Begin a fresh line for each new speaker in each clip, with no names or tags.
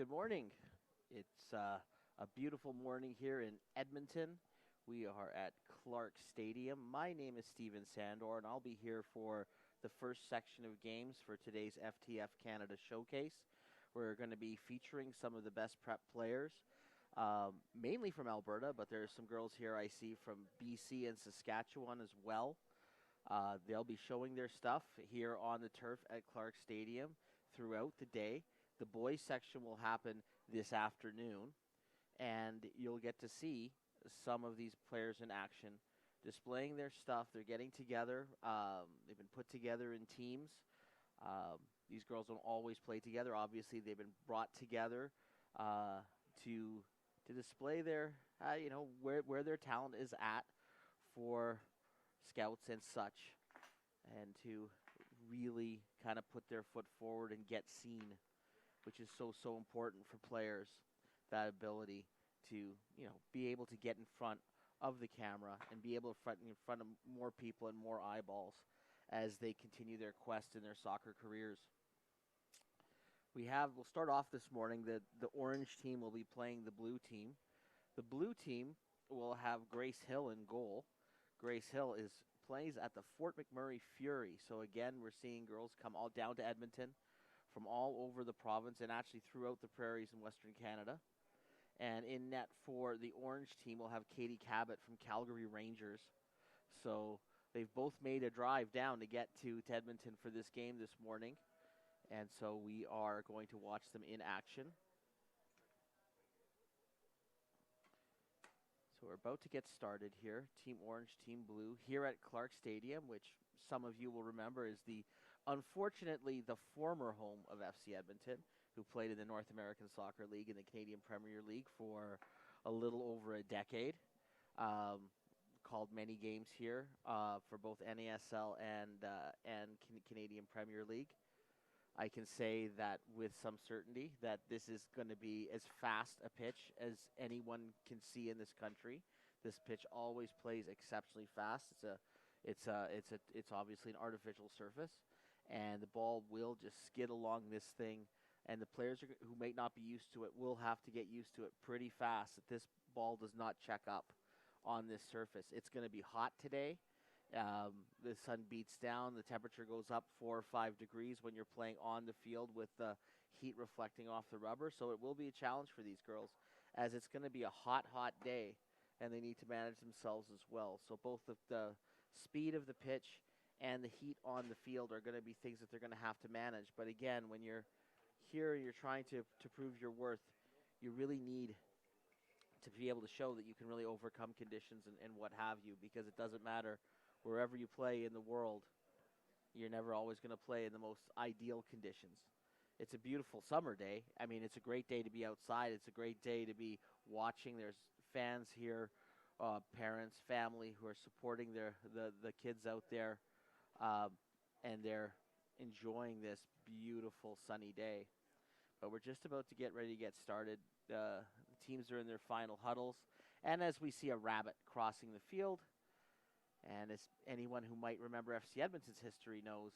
Good morning. It's a beautiful morning here in Edmonton. We are at Clark Stadium. My name is Steven Sandor, and I'll be here for the first section of games for today's FTF Canada Showcase. We're going to be featuring some of the best prep players, mainly from Alberta, but there's some girls here I see from BC and Saskatchewan as well. They'll be showing their stuff here on the turf at Clark Stadium throughout the day. The boys section will happen this afternoon, and you'll get to see some of these players in action, displaying their stuff. They're getting together. They've been put together in teams. These girls don't always play together. Obviously, they've been brought together to display their, where their talent is at for scouts and such, and to really kind of put their foot forward and get seen, which is so important for players, that ability to, be able to get in front of the camera and be able to in front of more people and more eyeballs as they continue their quest in their soccer careers. We'll start off this morning, the orange team will be playing the blue team. The blue team will have Grace Hill in goal. Grace Hill plays at the Fort McMurray Fury. So again, we're seeing girls come all down to Edmonton from all over the province and actually throughout the prairies in Western Canada. And in net for the orange team, we'll have Katie Cabot from Calgary Rangers. So they've both made a drive down to get to Edmonton for this game this morning. And so we are going to watch them in action. So we're about to get started here. Team Orange, Team Blue, here at Clark Stadium, which some of you will remember is unfortunately the former home of FC Edmonton, who played in the North American Soccer League and the Canadian Premier League for a little over a decade. Called many games here for both NASL and Canadian Premier League. I can say that with some certainty that this is going to be as fast a pitch as anyone can see in this country. This pitch always plays exceptionally fast. It's obviously an artificial surface, and the ball will just skid along this thing. And the players who may not be used to it will have to get used to it pretty fast. That this ball does not check up on this surface. It's going to be hot today. The sun beats down. The temperature goes up 4 or 5 degrees when you're playing on the field with the heat reflecting off the rubber. So it will be a challenge for these girls, as it's going to be a hot day, and they need to manage themselves as well. So both the speed of the pitch and the heat on the field are going to be things that they're going to have to manage. But again, when you're here and you're trying to prove your worth, you really need to be able to show that you can really overcome conditions and what have you, because it doesn't matter wherever you play in the world, you're never always going to play in the most ideal conditions. It's a beautiful summer day. I mean, it's a great day to be outside. It's a great day to be watching. There's fans here, parents, family who are supporting the kids out there, and they're enjoying this beautiful sunny day. But we're just about to get ready to get started. The teams are in their final huddles, and as we see a rabbit crossing the field, and as anyone who might remember FC Edmonton's history knows,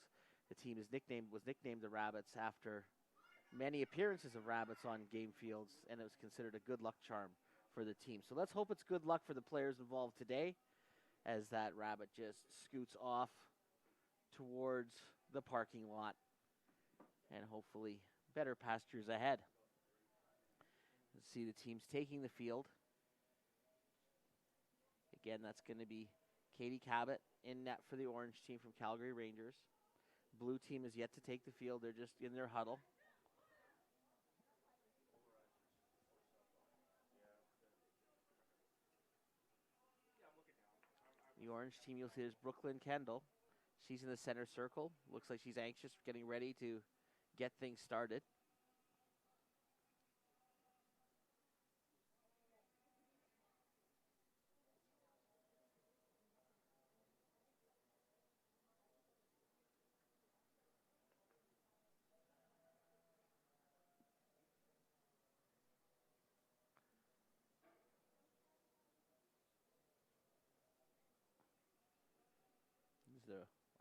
the team was nicknamed the Rabbits after many appearances of rabbits on game fields, and it was considered a good luck charm for the team. So let's hope it's good luck for the players involved today, as that rabbit just scoots off towards the parking lot, and hopefully better pastures ahead. Let's see the teams taking the field. Again, that's going to be Katie Cabot in net for the orange team from Calgary Rangers. Blue team is yet to take the field. They're just in their huddle. The orange team, you'll see there's Brooklyn Kendall. She's in the center circle. Looks like she's anxious, getting ready to get things started.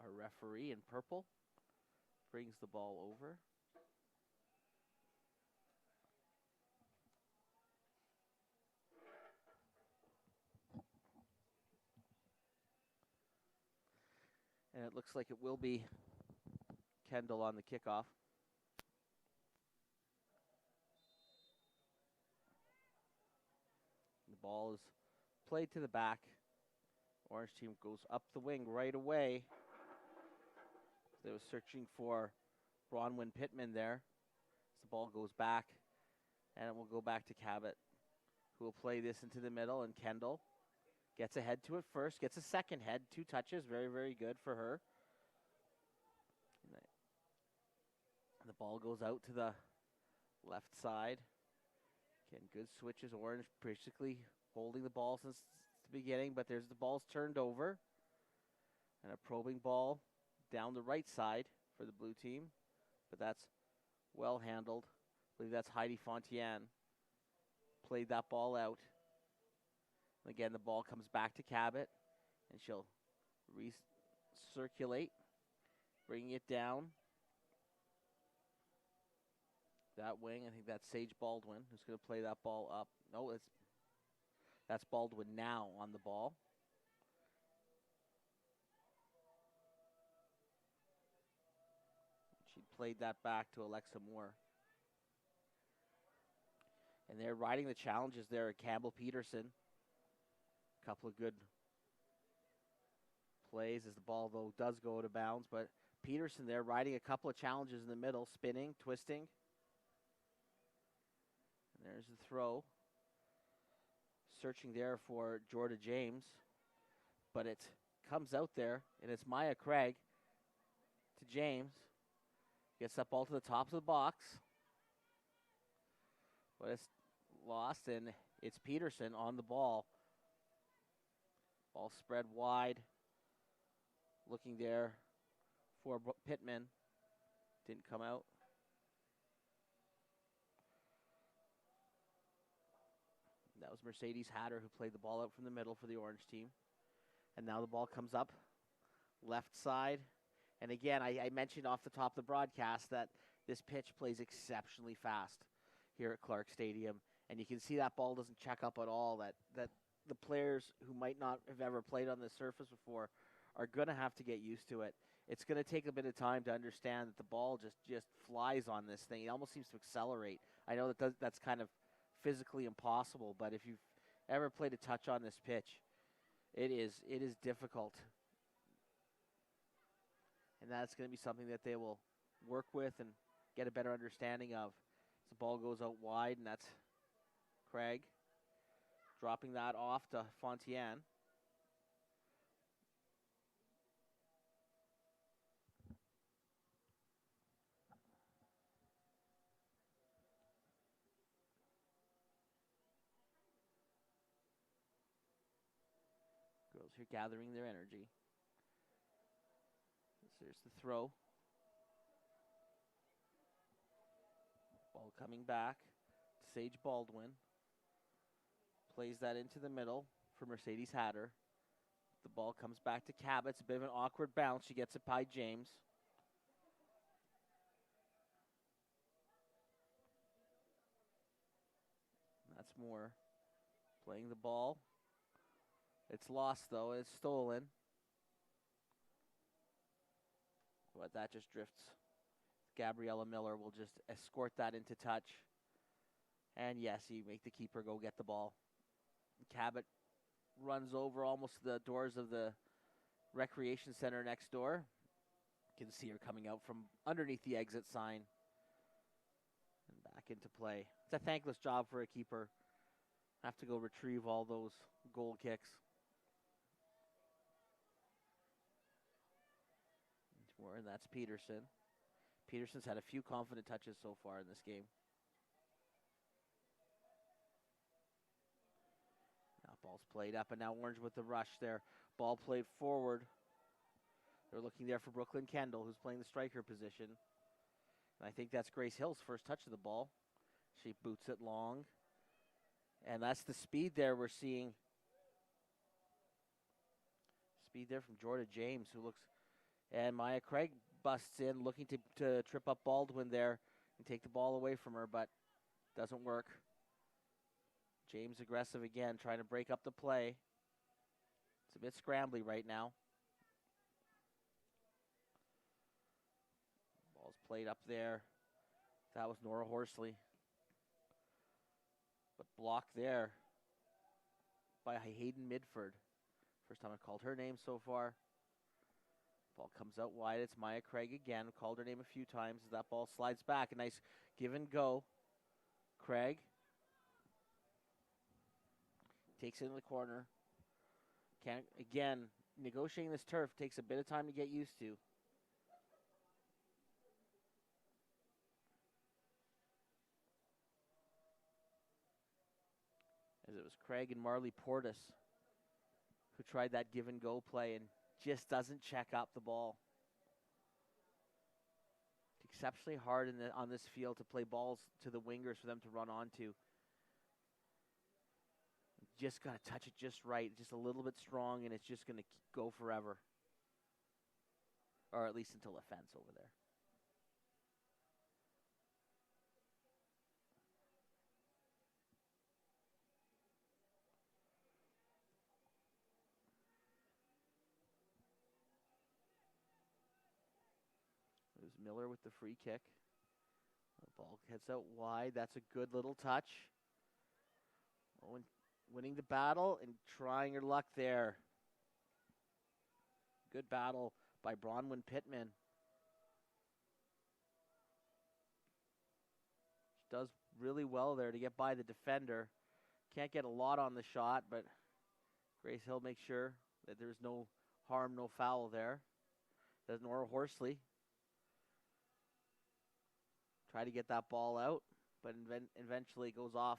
Our referee in purple brings the ball over. And it looks like it will be Kendall on the kickoff. The ball is played to the back. Orange team goes up the wing right away. They were searching for Bronwyn Pittman there. As the ball goes back, and it will go back to Cabot, who will play this into the middle, and Kendall gets ahead to it first, gets a second head, 2 touches, very, very good for her. And the ball goes out to the left side. Again, good switches. Orange basically holding the ball since the beginning, but there's the ball's turned over. And a probing ball down the right side for the blue team, but that's well handled. I believe that's Heidi Fontian. Played that ball out. Again, the ball comes back to Cabot, and she'll recirculate, bringing it down. That wing, I think that's Sage Baldwin, who's going to play that ball up. No, that's Baldwin now on the ball. She played that back to Alexa Moore. And they're riding the challenges there at Campbell Peterson. A couple of good plays as the ball, though, does go out of bounds. But Peterson there riding a couple of challenges in the middle, spinning, twisting. And there's the throw. Searching there for Jordan James. But it comes out there, and it's Maya Craig to James. Gets that ball to the top of the box. But it's lost, and it's Peterson on the ball. Ball spread wide. Looking there for Pittman. Didn't come out. That was Mercedes Hatter who played the ball out from the middle for the Orange team. And now the ball comes up left side. And again, I mentioned off the top of the broadcast that this pitch plays exceptionally fast here at Clark Stadium. And you can see that ball doesn't check up at all, that the players who might not have ever played on this surface before are going to have to get used to it. It's going to take a bit of time to understand that the ball just flies on this thing. It almost seems to accelerate. I know that's kind of physically impossible, but if you've ever played a touch on this pitch, it is difficult. And that's going to be something that they will work with and get a better understanding of. As the ball goes out wide, and that's Craig dropping that off to Fontian. Girls here gathering their energy. There's the throw. Ball coming back. Sage Baldwin plays that into the middle for Mercedes Hatter. The ball comes back to Cabot. It's a bit of an awkward bounce. She gets it by James. That's Moore playing the ball. It's lost, though. It's stolen. But that just drifts. Gabriella Miller will just escort that into touch. And yes, you make the keeper go get the ball. Cabot runs over almost to the doors of the recreation center next door. You can see her coming out from underneath the exit sign. And back into play. It's a thankless job for a keeper. Have to go retrieve all those goal kicks. And that's Peterson. Peterson's had a few confident touches so far in this game. Now ball's played up, and now Orange with the rush there. Ball played forward. They're looking there for Brooklyn Kendall, who's playing the striker position. And I think that's Grace Hill's first touch of the ball. She boots it long. And that's the speed there we're seeing. Speed there from Jordan James, who looks... And Maya Craig busts in, looking to trip up Baldwin there and take the ball away from her, but doesn't work. James aggressive again, trying to break up the play. It's a bit scrambly right now. Played up there. That was Nora Horsley. But blocked there by Hayden Midford. First time I called her name so far. Ball comes out wide. It's Maya Craig again. Called her name a few times as that ball slides back. A nice give and go. Craig takes it in the corner. Again, negotiating this turf takes a bit of time to get used to. As it was Craig and Marley Portis who tried that give and go play and just doesn't check up the ball. It's exceptionally hard on this field to play balls to the wingers for them to run onto. Just got to touch it just right, just a little bit strong, and it's just going to go forever. Or at least until the fence over there. It was Miller with the free kick. The ball heads out wide. That's a good little touch. Owen winning the battle and trying her luck there. Good battle by Bronwyn Pittman. She does really well there to get by the defender. Can't get a lot on the shot, but Grace Hill makes sure that there's no harm, no foul there. Does Nora Horsley try to get that ball out, but eventually goes off.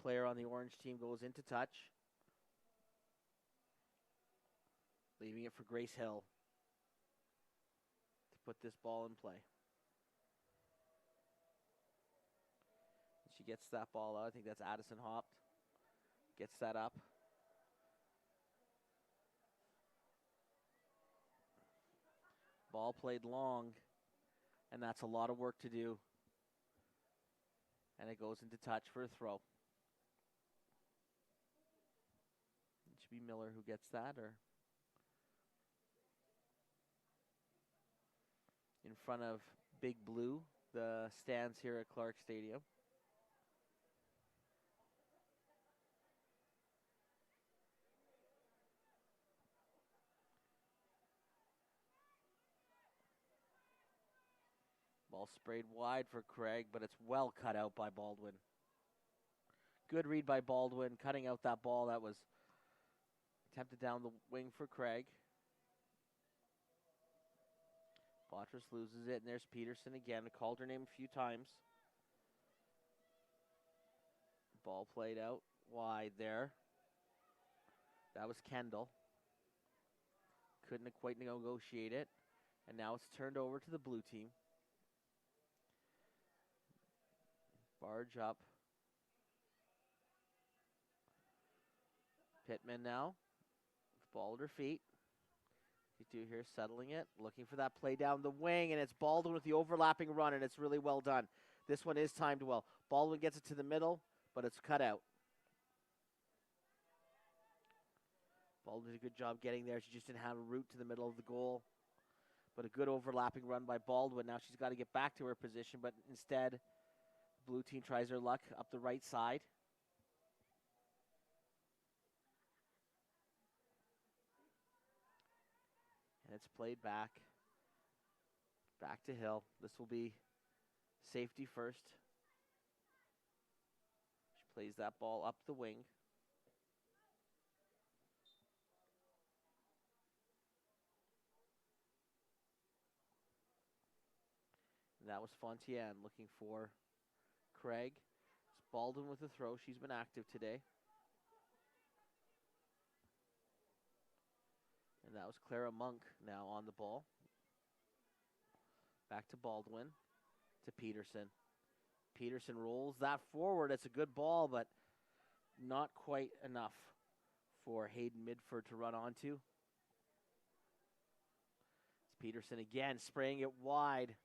Player on the orange team goes into touch. Leaving it for Grace Hill to put this ball in play. She gets that ball out. I think that's Addison Hopt. Gets that up. Ball played long, and that's a lot of work to do. And it goes into touch for a throw. It should be Miller who gets that, or in front of Big Blue, the stands here at Clark Stadium. Ball sprayed wide for Craig, but it's well cut out by Baldwin. Good read by Baldwin, cutting out that ball that was attempted down the wing for Craig. Botras loses it, and there's Peterson again. Called her name a few times. Ball played out wide there. That was Kendall. Couldn't quite negotiate it. And now it's turned over to the blue team. Barge up. Pittman now. Ball at her feet. You do here settling it. Looking for that play down the wing. And it's Baldwin with the overlapping run. And it's really well done. This one is timed well. Baldwin gets it to the middle, but it's cut out. Baldwin did a good job getting there. She just didn't have a route to the middle of the goal. But a good overlapping run by Baldwin. Now she's got to get back to her position, but instead, the blue team tries their luck up the right side. And it's played back. Back to Hill. This will be safety first. She plays that ball up the wing. And that was Fontienne looking for Craig. It's Baldwin with the throw. She's been active today. And that was Clara Monk now on the ball. Back to Baldwin. To Peterson. Peterson rolls that forward. It's a good ball, but not quite enough for Hayden Midford to run onto. It's Peterson again, spraying it wide.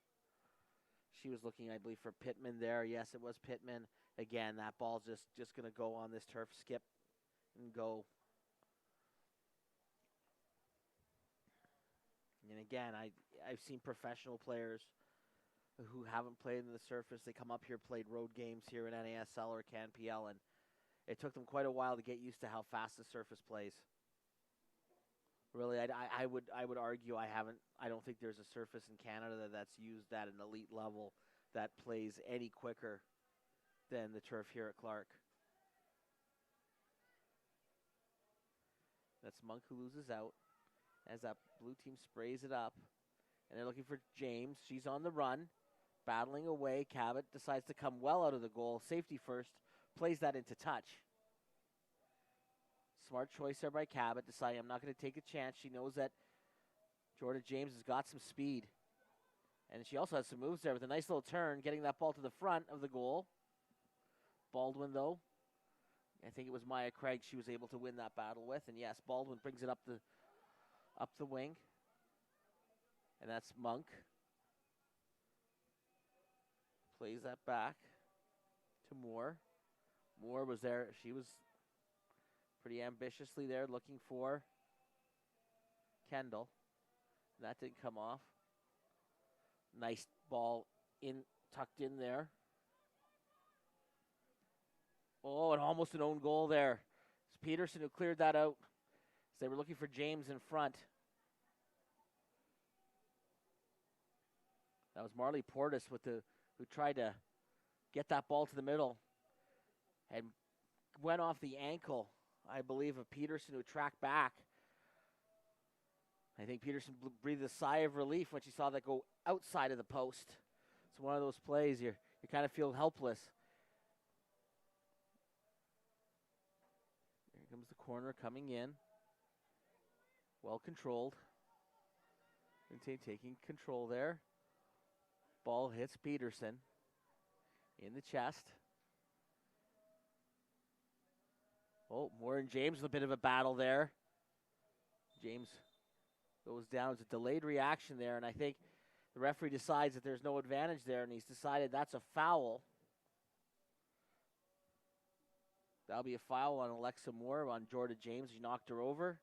She was looking, I believe, for Pittman there. Yes, it was Pittman. Again, that ball's just going to go on this turf, skip and go. And again, I've seen professional players who haven't played in the surface. They come up here, played road games here in NASL or CanPL, and it took them quite a while to get used to how fast the surface plays. Really, I would argue I don't think there's a surface in Canada that's used at an elite level that plays any quicker than the turf here at Clark. That's Monk who loses out as that blue team sprays it up. And they're looking for James. She's on the run, battling away. Cabot decides to come well out of the goal. Safety first, plays that into touch. Smart choice there by Cabot, deciding I'm not going to take a chance. She knows that Jordan James has got some speed. And she also has some moves there with a nice little turn, getting that ball to the front of the goal. Baldwin, though, I think it was Maya Craig she was able to win that battle with. And yes, Baldwin brings it up the wing. And that's Monk. Plays that back to Moore. Moore was there. She was pretty ambitiously there looking for Kendall. That didn't come off. Nice ball tucked in there. Oh, and almost an own goal there. It's Peterson who cleared that out. So they were looking for James in front. That was Marley Portis who tried to get that ball to the middle and went off the ankle, I believe, of Peterson, who tracked back. I think Peterson breathed a sigh of relief when she saw that go outside of the post. It's one of those plays you kind of feel helpless. Here comes the corner coming in. Well controlled. Taking control there. Ball hits Peterson in the chest. Oh, Moore and James with a bit of a battle there. James goes down. It's a delayed reaction there, and I think the referee decides that there's no advantage there, and he's decided that's a foul. That'll be a foul on Alexa Moore, on Jordan James. He knocked her over.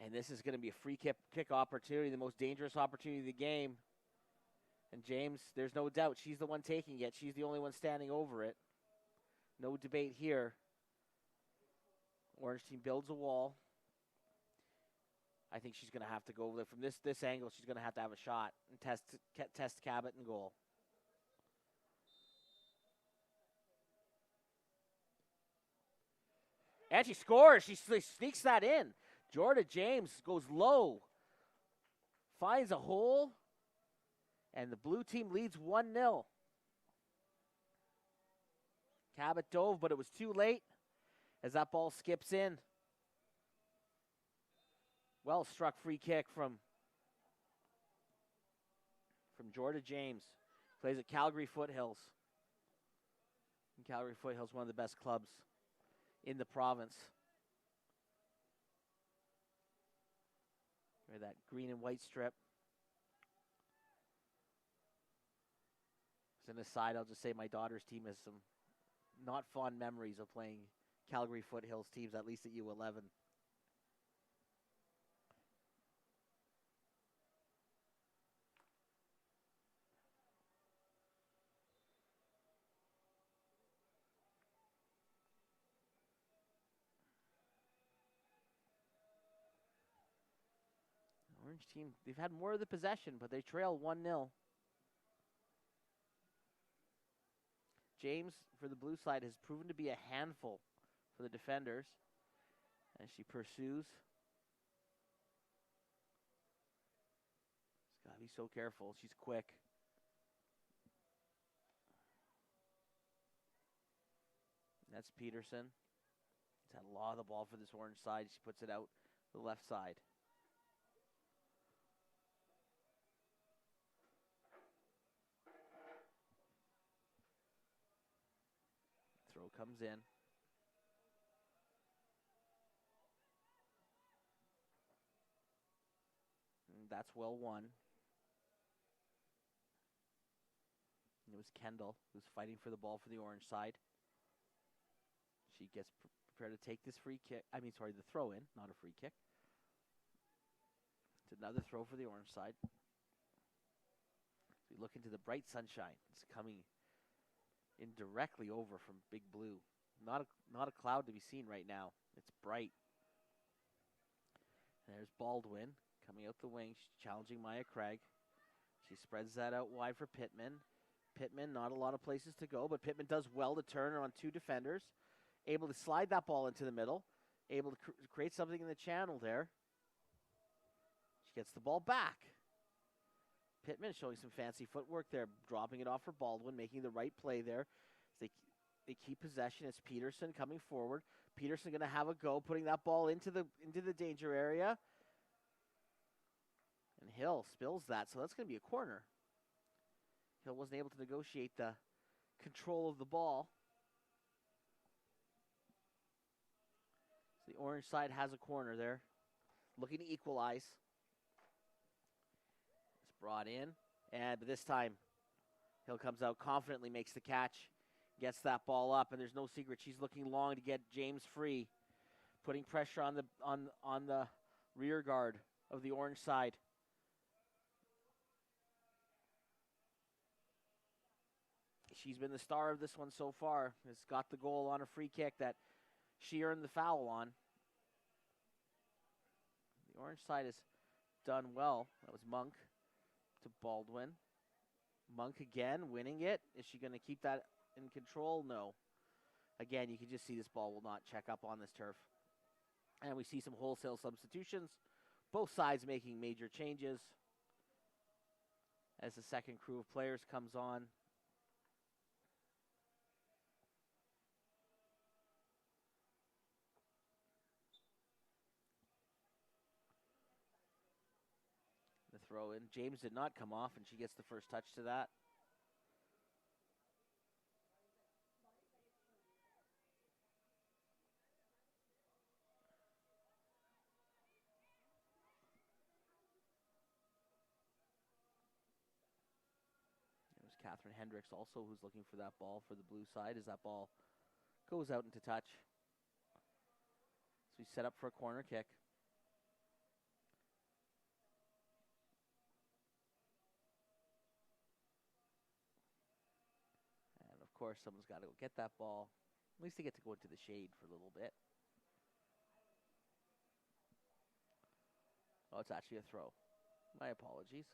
And this is going to be a free kick opportunity, the most dangerous opportunity of the game. And James, there's no doubt, she's the one taking it. She's the only one standing over it. No debate here. Orange team builds a wall. I think she's going to have to go over there. From this angle, she's going to have a shot and test Cabot and goal. And she scores. She sneaks that in. Jordan James goes low. Finds a hole. And the blue team leads 1-0. Cabot dove, but it was too late as that ball skips in. Well struck free kick from Jordan James. Plays at Calgary Foothills. And Calgary Foothills, one of the best clubs in the province. That green and white strip. As an aside, I'll just say my daughter's team has some not fond memories of playing Calgary Foothills teams, at least at U11. Orange team, they've had more of the possession, but they trail 1-0. James, for the blue side, has proven to be a handful for the defenders as she pursues. She's got to be so careful. She's quick. That's Peterson. She's had a lot of the ball for this orange side. She puts it out the left side. Throw comes in. And that's well won. It was Kendall who's fighting for the ball for the orange side. She gets prepared to take this the throw in, not a free kick. It's another throw for the orange side. We look into the bright sunshine. It's coming in directly over from Big Blue. Not a cloud to be seen right now. It's bright. And there's Baldwin coming out the wing. She's challenging Maya Craig. She spreads that out wide for Pittman. Pittman, not a lot of places to go, but Pittman does well to turn on 2 defenders. Able to slide that ball into the middle. Able to create something in the channel there. She gets the ball back. Pittman showing some fancy footwork there, dropping it off for Baldwin, making the right play there. They keep possession. It's Peterson coming forward. Peterson going to have a go, putting that ball into the danger area. And Hill spills that, so that's going to be a corner. Hill wasn't able to negotiate the control of the ball. So the orange side has a corner there, looking to equalize. It's brought in, and this time Hill comes out confidently, makes the catch. Gets that ball up, and there's no secret. She's looking long to get James free, putting pressure on the rear guard of the orange side. She's been the star of this one so far. Has got the goal on a free kick that she earned the foul on. The orange side has done well. That was Monk to Baldwin. Monk again, winning it. Is she going to keep that in control? No. Again, you can just see this ball will not check up on this turf. And we see some wholesale substitutions. Both sides making major changes as the second crew of players comes on. The throw in. James did not come off, and she gets the first touch to that. Catherine Hendricks also, who's looking for that ball for the blue side as that ball goes out into touch. So we set up for a corner kick. And of course, someone's got to go get that ball. At least they get to go into the shade for a little bit. Oh, it's actually a throw. My apologies.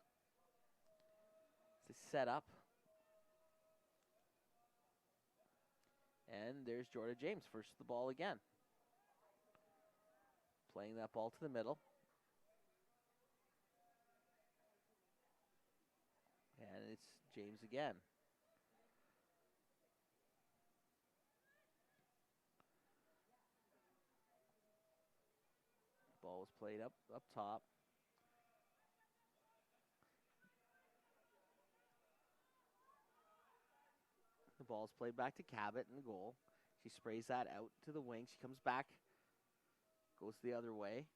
It's a setup. And there's Jordan James, first to the ball again. Playing that ball to the middle. And it's James again. Ball was played up top. The ball is played back to Cabot in the goal. She sprays that out to the wing. She comes back, goes the other way.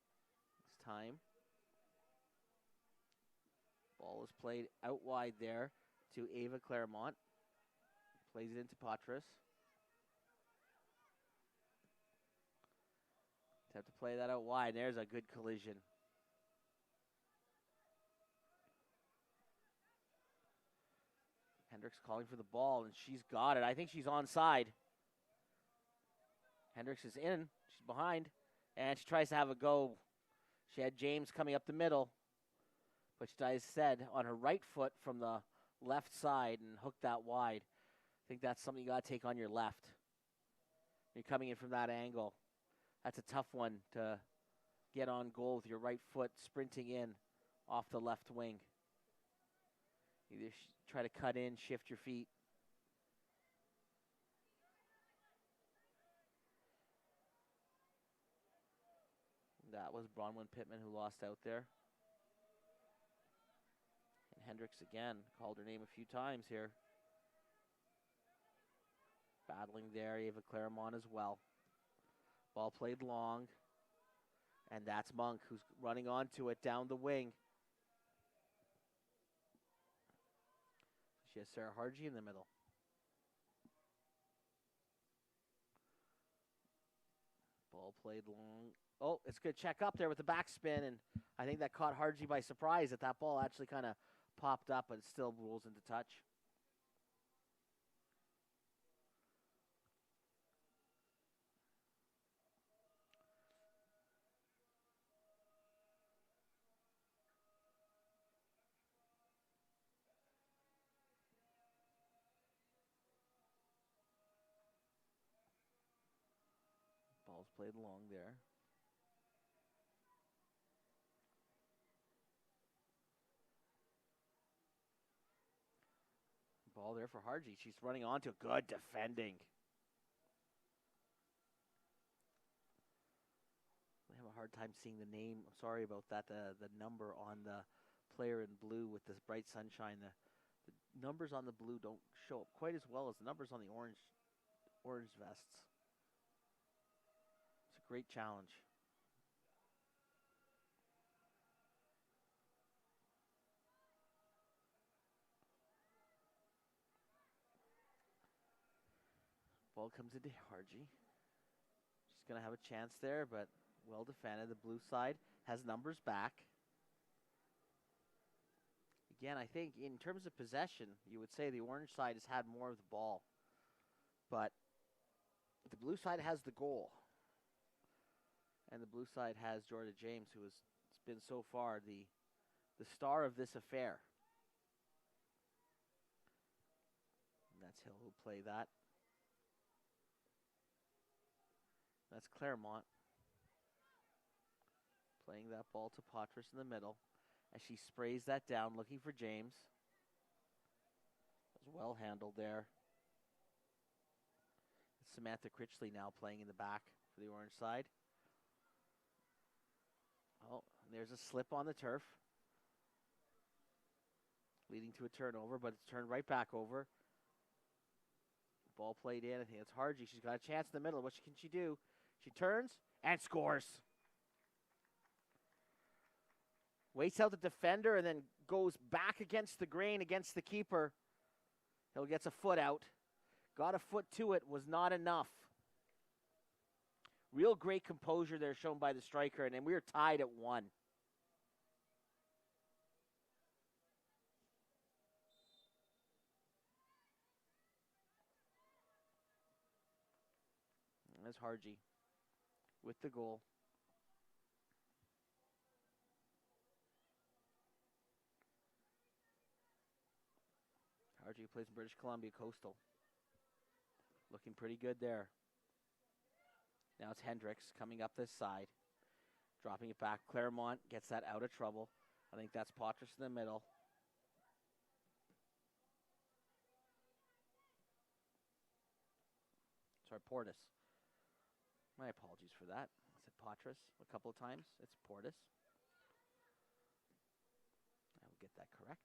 This time. Ball is played out wide there to Ava Claremont. Plays it into Patras. Have to play that out wide. There's a good collision. Hendricks calling for the ball, and she's got it. I think she's onside. Hendricks is in. She's behind. And she tries to have a go. She had James coming up the middle. But she does said on her right foot from the left side and hooked that wide. I think that's something you got to take on your left. You're coming in from that angle. That's a tough one to get on goal with your right foot sprinting in off the left wing. Either try to cut in, shift your feet. That was Bronwyn Pittman who lost out there. And Hendricks again called her name a few times here. Battling there, Ava Claremont as well. Ball played long. And that's Monk who's running onto it down the wing. She has Sarah Hargy in the middle. Ball played long. Oh, it's good check up there with the backspin, and I think that caught Hargy by surprise that ball actually kind of popped up, but it still rolls into touch. Ball's played long there. Ball there for Harji. She's running on to good defending. I have a hard time seeing the name. I'm sorry about that. The number on the player in blue with this bright sunshine. The numbers on the blue don't show up quite as well as the numbers on the orange vests. It's a great challenge. Ball comes into Harji. She's going to have a chance there, but well defended. The blue side has numbers back. Again, I think in terms of possession, you would say the orange side has had more of the ball. But the blue side has the goal. And the blue side has Jordan James, who has been so far the star of this affair. And that's Hill who'll play that. That's Claremont playing that ball to Patras in the middle as she sprays that down, looking for James. It was well handled there. Samantha Critchley now playing in the back for the orange side. Oh, there's a slip on the turf, leading to a turnover, but it's turned right back over. Ball played in. I think it's Harji. She's got a chance in the middle. What can she do? She turns and scores. Waits out the defender and then goes back against the grain against the keeper. Hill gets a foot out. Got a foot to it, was not enough. Real great composure there shown by the striker, and then we were tied at 1. And there's Harji with the goal. Harji plays in British Columbia Coastal. Looking pretty good there. Now it's Hendricks coming up this side. Dropping it back. Claremont gets that out of trouble. I think that's Patras in the middle. Sorry, Portis. My apologies for that. I said Patras a couple of times. It's Portis. I will get that correct.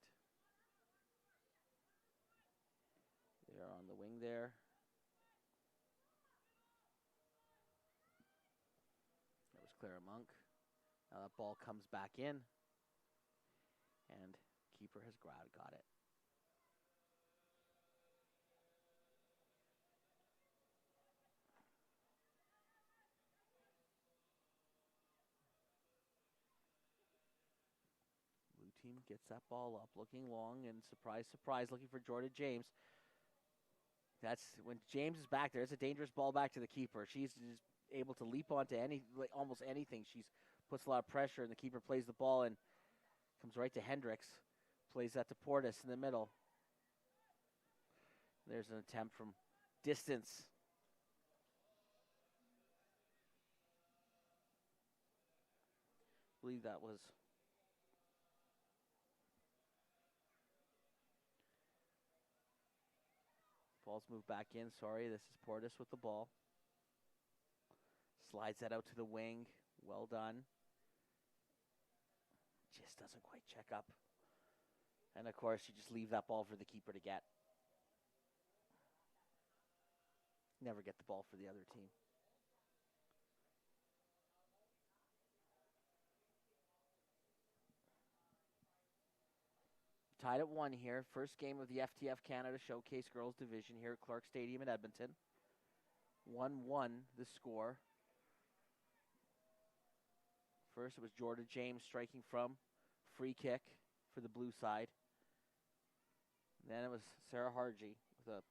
They are on the wing there. That was Clara Monk. Now that ball comes back in. And keeper has got it. Blue team gets that ball up, looking long, and surprise, surprise, looking for Jordan James. That's when James is back there. It's a dangerous ball back to the keeper. She's just able to leap onto almost anything. She's puts a lot of pressure, and the keeper plays the ball and comes right to Hendricks. Plays that to Portis in the middle. There's an attempt from distance. I believe that was ball's moved back in. Sorry, this is Portis with the ball. Slides that out to the wing. Well done. Just doesn't quite check up. And, of course, you just leave that ball for the keeper to get. Never get the ball for the other team. Tied at 1 here. First game of the FTF Canada Showcase Girls Division here at Clark Stadium in Edmonton. 1-1 the score. First, it was Jordan James striking from free kick for the blue side. Then it was Sarah Harji with a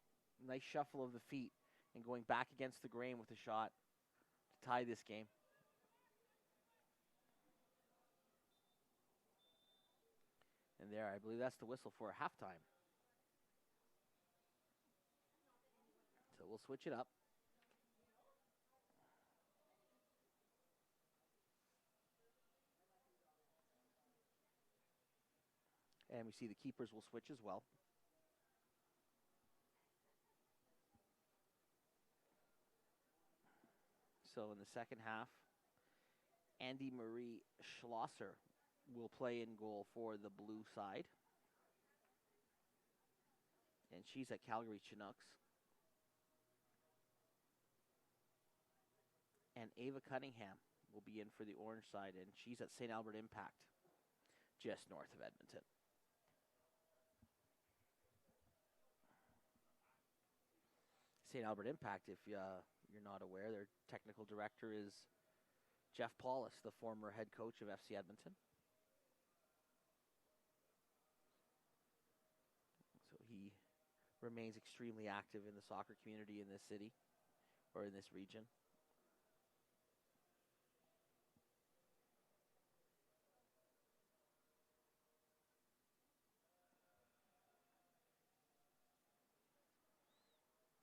nice shuffle of the feet and going back against the grain with a shot to tie this game. And there, I believe that's the whistle for halftime. So we'll switch it up. And we see the keepers will switch as well. So in the second half, Andy Marie Schlosser will play in goal for the blue side. And she's at Calgary Chinooks. And Ava Cunningham will be in for the orange side, and she's at St. Albert Impact, just north of Edmonton. St. Albert Impact, if you're not aware, their technical director is Jeff Paulus, the former head coach of FC Edmonton. So he remains extremely active in the soccer community in this city, or in this region.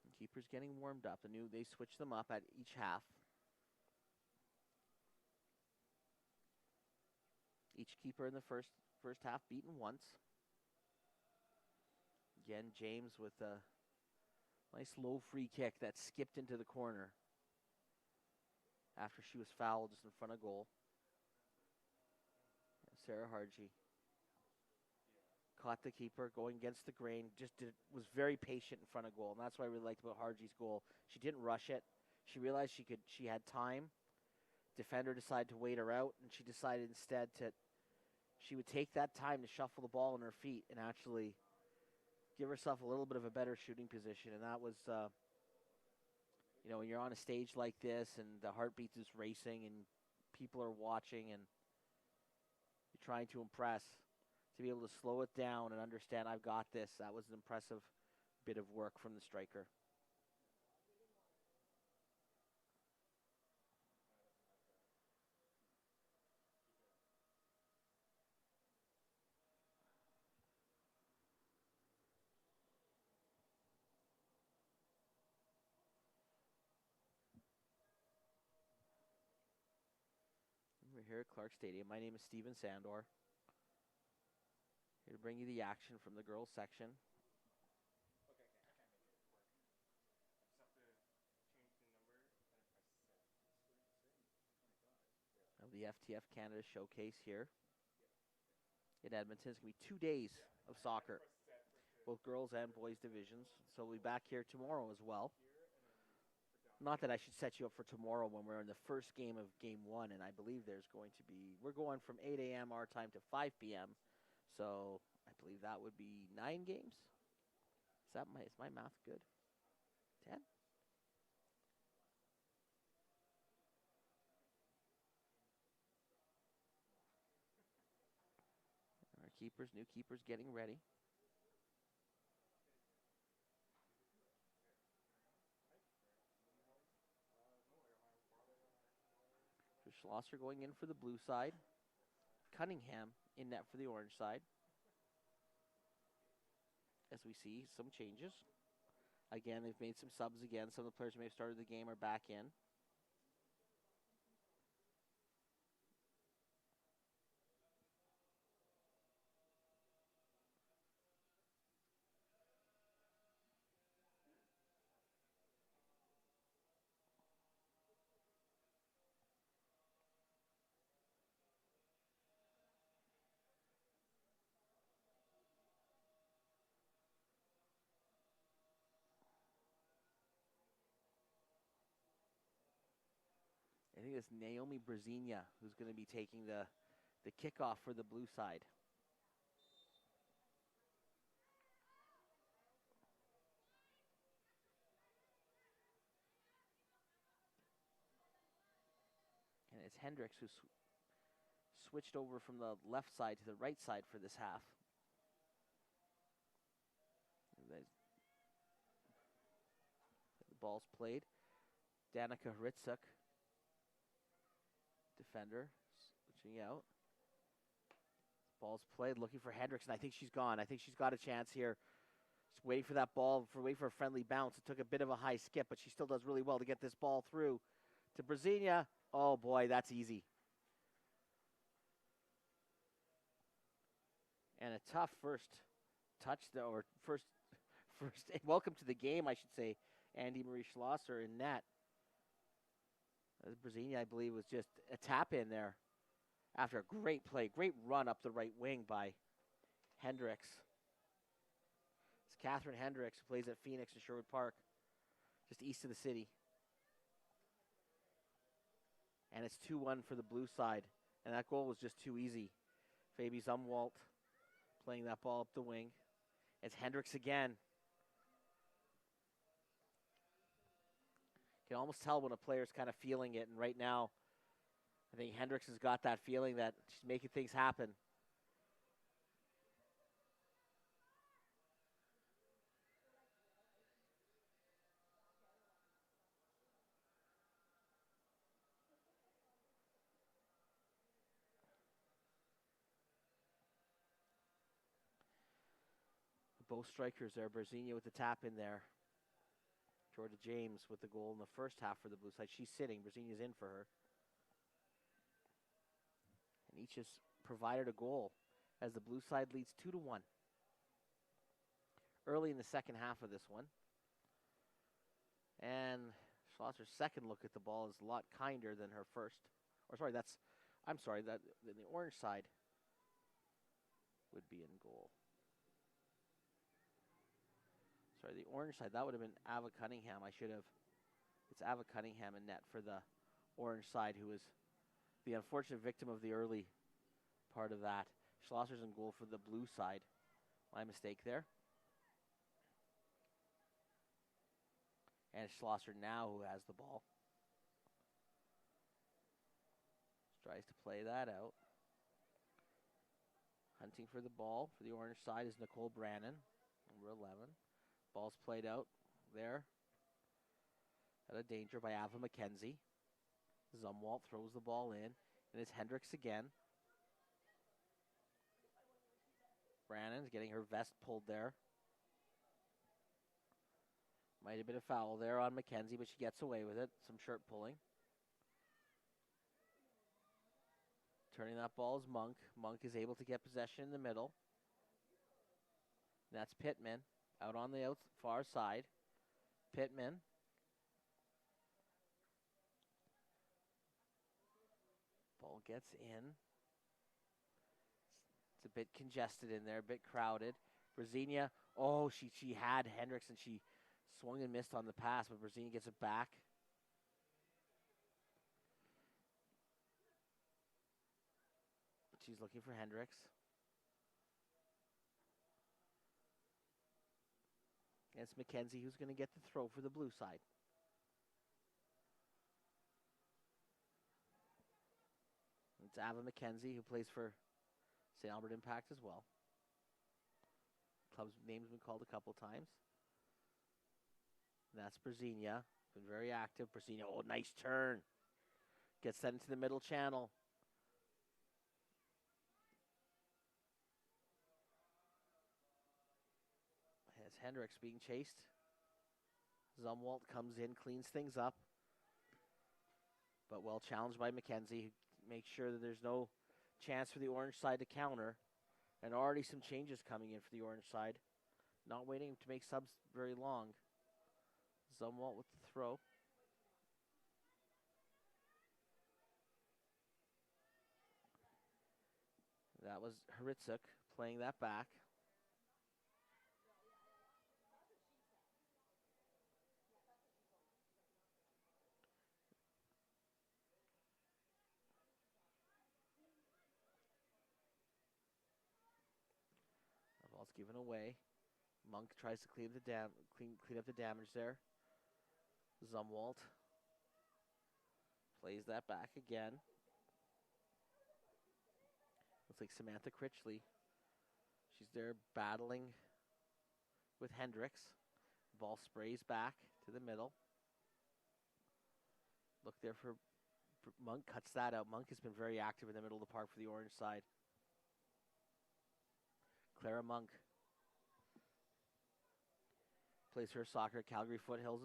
And keepers getting warmed up. They switch them up at each half. Each keeper in the first half beaten once. Again, James with a nice low free kick that skipped into the corner after she was fouled just in front of goal. And Sarah Harji caught the keeper going against the grain, was very patient in front of goal, and that's what I really liked about Harji's goal. She didn't rush it. She realized she had time. Defender decided to wait her out, and she decided instead she would take that time to shuffle the ball on her feet and actually give herself a little bit of a better shooting position. And that was, when you're on a stage like this and the heartbeat is racing and people are watching and you're trying to impress, to be able to slow it down and understand I've got this, that was an impressive bit of work from the striker. We're here at Clark Stadium. My name is Steven Sandor. Here to bring you the action from the girls section. Of the FTF Canada Showcase here in Edmonton. It's going to be 2 days of soccer, both girls and boys divisions. So we'll be back here tomorrow as well. Not that I should set you up for tomorrow when we're in the first game of Game 1, and I believe we're going from 8 a.m. our time to 5 p.m., so I believe that would be 9 games. Is my math good? 10? Our new keepers getting ready. Schlosser going in for the blue side. Cunningham in net for the orange side. As we see some changes. Again, they've made some subs again. Some of the players who may have started the game are back in. I think it's Naomi Brzezinha who's going to be taking the kickoff for the blue side. And it's Hendricks who switched over from the left side to the right side for this half. Ball's played. Danica Hritzuk, defender, switching out. Ball's played, looking for Hendricks, and I think she's gone. I think she's got a chance here. Just waiting for that ball, waiting for a friendly bounce. It took a bit of a high skip, but she still does really well to get this ball through to Brzezinha. Oh boy, that's easy. And a tough first touch, though, or first, welcome to the game, I should say, Andy Marie Schlosser in net. Brzezinha, I believe, was just a tap in there after a great play, great run up the right wing by Hendricks. It's Catherine Hendricks, who plays at Phoenix in Sherwood Park, just east of the city. And it's 2-1 for the blue side. And that goal was just too easy. Fabi Zumwalt playing that ball up the wing. It's Hendricks again. You can almost tell when a player's kind of feeling it. And right now, I think Hendricks has got that feeling that she's making things happen. Both strikers there. Brzezinha with the tap in there. Jordan James with the goal in the first half for the blue side. She's sitting. Brzezinha's in for her. And each has provided a goal as the blue side leads 2-1. Early in the second half of this one. And Schlosser's second look at the ball is a lot kinder than her first. Or sorry, the orange side would be in goal. Sorry, the orange side, that would have been Ava Cunningham. It's Ava Cunningham in net for the orange side, who was the unfortunate victim of the early part of that. Schlosser's in goal for the blue side. My mistake there. And Schlosser now who has the ball. Tries to play that out. Hunting for the ball for the orange side is Nicole Brannon, number 11. Ball's played out there. Out of danger by Ava McKenzie. Zumwalt throws the ball in. And it's Hendricks again. Brannon's getting her vest pulled there. Might have been a foul there on McKenzie, but she gets away with it. Some shirt pulling. Turning that ball is Monk. Monk is able to get possession in the middle. And that's Pittman. Out on the far side. Pittman. Ball gets in. It's a bit congested in there, a bit crowded. Brzezinha, she had Hendricks and she swung and missed on the pass, but Brzezinha gets it back. She's looking for Hendricks. And it's McKenzie who's going to get the throw for the blue side. It's Ava McKenzie, who plays for St. Albert Impact as well. Club's name's been called a couple times. And that's Brzezinha. Been very active. Brzezinha, nice turn. Gets that into the middle channel. As Hendricks being chased. Zumwalt comes in, cleans things up. But well challenged by McKenzie. Makes sure that there's no chance for the orange side to counter. And already some changes coming in for the orange side. Not waiting to make subs very long. Zumwalt with the throw. That was Hritzuk playing that back. The ball's given away. Monk tries to clean up the damage there. Zumwalt plays that back again. Looks like Samantha Critchley. She's there battling with Hendricks. Ball sprays back to the middle. Look there for Monk, cuts that out. Monk has been very active in the middle of the park for the orange side. Clara Monk plays her soccer at Calgary Foothills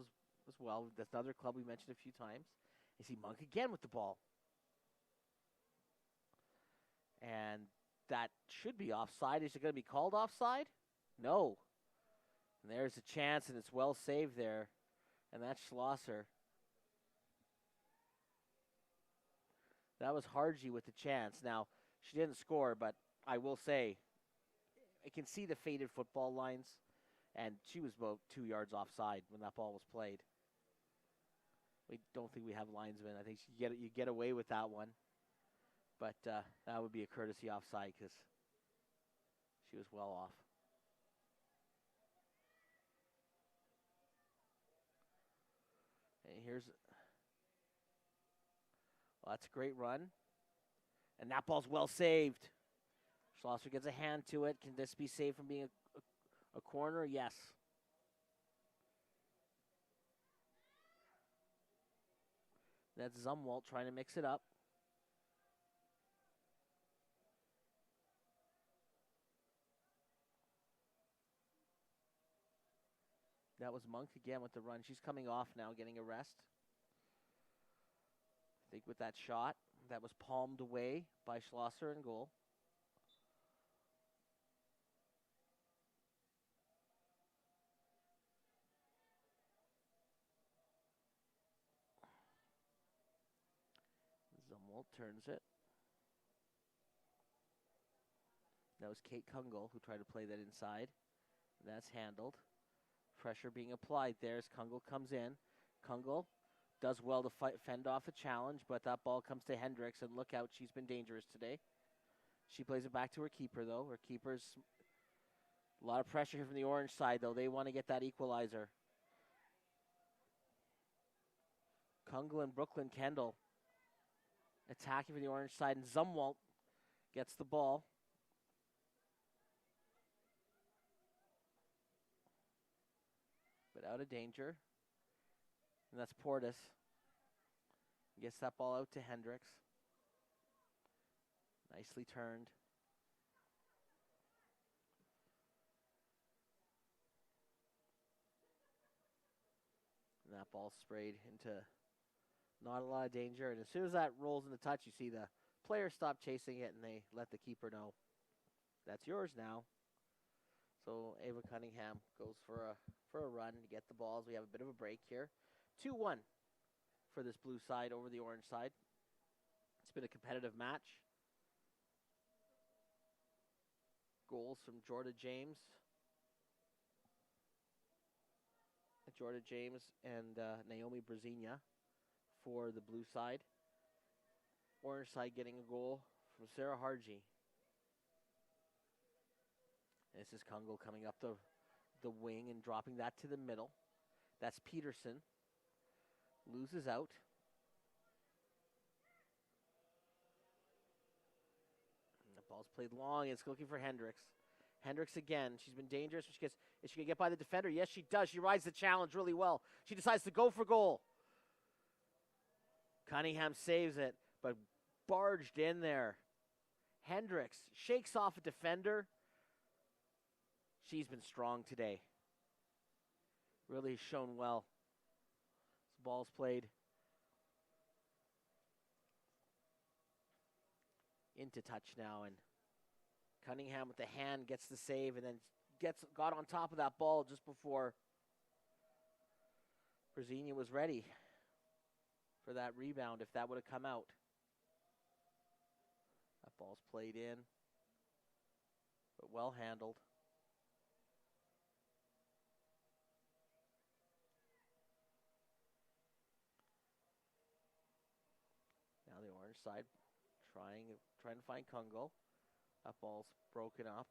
as well. That's another club we mentioned a few times. You see Monk again with the ball. And that should be offside. Is it going to be called offside? No. And there's a chance, and it's well saved there. And that's Schlosser. That was Harji with the chance. Now, she didn't score, but I will say, I can see the faded football lines, and she was about 2 yards offside when that ball was played. We don't think we have linesmen. I think you get away with that one. But that would be a courtesy offside because she was well off. And that's a great run. And that ball's well saved. Schlosser gets a hand to it. Can this be saved from being a corner? Yes. That's Zumwalt trying to mix it up. That was Monk again with the run. She's coming off now, getting a rest. I think with that shot, that was palmed away by Schlosser in goal. Zumwalt turns it. That was Kate Kungle who tried to play that inside. That's handled. Pressure being applied there as Kungle comes in. Kungle does well to fend off a challenge, but that ball comes to Hendricks, and look out, she's been dangerous today. She plays it back to her keeper, though. Her keeper's a lot of pressure here from the orange side, though. They want to get that equalizer. Kungle and Brooklyn Kendall attacking for the orange side, and Zumwalt gets the ball. But out of danger. And that's Portis. Gets that ball out to Hendricks. Nicely turned. And that ball sprayed into not a lot of danger. And as soon as that rolls into touch, you see the player stop chasing it, and they let the keeper know, that's yours now. So Ava Cunningham goes for a run to get the balls. We have a bit of a break here. 2-1 for this blue side over the orange side. It's been a competitive match. Goals from Jordan James. Jordan James and Naomi Brzezinha for the blue side. Orange side getting a goal from Sarah Harji. This is Kungle coming up the wing and dropping that to the middle. That's Peterson. Loses out. And the ball's played long. It's looking for Hendricks. Hendricks again. She's been dangerous. Is she going to get by the defender? Yes, she does. She rides the challenge really well. She decides to go for goal. Cunningham saves it, but barged in there. Hendricks shakes off a defender. She's been strong today. Really shown well. This ball's played into touch now, and Cunningham with the hand gets the save and then got on top of that ball just before Brzezinha was ready for that rebound if that would have come out. That ball's played in, but well handled. Now the orange side trying to find Kungle. That ball's broken up.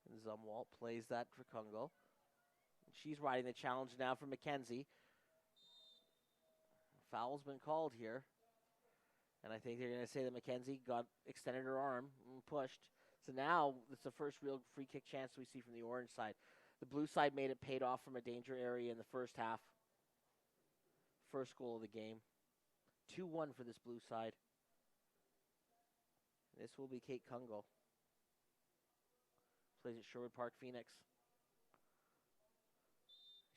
And Zumwalt plays that for Kungle. She's riding the challenge now for McKenzie. Foul's been called here. And I think they're going to say that McKenzie extended her arm and pushed. So now it's the first real free kick chance we see from the orange side. The blue side made it paid off from a danger area in the first half. First goal of the game. 2-1 for this blue side. This will be Kate Kungle. Plays at Sherwood Park, Phoenix.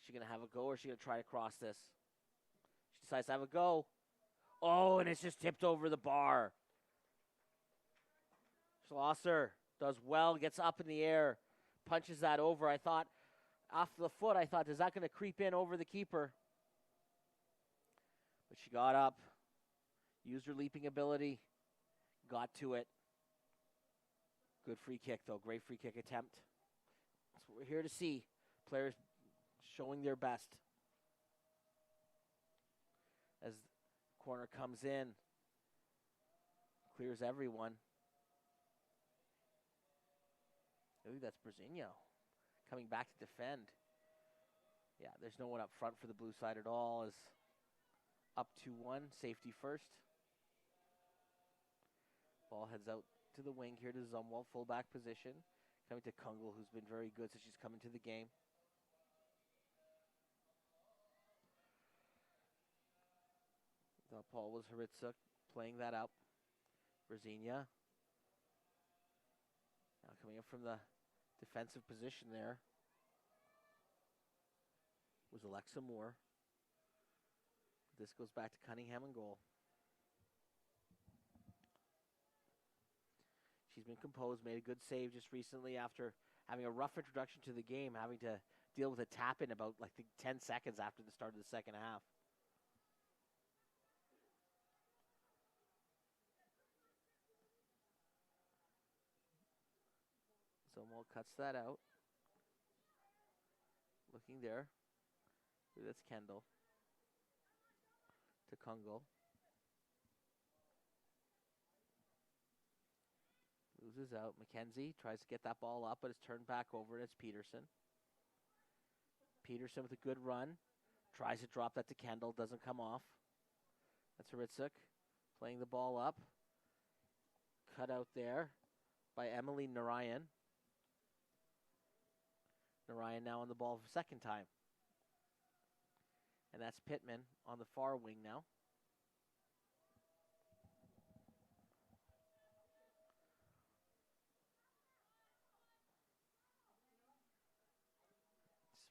Is she going to have a go, or is she going to try to cross this? She decides to have a go. Oh, and it's just tipped over the bar. Schlosser does well, gets up in the air, punches that over. I thought, off the foot, I thought, is that going to creep in over the keeper? But she got up, used her leaping ability, got to it. Good free kick, though. Great free kick attempt. That's what we're here to see. Players showing their best. As the corner comes in, clears everyone. Ooh, that's Brzezinho coming back to defend. Yeah, there's no one up front for the blue side at all. As up 2-1, safety first. Ball heads out to the wing here to Zumwalt, fullback position. Coming to Kungle, who's been very good since she's come into the game. Thought Paul was Hritzuk playing that up. Brzezinho. Now coming up from the defensive position there was Alexa Moore. This goes back to Cunningham in goal. She's been composed, made a good save just recently after having a rough introduction to the game, having to deal with a tap-in about 10 seconds after the start of the second half. Zumwalt cuts that out. Looking there. Ooh, that's Kendall. To Kungle. Loses out. McKenzie tries to get that ball up, but it's turned back over, and it's Peterson. Peterson with a good run. Tries to drop that to Kendall. Doesn't come off. That's Hritzuk playing the ball up. Cut out there by Emily Narayan. Narayan now on the ball for the second time. And that's Pittman on the far wing now.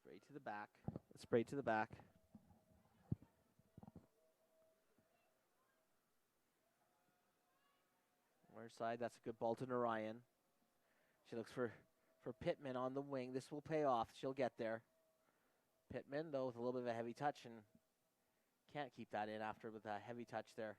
Sprayed to the back. Sprayed to the back. Orange side, that's a good ball to Narayan. She looks for Pittman on the wing. This will pay off. She'll get there. Pittman, though, with a little bit of a heavy touch, and can't keep that in after with a heavy touch there.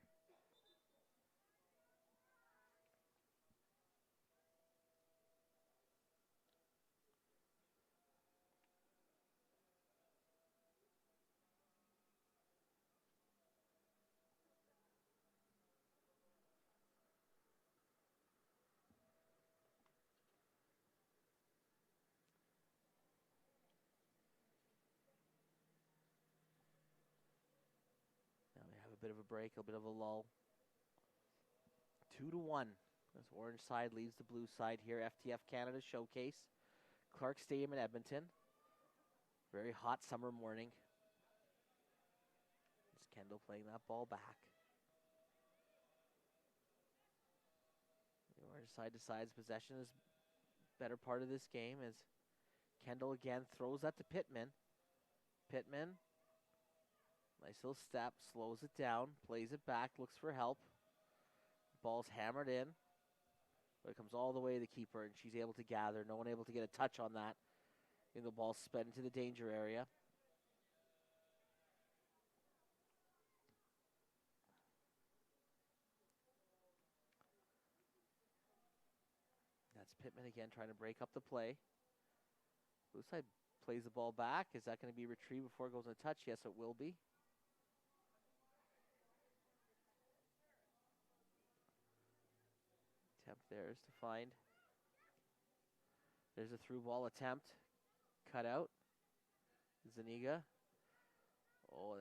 Bit of a break, a bit of a lull. 2-1. This orange side leads the blue side here. FTF Canada Showcase. Clark Stadium in Edmonton. Very hot summer morning. It's Kendall playing that ball back. The orange side decides possession is better part of this game as Kendall again throws that to Pittman. Pittman. Nice little step, slows it down, plays it back, looks for help. Ball's hammered in, but it comes all the way to the keeper, and she's able to gather. No one able to get a touch on that. And the ball sped into the danger area. That's Pittman again trying to break up the play. Blue side plays the ball back. Is that going to be retrieved before it goes in a touch? Yes, it will be. Attempt there is to find. There's a through ball attempt. Cut out. Zuniga. Oh,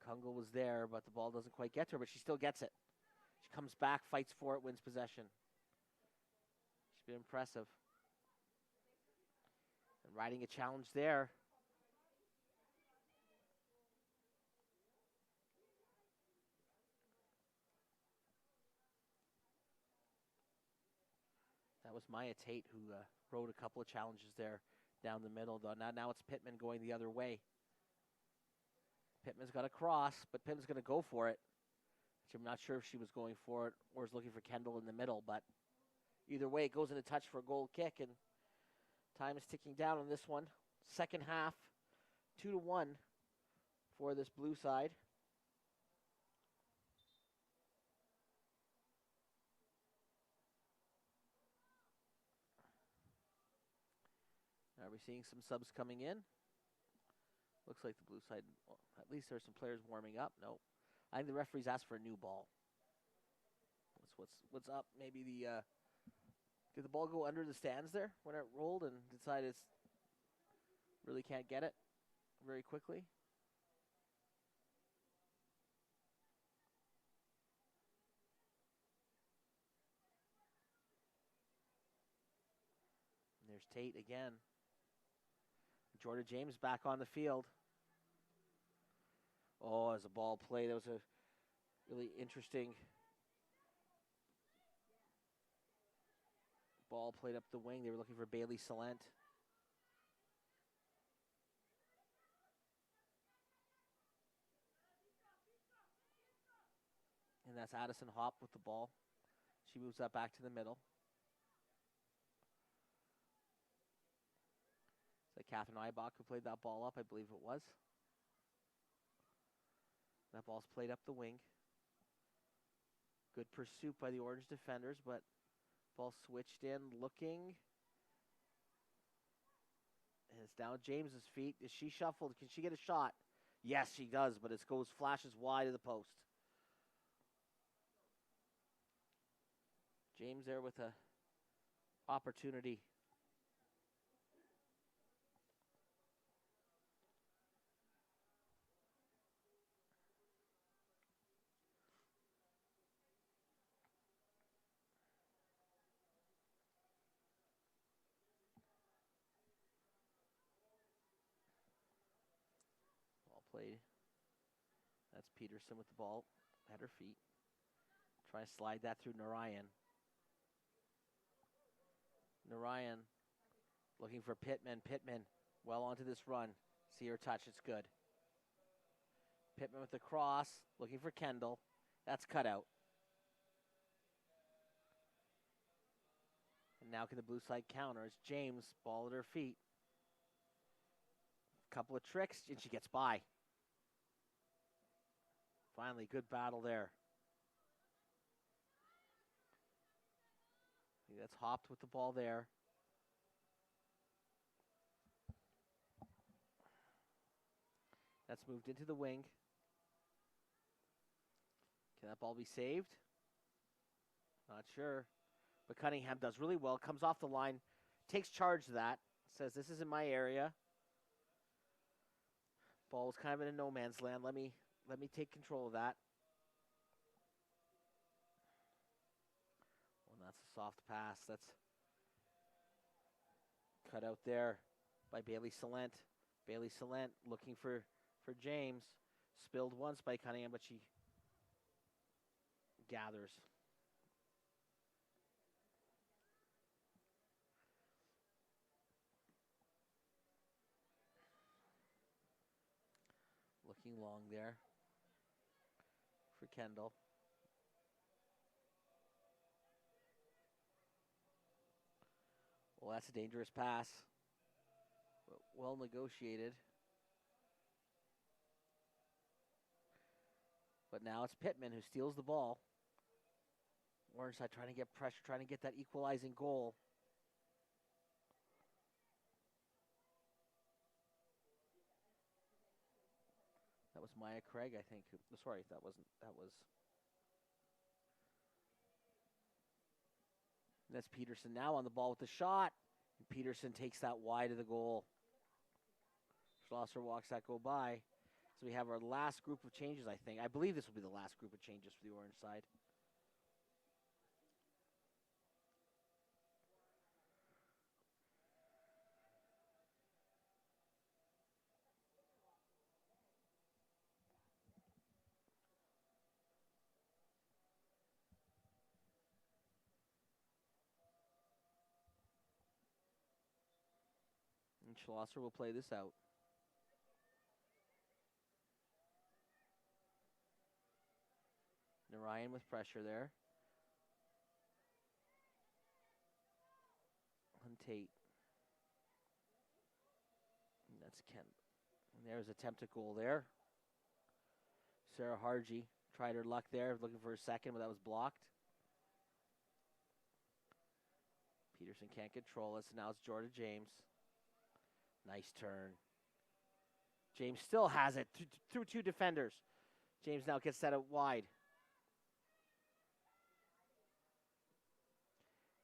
Kungle was there, but the ball doesn't quite get to her, but she still gets it. She comes back, fights for it, wins possession. She's been impressive. Riding a challenge there. That was Maya Tate who rode a couple of challenges there down the middle. Though now it's Pittman going the other way. Pittman's got a cross, but Pittman's going to go for it. I'm not sure if she was going for it or was looking for Kendall in the middle, but either way, it goes in a touch for a goal kick, and time is ticking down on this one. Second half, 2-1 for this blue side. Are we seeing some subs coming in? Looks like the blue side, well, at least there's some players warming up. No. I think the referees asked for a new ball. What's up? Maybe did the ball go under the stands there when it rolled and decided it's really can't get it very quickly? And there's Tate again. Jordan James back on the field. Oh, as a ball play, that was a really interesting ball played up the wing. They were looking for Bailey Salent. And that's Addison Hopp with the ball. She moves that back to the middle. Is that Catherine Eibach who played that ball up? I believe it was. That ball's played up the wing. Good pursuit by the Orange defenders, but ball switched in, looking. And it's down James's feet. Is she shuffled? Can she get a shot? Yes, she does, but it goes flashes wide of the post. James there with a opportunity. Played. That's Peterson with the ball at her feet. Try to slide that through Narayan. Narayan looking for Pittman. Pittman well onto this run. See her touch. It's good. Pittman with the cross. Looking for Kendall. That's cut out. And now can the blue side counter? It's James. Ball at her feet. Couple of tricks, and she gets by. Finally, good battle there. I think that's Hopped with the ball there. That's moved into the wing. Can that ball be saved? Not sure. But Cunningham does really well. Comes off the line. Takes charge of that. Says, this isn't my area. Ball was kind of in a no man's land. Let me take control of that. Well, that's a soft pass. That's cut out there by Bailey Salent. Bailey Salent looking for James. Spilled once by Cunningham, but she gathers. Looking long there for Kendall. Well, that's a dangerous pass. Well negotiated. But now it's Pittman who steals the ball. Orange side trying to get pressure, trying to get that equalizing goal. That was Maya Craig, I think. Sorry, that was. And that's Peterson now on the ball with the shot. And Peterson takes that wide of the goal. Schlosser walks that go by. So we have our last group of changes, I think. I believe this will be the last group of changes for the Orange side. Schlosser will play this out. Narayan with pressure there. On Tate. And that's Ken. And there's attempted goal there. Sarah Harji tried her luck there, looking for a second, but that was blocked. Peterson can't control it, so now it's Jordan James. Nice turn. James still has it through two defenders. James now gets that out wide.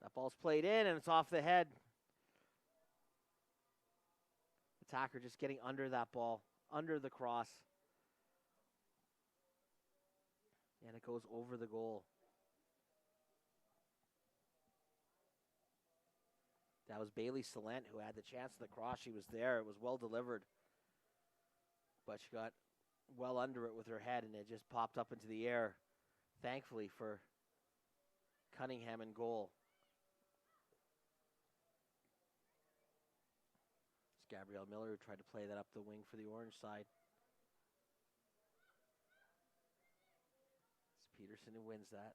That ball's played in, and it's off the head. Attacker just getting under that ball, under the cross. And it goes over the goal. That was Bailey Salent who had the chance of the cross. She was there. It was well delivered. But she got well under it with her head, and it just popped up into the air, thankfully, for Cunningham in goal. It's Gabrielle Miller who tried to play that up the wing for the orange side. It's Peterson who wins that.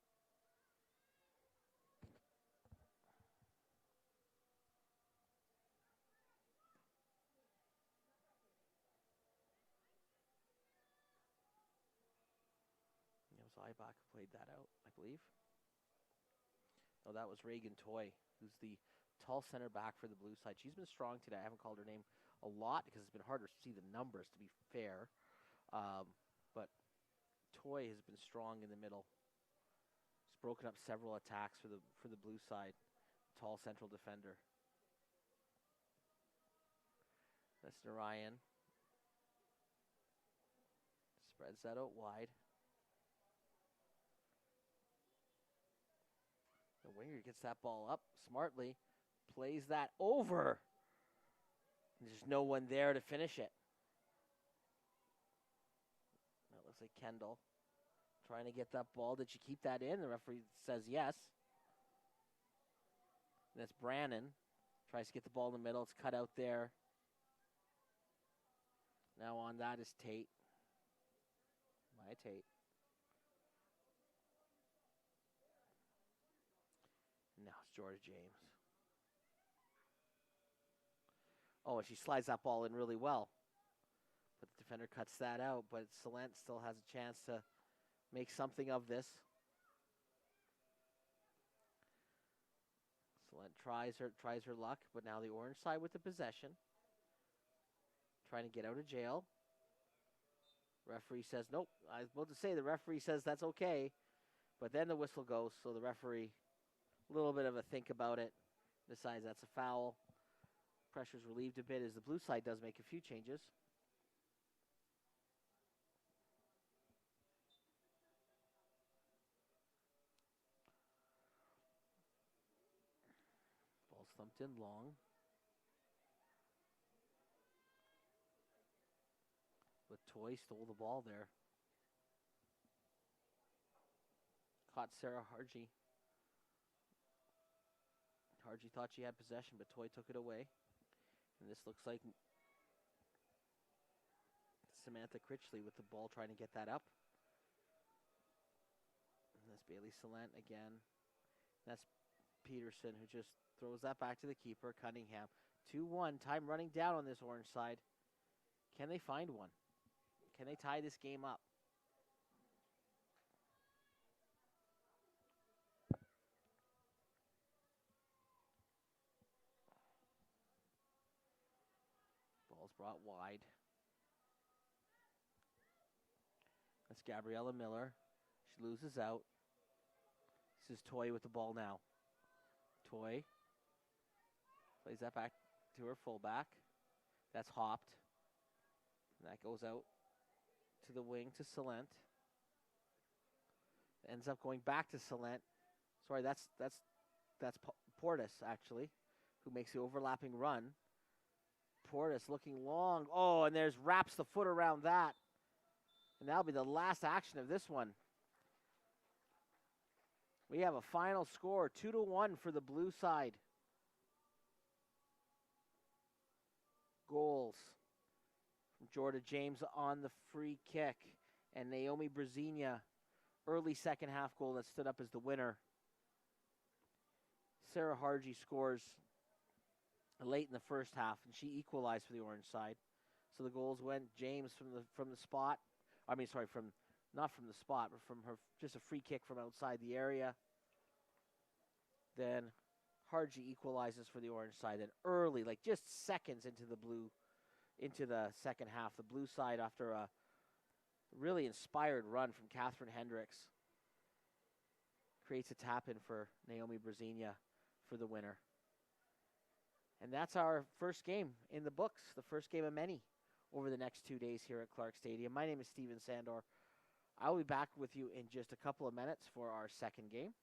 Ibach played that out, I believe. Oh, that was Reagan Toy, who's the tall center back for the blue side. She's been strong today. I haven't called her name a lot because it's been hard to see the numbers, to be fair. But Toy has been strong in the middle. She's broken up several attacks for the blue side. Tall central defender. That's Narayan. Spreads that out wide. The winger gets that ball up smartly, plays that over. There's no one there to finish it. That looks like Kendall trying to get that ball. Did she keep that in? The referee says yes. And that's Brannon. Tries to get the ball in the middle. It's cut out there. Now on that is Tate. My Tate. Now it's Jordan James. Oh, and she slides that ball in really well. But the defender cuts that out, but Salent still has a chance to make something of this. Salent tries her luck, but now the orange side with the possession. Trying to get out of jail. Referee says, nope. I was about to say the referee says that's okay. But then the whistle goes, so the referee... a little bit of a think about it. Decides that's a foul. Pressure's relieved a bit as the blue side does make a few changes. Ball's thumped in long. But Toy stole the ball there. Caught Sarah Harji. Harji thought she had possession, but Toy took it away. And this looks like Samantha Critchley with the ball trying to get that up. And that's Bailey Salent again. That's Peterson who just throws that back to the keeper, Cunningham. 2-1, time running down on this orange side. Can they find one? Can they tie this game up? Ball's brought wide. That's Gabriella Miller. She loses out. This is Toy with the ball now. Toy plays that back to her fullback. That's hopped. And that goes out to the wing to Salent. Ends up going back to Salent. Sorry, that's Portis, actually, who makes the overlapping run. Portis looking long. Oh, and there's wraps the foot around that. And that'll be the last action of this one. We have a final score, 2-1 for the blue side. goals from Jordan James on the free kick, and Naomi Brzezinha, early second half goal that stood up as the winner. Sarah Hargy scores late in the first half, and she equalized for the orange side. So the goals went James from the spot. I mean, sorry, from not from the spot, but from her, just a free kick from outside the area. Then Hargy equalizes for the orange side. Then early, like just seconds into the second half, the blue side, after a really inspired run from Catherine Hendricks, creates a tap in for Naomi Brzezinha for the winner. And that's our first game in the books, the first game of many over the next 2 days here at Clark Stadium. My name is Steven Sandor. I'll be back with you in just a couple of minutes for our second game,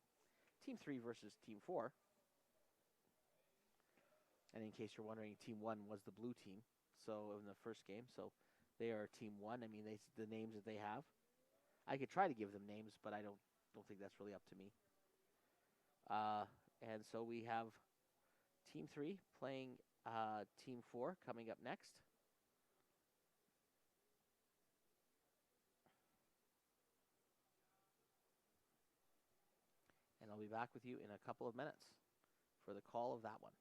Team 3 versus Team 4. And in case you're wondering, Team 1 was the blue team, so in the first game, so they are Team 1. I mean, the names that they have. I could try to give them names, but I don't think that's really up to me. And so we have Team 3 playing Team 4 coming up next. And I'll be back with you in a couple of minutes for the call of that one.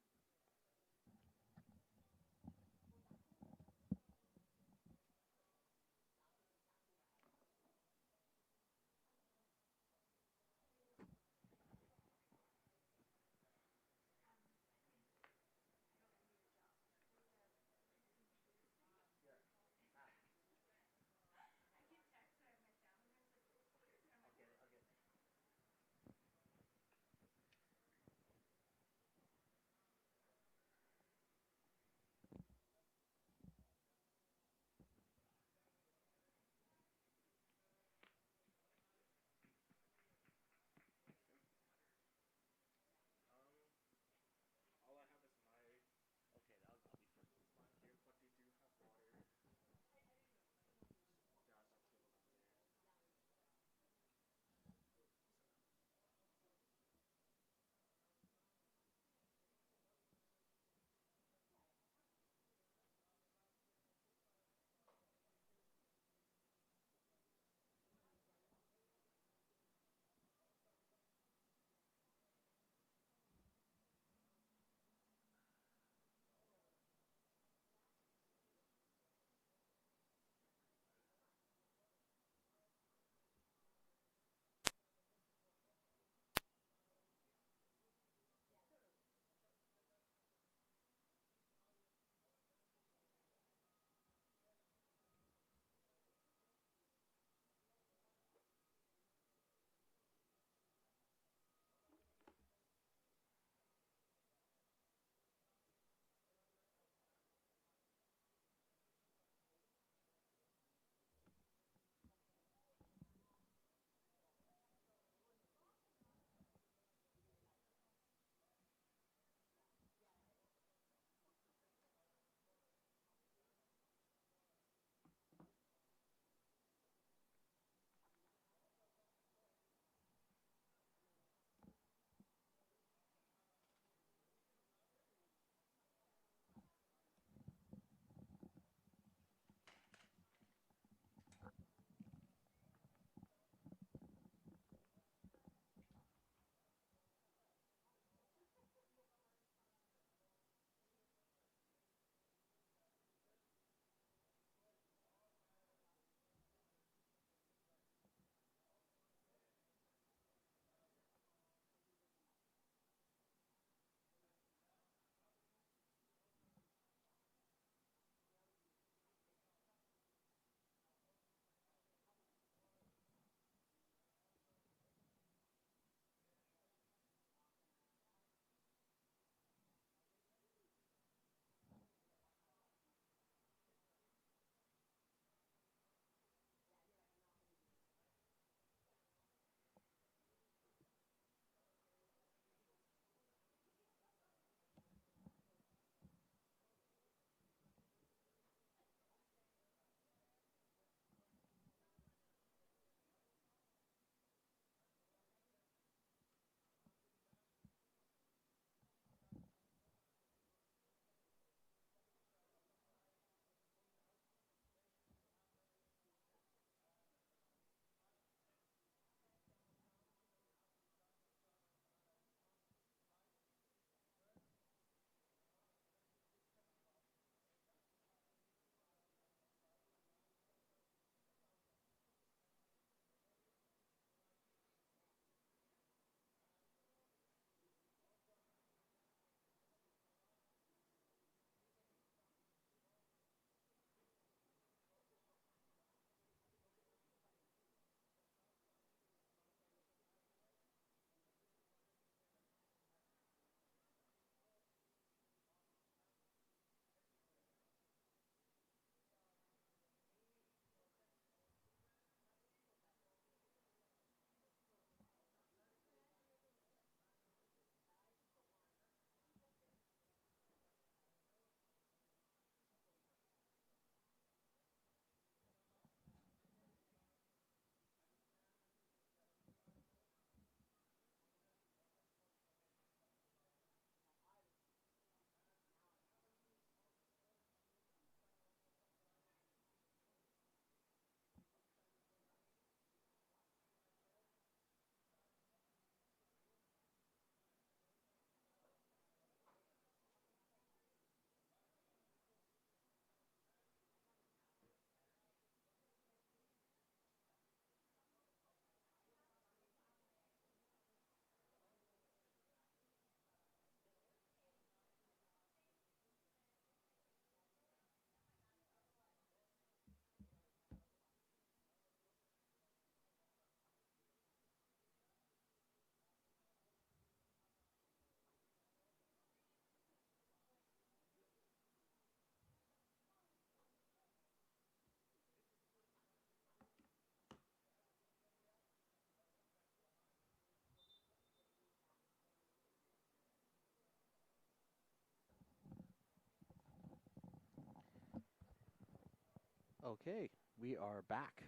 Okay, we are back.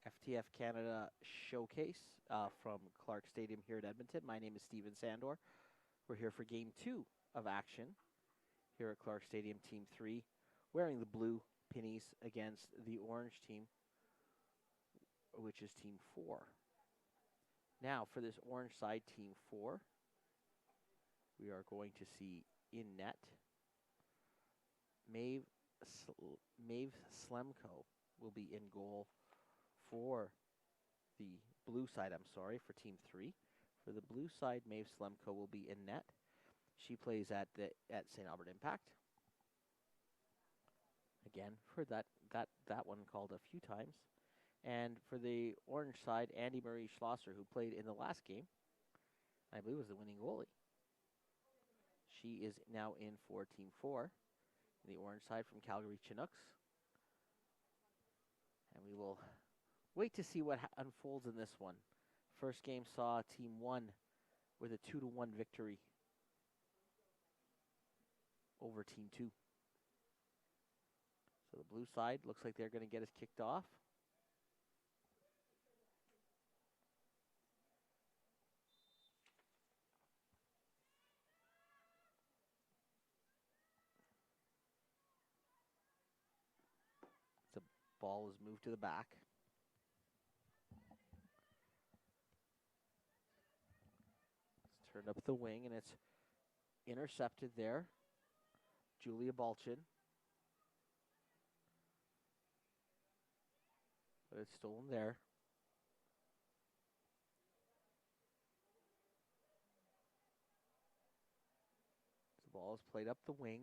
FTF Canada Showcase from Clark Stadium here at Edmonton. My name is Steven Sandor. We're here for Game 2 of action here at Clark Stadium, Team 3, wearing the blue pennies against the orange team, which is Team 4. Now, for this orange side, Team 4, we are going to see in net Maeve Slemko will be in goal for the blue side, for Team 3. For the blue side, Maeve Slemko will be in net. She plays at St. Albert Impact. Again, heard that one called a few times. And for the orange side, Andy Marie Schlosser, who played in the last game, I believe was the winning goalie. She is now in for Team 4. The orange side from Calgary Chinooks. And we will wait to see what unfolds in this one. First game saw Team 1 with a 2-1 victory over Team 2. So the blue side looks like they're going to get us kicked off. The ball is moved to the back. It's turned up the wing, and it's intercepted there. Julia Balchin. But it's stolen there. The ball is played up the wing.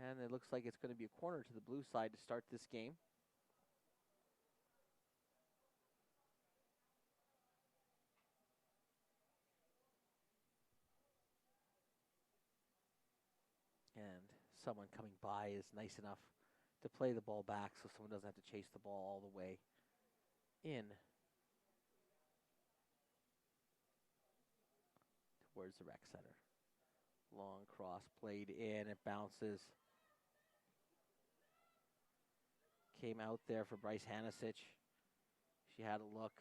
And it looks like it's going to be a corner to the blue side to start this game. And someone coming by is nice enough to play the ball back so someone doesn't have to chase the ball all the way in towards the rec center. Long cross played in, it bounces. Came out there for Bryce Hanasich. She had a look.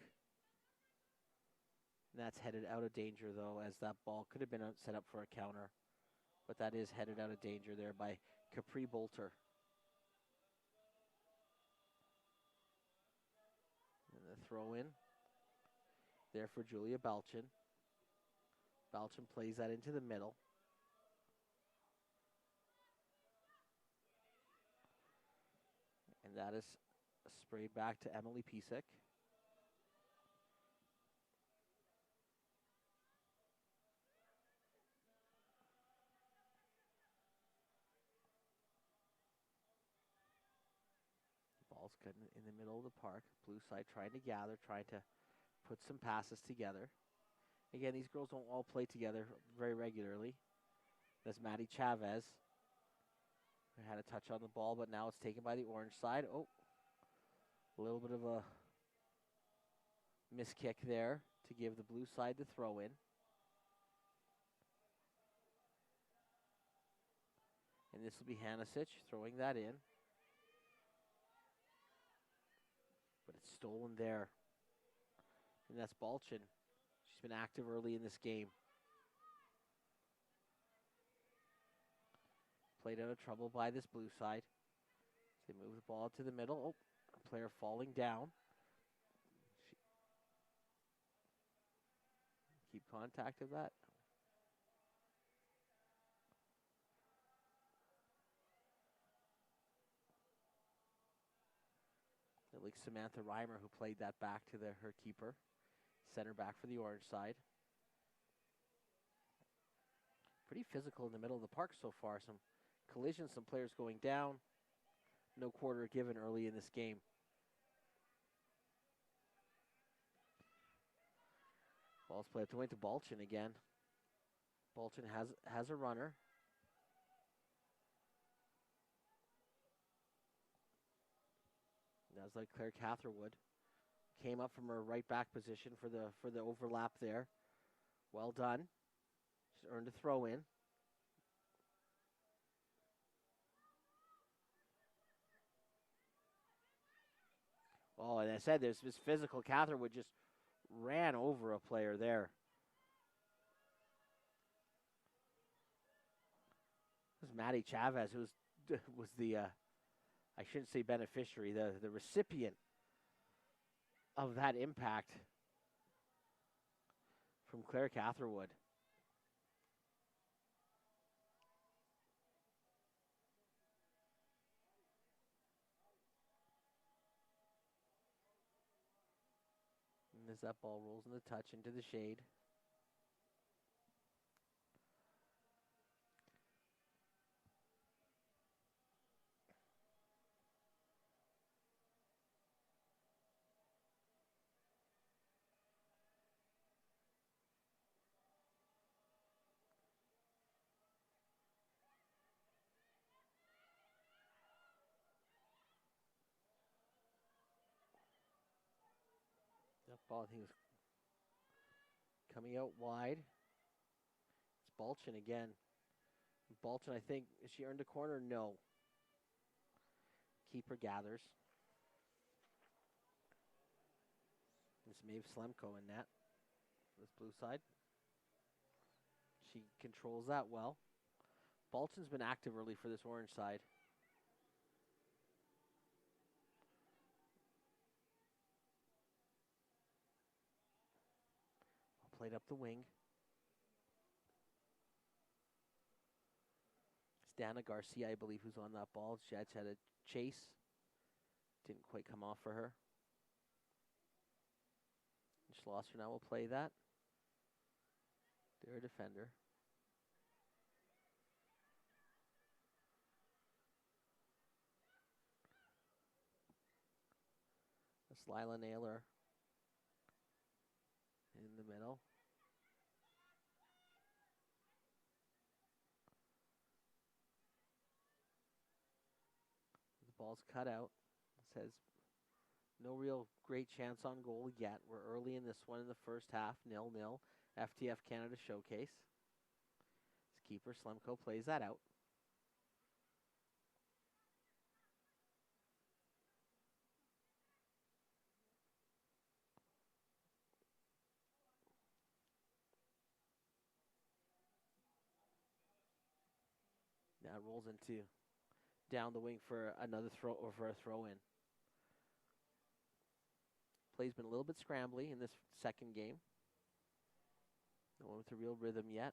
And that's headed out of danger, though, as that ball could have been set up for a counter. But that is headed out of danger there by Capri Bolter. And the throw in there for Julia Balchin. Balchin plays that into the middle. And that is sprayed back to Emily Pisek. Ball's good in the middle of the park. Blue side trying to gather, trying to put some passes together. Again, these girls don't all play together very regularly. That's Maddie Chavez. Had a touch on the ball, but now it's taken by the orange side. Oh, a little bit of a miss kick there to give the blue side the throw in. And this will be Hanasich throwing that in. But it's stolen there. And that's Balchin. She's been active early in this game. Played out of trouble by this blue side. They move the ball to the middle. Oh, a player falling down. Keep contact of that. At least Samantha Reimer, who played that back to her keeper. Center back for the orange side. Pretty physical in the middle of the park so far. Some collisions, some players going down. No quarter given early in this game. Ball's played up the wing to Balchin again. Balchin has a runner. That was like Claire Catherwood. Came up from her right back position for the overlap there. Well done. earned a throw in. Oh, and I said there's this physical. Catherwood just ran over a player there. This is Maddie Chavez, who was the I shouldn't say beneficiary, the recipient of that impact from Claire Catherwood. And as that ball rolls in the touch into the shade. That ball, I think, was coming out wide. It's Balchin again. Balchin, I think, has she earned a corner? No. Keeper gathers. It's Maeve Slemko in net. This blue side. She controls that well. Balchin's been active early for this orange side. Played up the wing. It's Dana Garcia, I believe, who's on that ball. She had a chase. Didn't quite come off for her. Schlosser now will play that. They're a defender. That's Lila Naylor in the middle. The ball's cut out. It says no real great chance on goal yet. We're early in this one in the first half, 0-0. FTF Canada Showcase. As keeper Slemko plays that out. Now it rolls into down the wing for another throw or for a throw in. Play's been a little bit scrambly in this second game. No one with a real rhythm yet.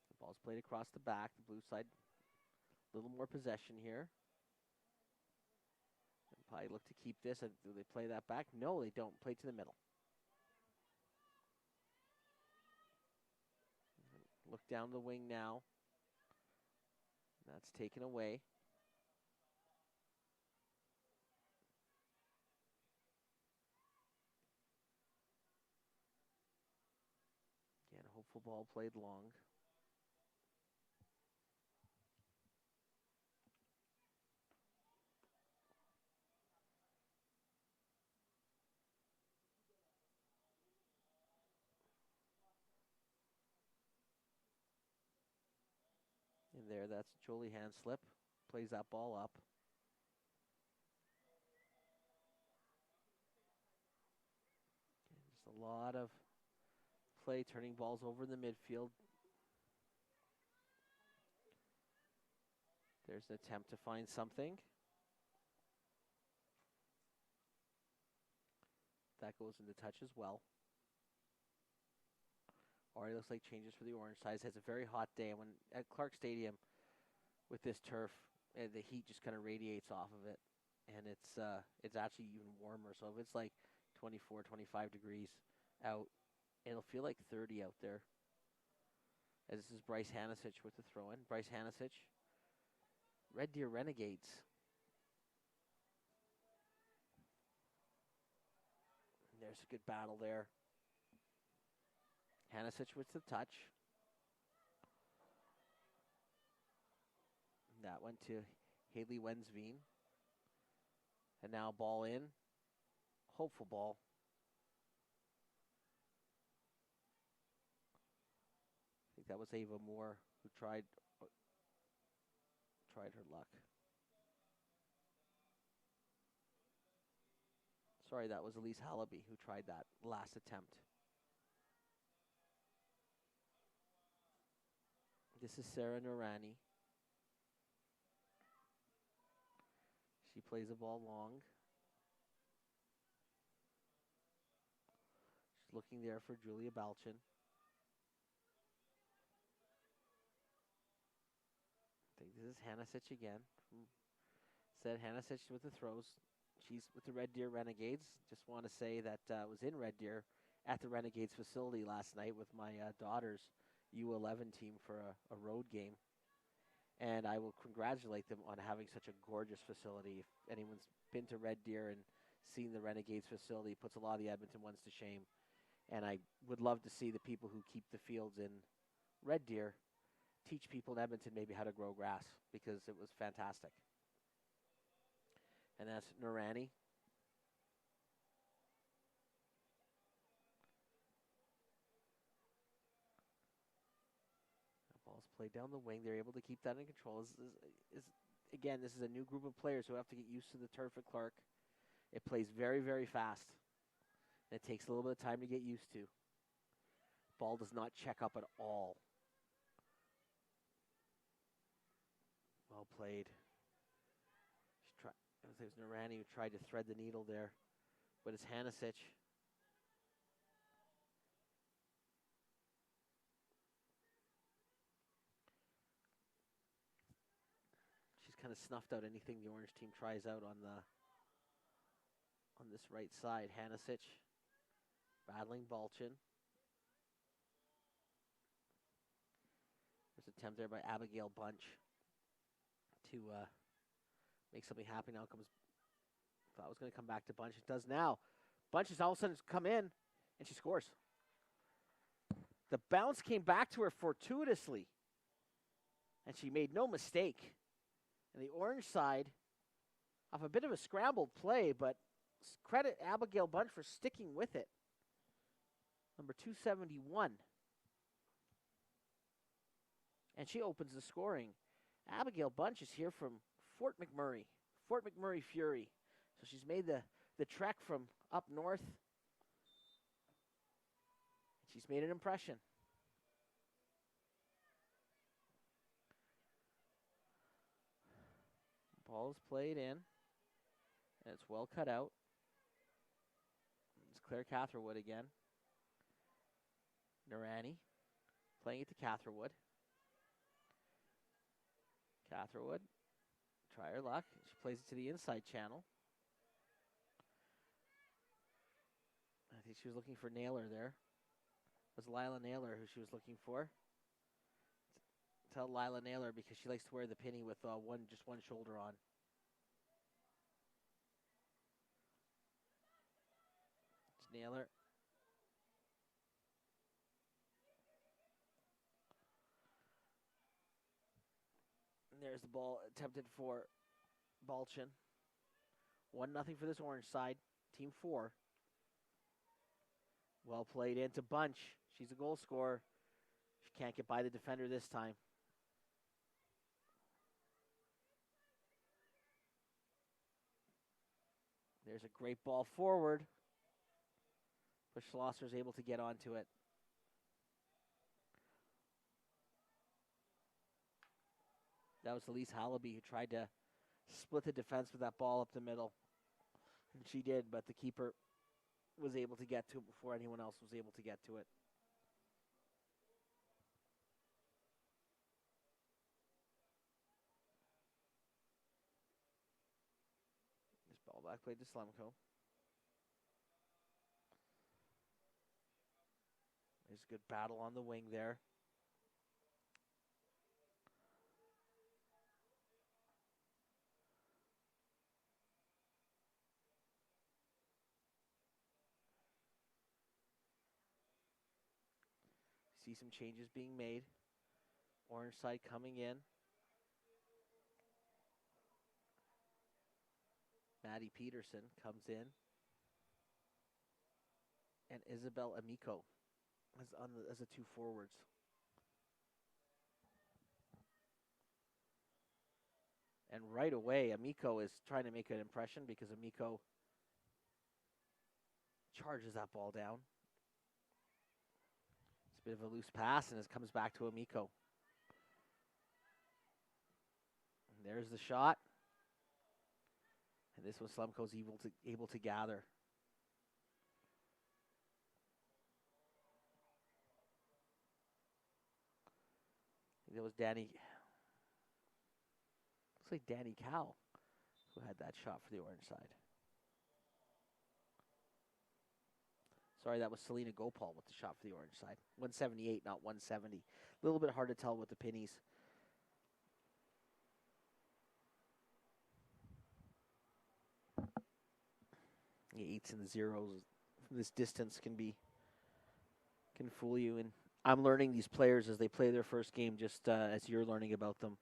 The ball's played across the back. The blue side, a little more possession here. And probably look to keep this. Do they play that back? No, they don't. Play to the middle. Look down the wing now. That's taken away. Again, hopeful ball played long. And there, that's Jolie Handslip. Plays that ball up. Just a lot of play, turning balls over in the midfield. There's an attempt to find something. That goes into touch as well. Already looks like changes for the orange side. It's a very hot day. When at Clark Stadium with this turf, the heat just kind of radiates off of it. And it's actually even warmer. So if it's like 24, 25 degrees out, it'll feel like 30 out there. As this is Bryce Hanasich with the throw-in. Bryce Hanasich, Red Deer Renegades. And there's a good battle there. Hanasich with the touch. That went to Haley Wensveen. And now ball in. Hopeful ball. I think that was Ava Moore who tried her luck. Sorry, that was Elise Hallaby who tried that last attempt. This is Sarah Narani. She plays the ball long. She's looking there for Julia Balchin. I think this is Hanasich again. Said Hanasich with the throws. She's with the Red Deer Renegades. Just want to say that I was in Red Deer at the Renegades facility last night with my daughter's U11 team for a road game. And I will congratulate them on having such a gorgeous facility. If anyone's been to Red Deer and seen the Renegades facility, it puts a lot of the Edmonton ones to shame. And I would love to see the people who keep the fields in Red Deer teach people in Edmonton maybe how to grow grass, because it was fantastic. And that's Narani. Ball's played down the wing. They're able to keep that in control. Again, this is a new group of players who have to get used to the turf at Clark. It plays very, very fast. And it takes a little bit of time to get used to. Ball does not check up at all. Well played. It was Narani who tried to thread the needle there. But it's Hanasich. She's kind of snuffed out anything the Orange team tries out on this right side. Hanasich battling Balchin. There's an attempt there by Abigail Bunch to make something happen. Now comes, thought it was going to come back to Bunch. It does now. Bunch has all of a sudden come in, and she scores. The bounce came back to her fortuitously, and she made no mistake. And the Orange side, off a bit of a scrambled play, but credit Abigail Bunch for sticking with it. Number 271. And she opens the scoring. Abigail Bunch is here from Fort McMurray Fury. So she's made the trek from up north. She's made an impression. Ball is played in, and it's well cut out. It's Claire Catherwood again. Narani playing it to Catherwood. Catherwood, try her luck. She plays it to the inside channel. I think she was looking for Naylor there. It was Lila Naylor who she was looking for. Tell Lila Naylor because she likes to wear the penny with just one shoulder on. It's Naylor. And there's the ball attempted for Balchin. 1-0 for this Orange side. Team 4. Well played into Bunch. She's a goal scorer. She can't get by the defender this time. There's a great ball forward. But Schlosser's able to get onto it. That was Elise Hallaby who tried to split the defense with that ball up the middle. And she did, but the keeper was able to get to it before anyone else was able to get to it. This ball back played to Slemko. There's a good battle on the wing there. See some changes being made. Orange side coming in. Maddie Peterson comes in. And Isabel Amico as the two forwards. And right away, Amico is trying to make an impression because Amico charges that ball down. It's a bit of a loose pass, and it comes back to Amico. And there's the shot. And this one Slumco's able to gather. It was Danny. Looks like Danny Cow who had that shot for the orange side. Sorry, that was Selena Gopal with the shot for the orange side. 178, not 170. A little bit hard to tell with the pennies. The 8s and the 0s from this distance can fool you. And I'm learning these players as they play their first game, just as you're learning about them.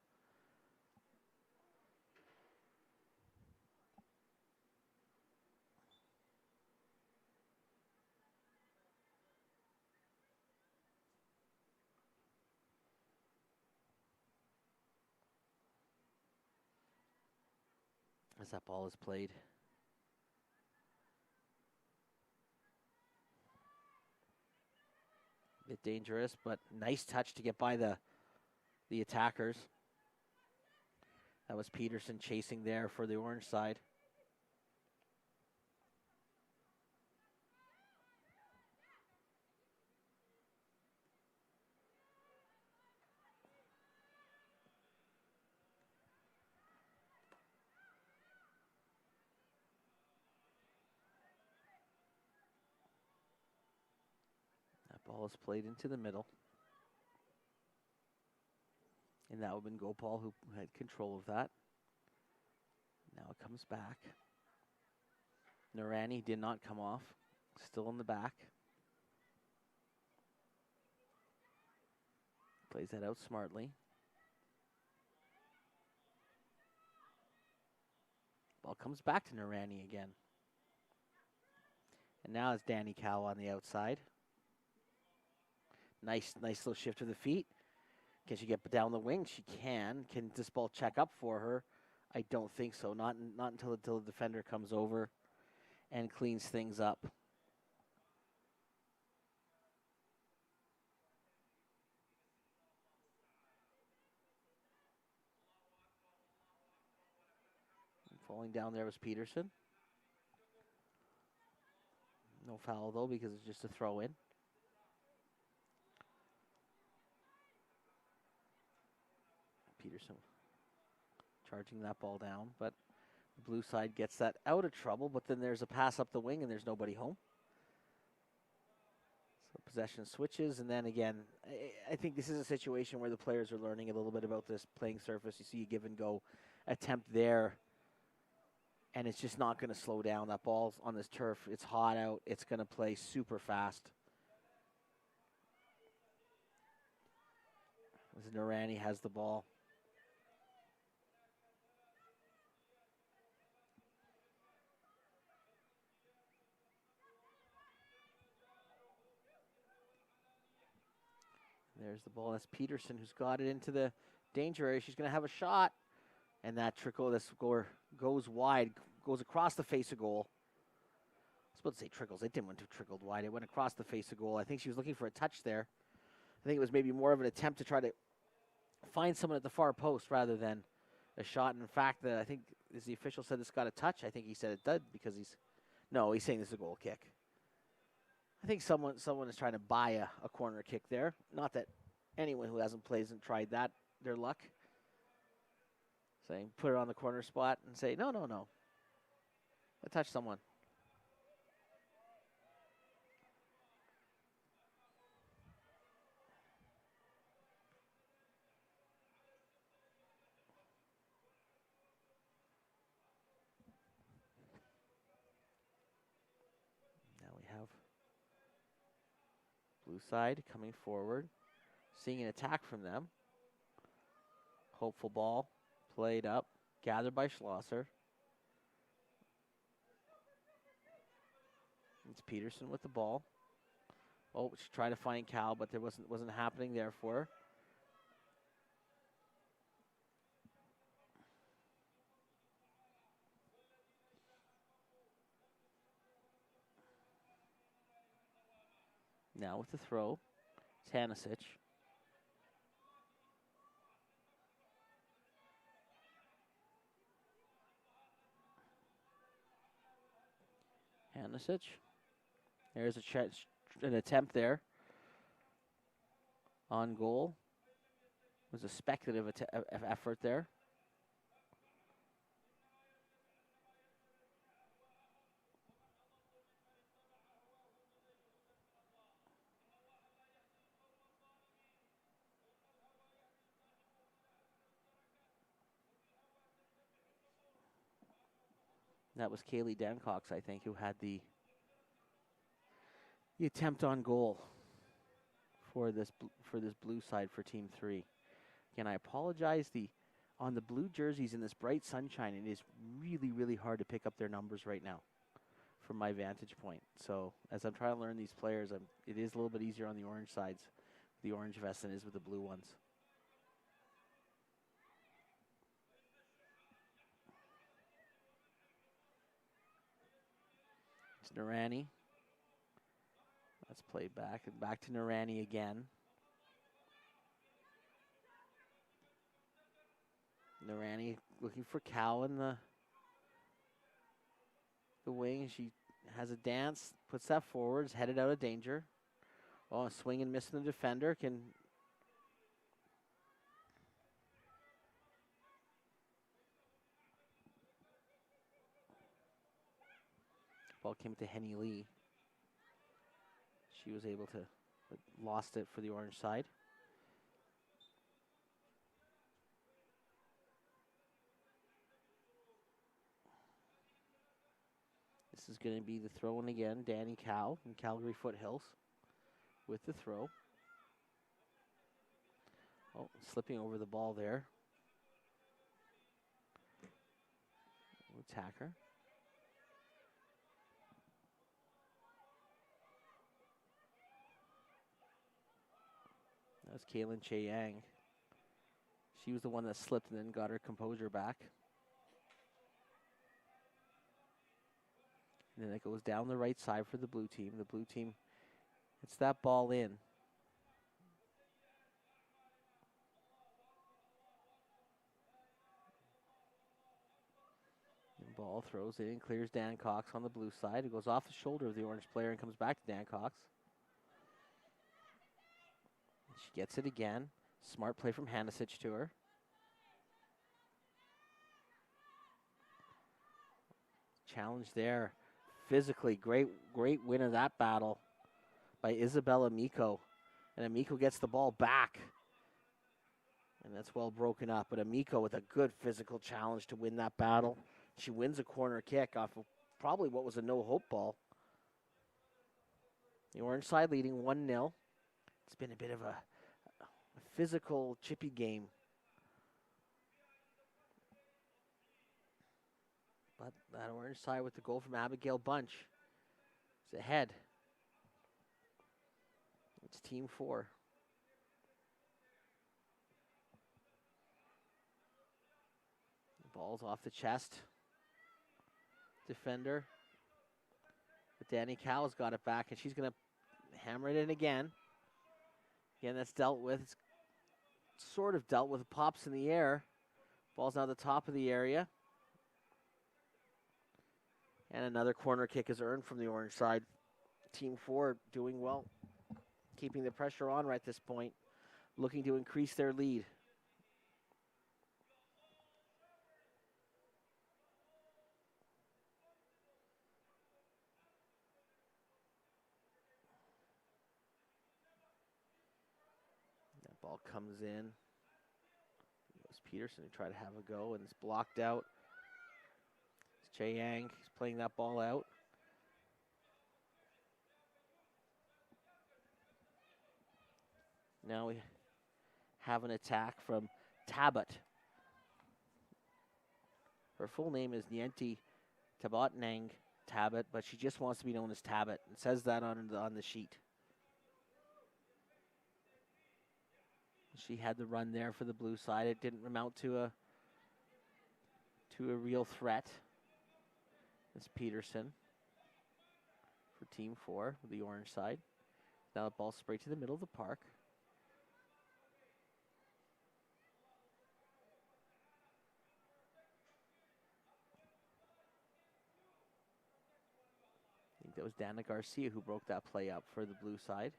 As that ball is played. Bit dangerous, but nice touch to get by the attackers. That was Peterson chasing there for the orange side. That ball is played into the middle. And that would have been Gopal who had control of that. Now it comes back. Narani did not come off. Still in the back. Plays that out smartly. Ball comes back to Narani again. And now it's Danny Cow on the outside. Nice little shift of the feet. Can she get down the wing? She can. Can this ball check up for her? I don't think so. Not until the defender comes over and cleans things up. Falling down there was Peterson. No foul though because it's just a throw in. Peterson charging that ball down, but the blue side gets that out of trouble, but then there's a pass up the wing and there's nobody home. So possession switches, and then again, I think this is a situation where the players are learning a little bit about this playing surface. You see a give and go attempt there, and it's just not going to slow down. That ball's on this turf. It's hot out. It's going to play super fast. As Narani has the ball. There's the ball. That's Peterson who's got it into the danger area. She's going to have a shot. And that score goes wide, goes across the face of goal. I was about to say trickles. It didn't want to trickled wide. It went across the face of goal. I think she was looking for a touch there. I think it was maybe more of an attempt to try to find someone at the far post rather than a shot. And in fact, I think as the official said this got a touch. I think he said it did because he's saying this is a goal kick. I think someone is trying to buy a corner kick there. Not that anyone who hasn't played and tried that, their luck. Saying put it on the corner spot and say, no. I touched someone. Now we have blue side coming forward, seeing an attack from them. Hopeful ball, played up, gathered by Schlosser. It's Peterson with the ball. Oh, she tried to find Cal, but there wasn't happening there for her. Now with the throw, it's Hanisic. Hanisic. There's an attempt there on goal. It was a speculative effort there. That was Kaylee Dancox, I think, who had the attempt on goal for this blue side for Team 3. Again, I apologize. On the blue jerseys in this bright sunshine, it is really, really hard to pick up their numbers right now from my vantage point. So as I'm trying to learn these players, it is a little bit easier on the orange sides, the orange vest, than it is with the blue ones. It's Narani. Let's play back to Narani again. Narani looking for Cal in the wing. She has a dance, puts that forward, is headed out of danger. Oh, a swing and miss from the defender. Ball came to Henny Lee. She was able to, but lost it for the orange side. This is going to be the throw in again. Danny Cow from Calgary Foothills with the throw. Oh, slipping over the ball there. Attacker. That was Kaylin Che-Yang. She was the one that slipped and then got her composure back. And then it goes down the right side for the blue team. The blue team hits that ball in. And ball throws it in, clears Dan Cox on the blue side. It goes off the shoulder of the orange player and comes back to Dan Cox. She gets it again. Smart play from Hanisic to her. Challenge there. Physically, great win of that battle by Isabella Amico. And Amico gets the ball back. And that's well broken up. But Amico with a good physical challenge to win that battle. She wins a corner kick off of probably what was a no-hope ball. The orange side leading 1-0. It's been a bit of a physical, chippy game. But that orange side with the goal from Abigail Bunch is ahead. It's Team 4. The ball's off the chest. Defender. But Danny Cow's got it back, and she's going to hammer it in again. Again, that's dealt with. It's sort of dealt with. Pops in the air. Ball's now at the top of the area. And another corner kick is earned from the orange side. Team 4 doing well. Keeping the pressure on right at this point. Looking to increase their lead. That ball comes in. It was Peterson who tried to have a go and it's blocked out. It's Che-Yang. He's playing that ball out. Now we have an attack from Tabot. Her full name is Nienti Tabotnang Tabit, but she just wants to be known as Tabit. It says that on the sheet. She had the run there for the blue side. It didn't amount to a real threat. It's Peterson for Team 4, the orange side. Now the ball sprayed to the middle of the park. I think that was Dana Garcia who broke that play up for the blue side.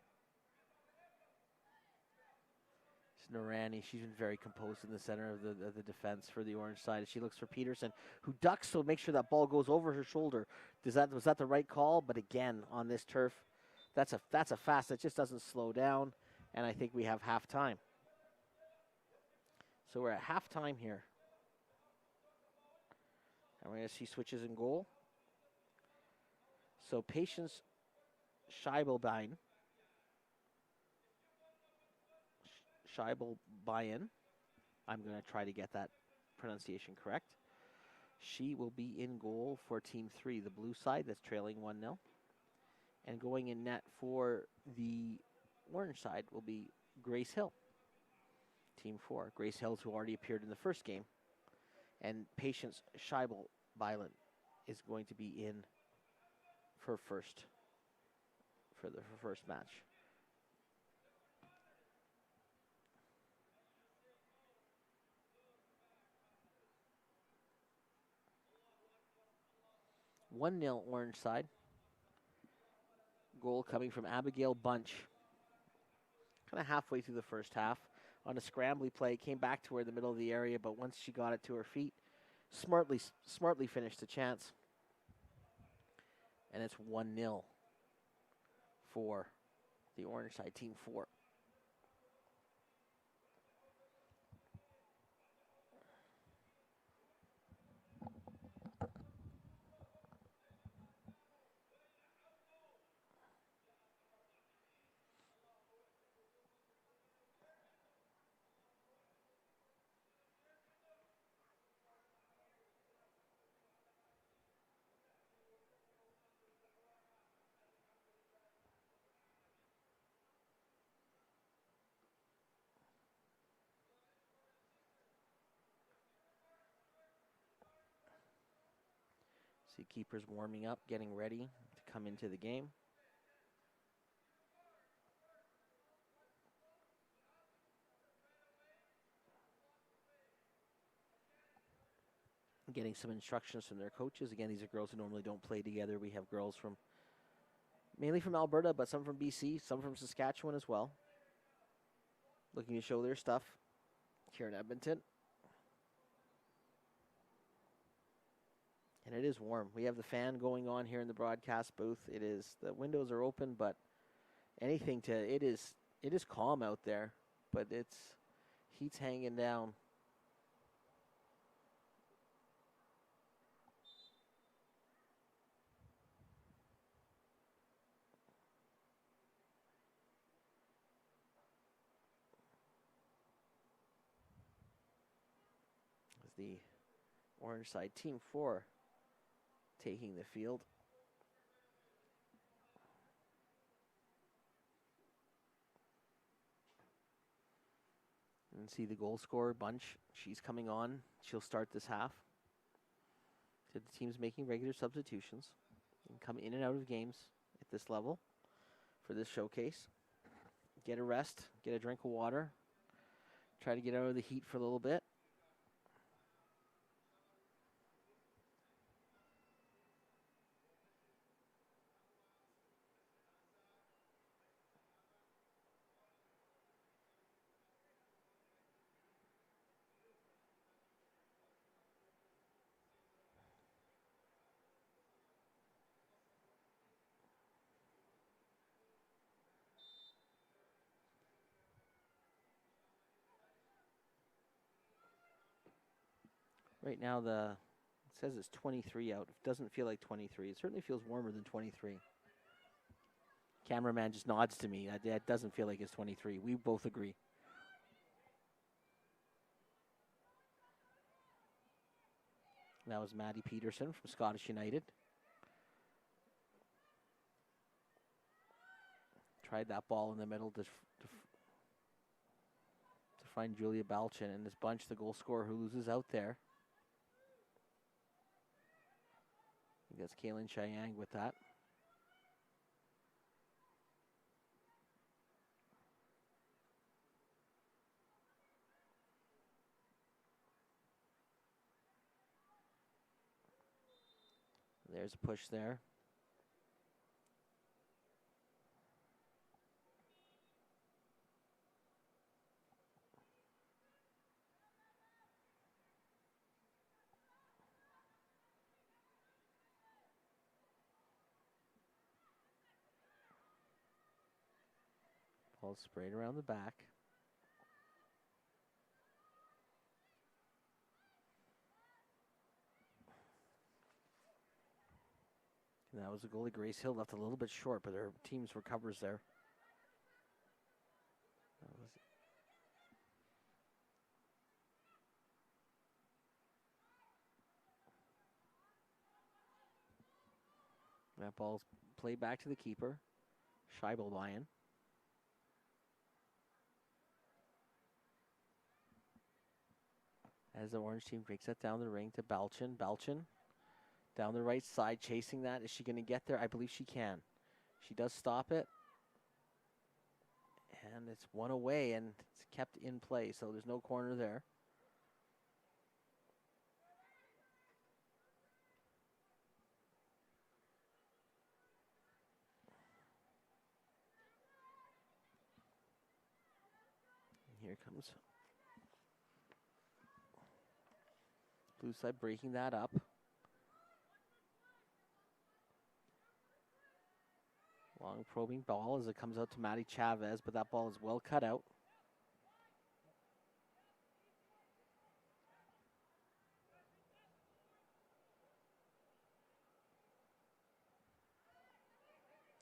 It's Narani. She's been very composed in the center of the defense for the orange side. She looks for Peterson, who ducks to make sure that ball goes over her shoulder. Was that the right call? But again, on this turf, that's a fast that just doesn't slow down. And I think we have halftime. So we're at halftime here. And we're going to see switches in goal. So Patience Scheibelbein. Scheibelbein. I'm going to try to get that pronunciation correct. She will be in goal for Team 3, the blue side that's trailing 1-0. And going in net for the orange side will be Grace Hill, Team 4. Grace Hills, who already appeared in the first game. And Patience Scheibelbein is going to be in for the first match. One 0 orange side. Goal coming from Abigail Bunch. Kind of halfway through the first half. On a scrambly play, came back to her in the middle of the area, but once she got it to her feet, smartly finished the chance. And it's 1-0 for the orange side, Team 4. See keepers warming up, getting ready to come into the game. Getting some instructions from their coaches. Again, these are girls who normally don't play together. We have girls mainly from Alberta, but some from BC, some from Saskatchewan as well. Looking to show their stuff here in Edmonton. And it is warm. We have the fan going on here in the broadcast booth. The windows are open, but it is calm out there, but heat's hanging down. As the orange side, Team 4, taking the field. And see the goal scorer, Bunch. She's coming on. She'll start this half. So the team's making regular substitutions and come in and out of games at this level for this showcase. Get a rest, get a drink of water, try to get out of the heat for a little bit. Right now, it says it's 23 out. It doesn't feel like 23. It certainly feels warmer than 23. Cameraman just nods to me. That doesn't feel like it's 23. We both agree. That was Maddie Peterson from Scottish United. Tried that ball in the middle to find Julia Balchin, and this Bunch, the goal scorer, who loses out there. I think that's Kaylin Chiang with that. There's a push there. Ball sprayed around the back. And that was the goalie. Grace Hill left a little bit short, but her team's recovers there. That ball's played back to the keeper, Scheibelbein. As the orange team breaks that down the ring to Balchin. Balchin down the right side, chasing that. Is she going to get there? I believe she can. She does stop it. And it's one away, and it's kept in play, so there's no corner there. And here comes blue side breaking that up. Long probing ball as it comes out to Maddie Chavez, but that ball is well cut out.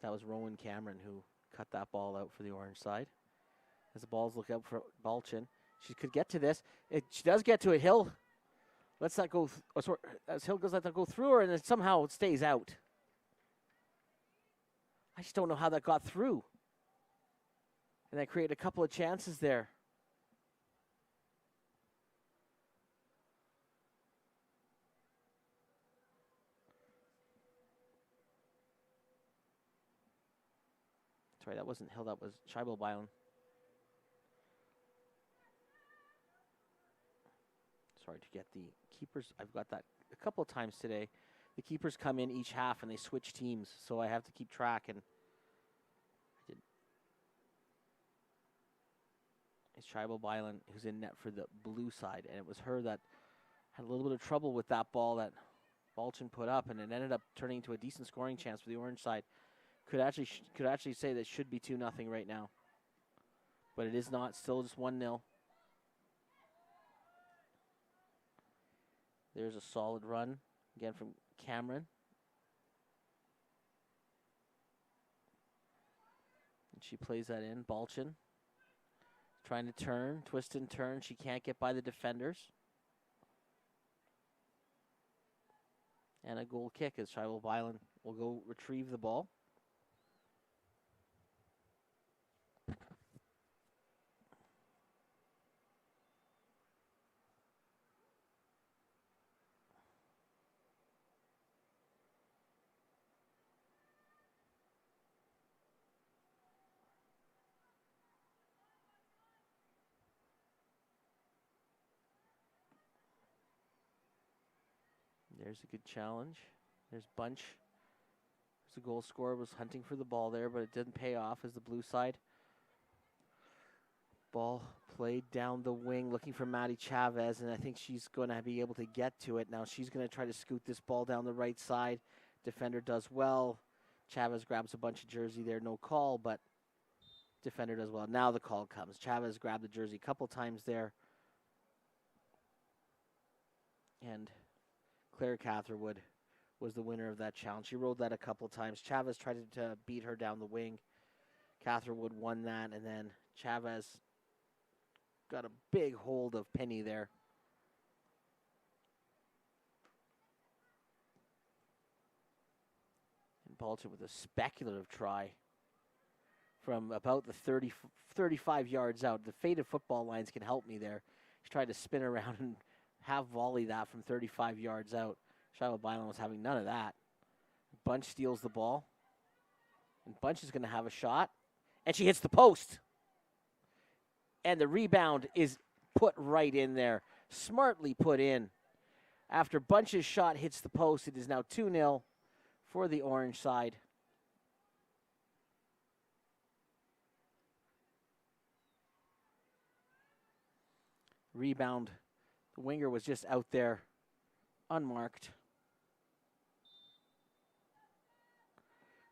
That was Rowan Cameron who cut that ball out for the orange side. As the balls look out for Balchin. She could get to this. She does get to it. Hill lets that go. As Hill goes, let that go through her, and then somehow it stays out. I just don't know how that got through. And that created a couple of chances there. Sorry, that wasn't Hill, that was Scheibelbein. Sorry to get the keepers. I've got that a couple of times today. The keepers come in each half and they switch teams, so I have to keep track. And it's Scheibelbein who's in net for the blue side, and it was her that had a little bit of trouble with that ball that Balchin put up, and it ended up turning into a decent scoring chance for the orange side. Could actually say that should be 2-0 right now, but it is not. Still just 1-0. There's a solid run again from Cameron. And she plays that in. Balchin trying to turn, twist and turn. She can't get by the defenders. And a goal kick as Scheibelbein will go retrieve the ball. There's a good challenge. There's Bunch. There's a goal scorer, was hunting for the ball there, but it didn't pay off as the blue side. Ball played down the wing, looking for Maddie Chavez, and I think she's going to be able to get to it. Now she's going to try to scoot this ball down the right side. Defender does well. Chavez grabs a bunch of jersey there, no call, but defender does well. Now the call comes. Chavez grabbed the jersey a couple times there. And Claire Catherwood was the winner of that challenge. She rode that a couple times. Chavez tried to beat her down the wing. Catherwood won that, and then Chavez got a big hold of Penny there. And Balchin with a speculative try from about the 35 yards out. The faded football lines can help me there. He's tried to spin around and have volley that from 35 yards out. Shiloh Byland was having none of that. Bunch steals the ball. And Bunch is going to have a shot. And she hits the post. And the rebound is put right in there. Smartly put in. After Bunch's shot hits the post, it is now 2-0 for the orange side. Rebound. The winger was just out there, unmarked.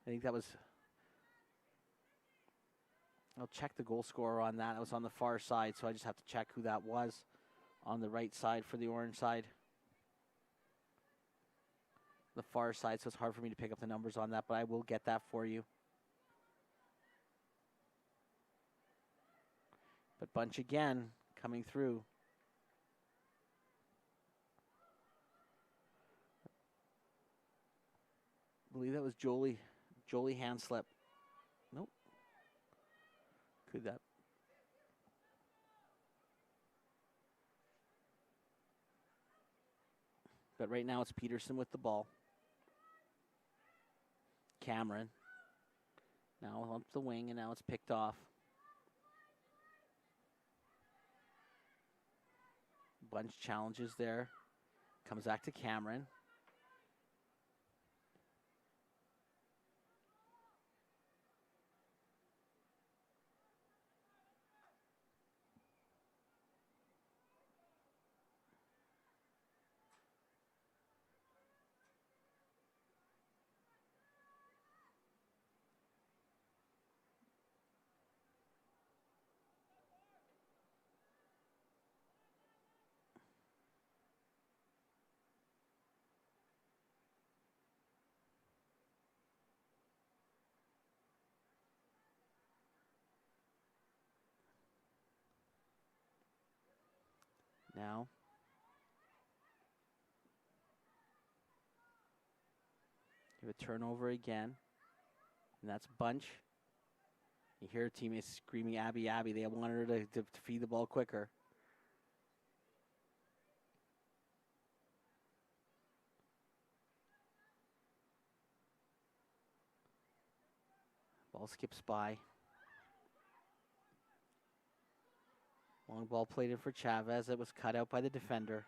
I think that was... I'll check the goal scorer on that. It was on the far side, so I just have to check who that was on the right side for the orange side. The far side, so it's hard for me to pick up the numbers on that, but I will get that for you. But Bunch again coming through. I believe that was Jolie hand slip. Nope. Could that? But right now it's Peterson with the ball. Cameron. Now up the wing, and now it's picked off. Bunch challenges there. Comes back to Cameron. Now, you have a turnover again, and that's Bunch. You hear teammates screaming, Abby, Abby. They want her to feed the ball quicker. Ball skips by. Long ball played in for Chavez. It was cut out by the defender.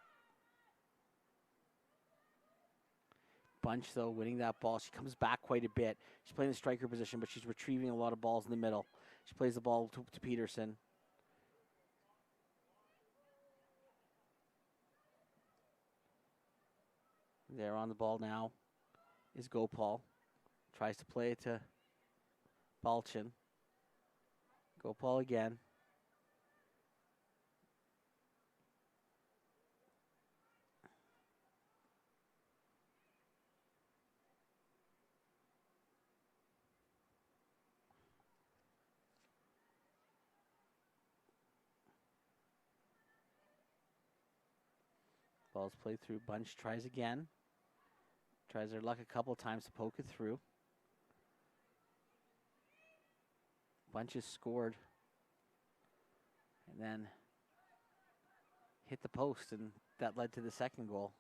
Bunch, though, winning that ball. She comes back quite a bit. She's playing the striker position, but she's retrieving a lot of balls in the middle. She plays the ball to Peterson. There on the ball now is Gopal. Tries to play it to Balchin. Gopal again. Ball's played through. Bunch tries again. Tries her luck a couple times to poke it through. Bunch has scored. And then hit the post, and that led to the second goal.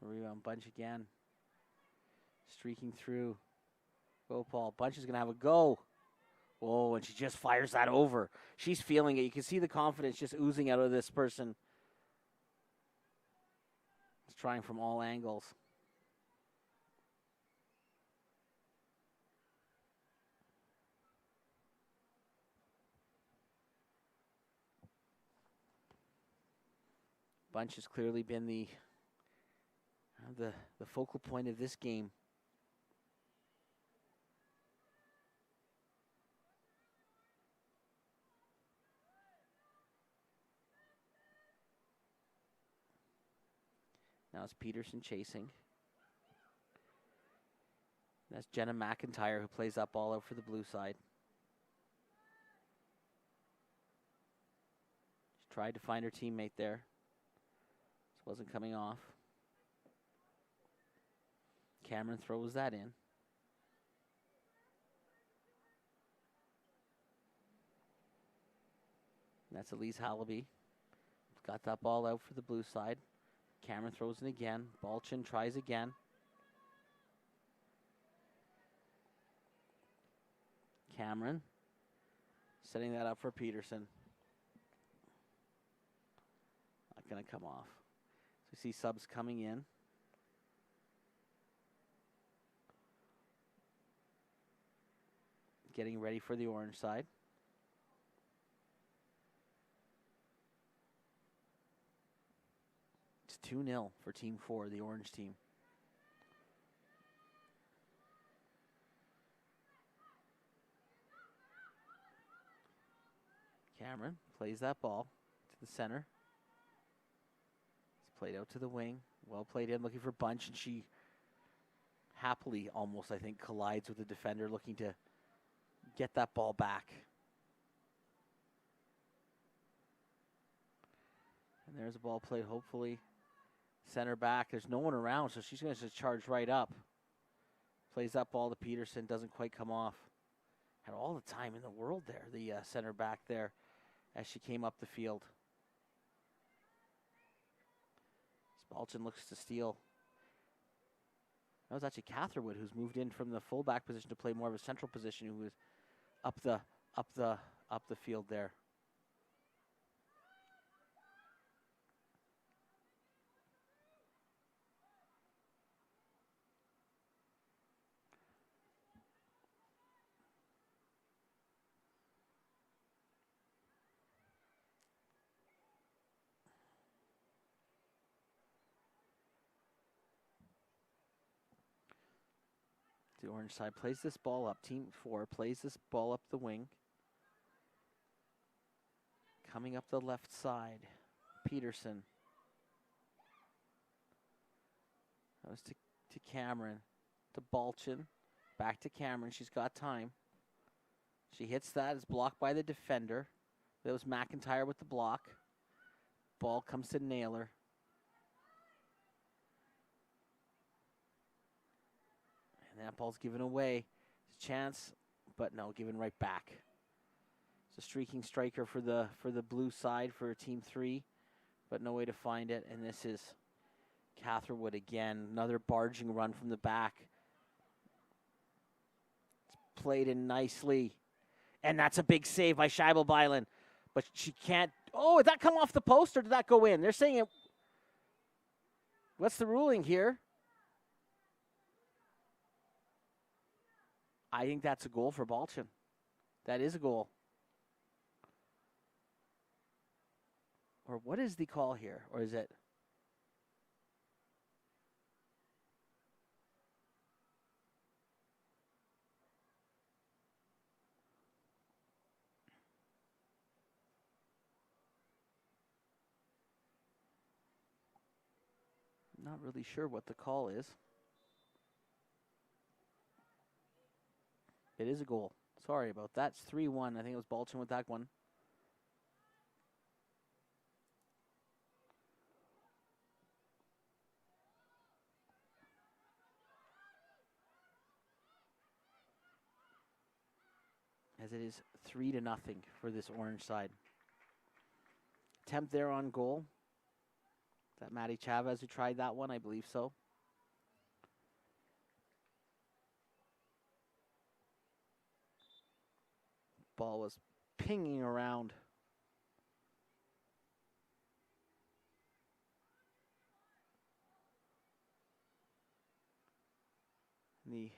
Rebound, Bunch again. Streaking through. Gopal. Bunch is going to have a go. Oh, and she just fires that over. She's feeling it. You can see the confidence just oozing out of this person. It's trying from all angles. Bunch has clearly been the focal point of this game. Now it's Peterson chasing. That's Jenna McIntyre, who plays that ball out for the blue side. She tried to find her teammate there. This wasn't coming off. Cameron throws that in. That's Elise Hallaby. Got that ball out for the blue side. Cameron throws it again. Balchin tries again. Cameron setting that up for Peterson. Not going to come off. So we see subs coming in. Getting ready for the orange side. It's 2-0 for Team 4, the orange team. Cameron plays that ball to the center. It's played out to the wing. Well played in, looking for Bunch, and she happily almost, I think, collides with the defender, looking to get that ball back. And there's a ball played, hopefully. Center back. There's no one around, so she's going to just charge right up. Plays that ball to Peterson. Doesn't quite come off. Had all the time in the world there, the center back there, as she came up the field. Balchin looks to steal. That was actually Catherwood, who's moved in from the fullback position to play more of a central position, who was up the field there. The orange side plays this ball up. Team 4 plays this ball up the wing. Coming up the left side, Peterson. That was to Cameron, to Balchin, back to Cameron. She's got time. She hits that. It's blocked by the defender. That was McIntyre with the block. Ball comes to Naylor. And that ball's given away. It's a chance, but no, given right back. It's a streaking striker for the blue side for Team 3, but no way to find it. And this is Catherwood again. Another barging run from the back. It's played in nicely. And that's a big save by Scheibel Bylan. But she can't. Oh, did that come off the post or did that go in? They're saying it. What's the ruling here? I think that's a goal for Balchin. That is a goal. Or what is the call here? Or is it? Not really sure what the call is. It is a goal. Sorry about that. It's 3-1. I think it was Balchin with that one. As it is 3-0 for this orange side. Attempt there on goal. Is that Maddie Chavez who tried that one? I believe so. Ball was pinging around. The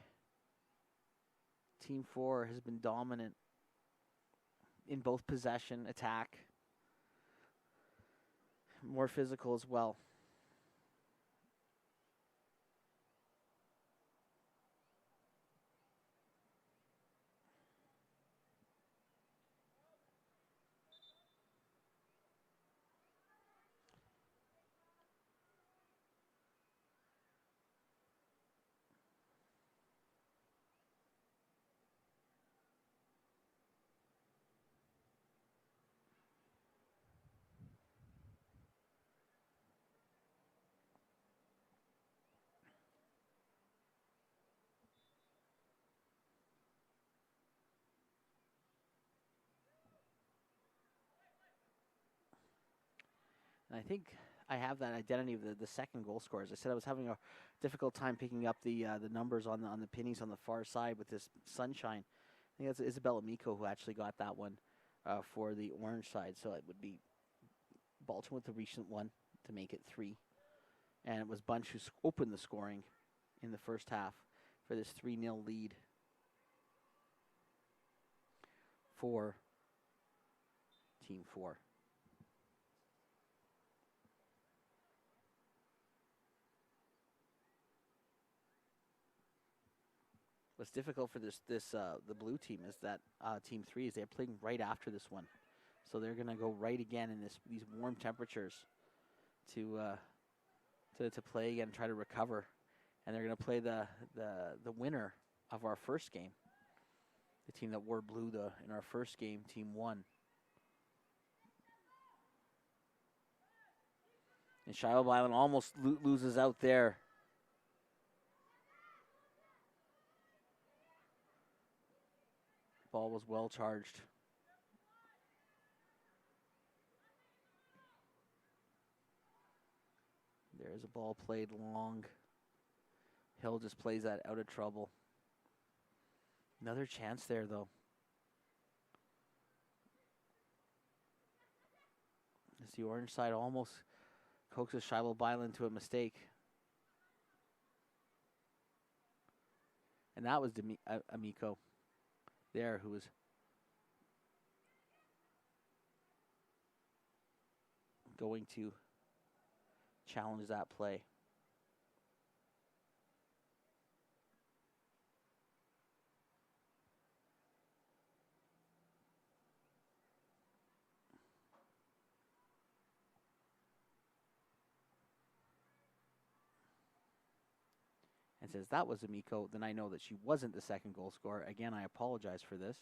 Team 4 has been dominant in both possession, attack, more physical as well. I think I have that identity of the second goal scorer. As I said, I was having a difficult time picking up the numbers on the pennies on the far side with this sunshine. I think that's Isabella Miko who actually got that one for the orange side. So it would be Baltimore with the recent one to make it 3. And it was Bunch who opened the scoring in the first half for this 3-0 lead for Team 4. What's difficult for the blue team is that Team 3 is they're playing right after this one, so they're gonna go right again in these warm temperatures to play again and try to recover, and they're gonna play the winner of our first game, the team that wore blue in our first game, Team 1. And Shiloh Island almost loses out there. Ball was well charged. There's a ball played long. Hill just plays that out of trouble. Another chance there, though. As the orange side almost coaxes Shiloh Island to a mistake. And that was Amico there who was going to challenge that play. And says that was Amico, then I know that she wasn't the second goal scorer. Again, I apologize for this.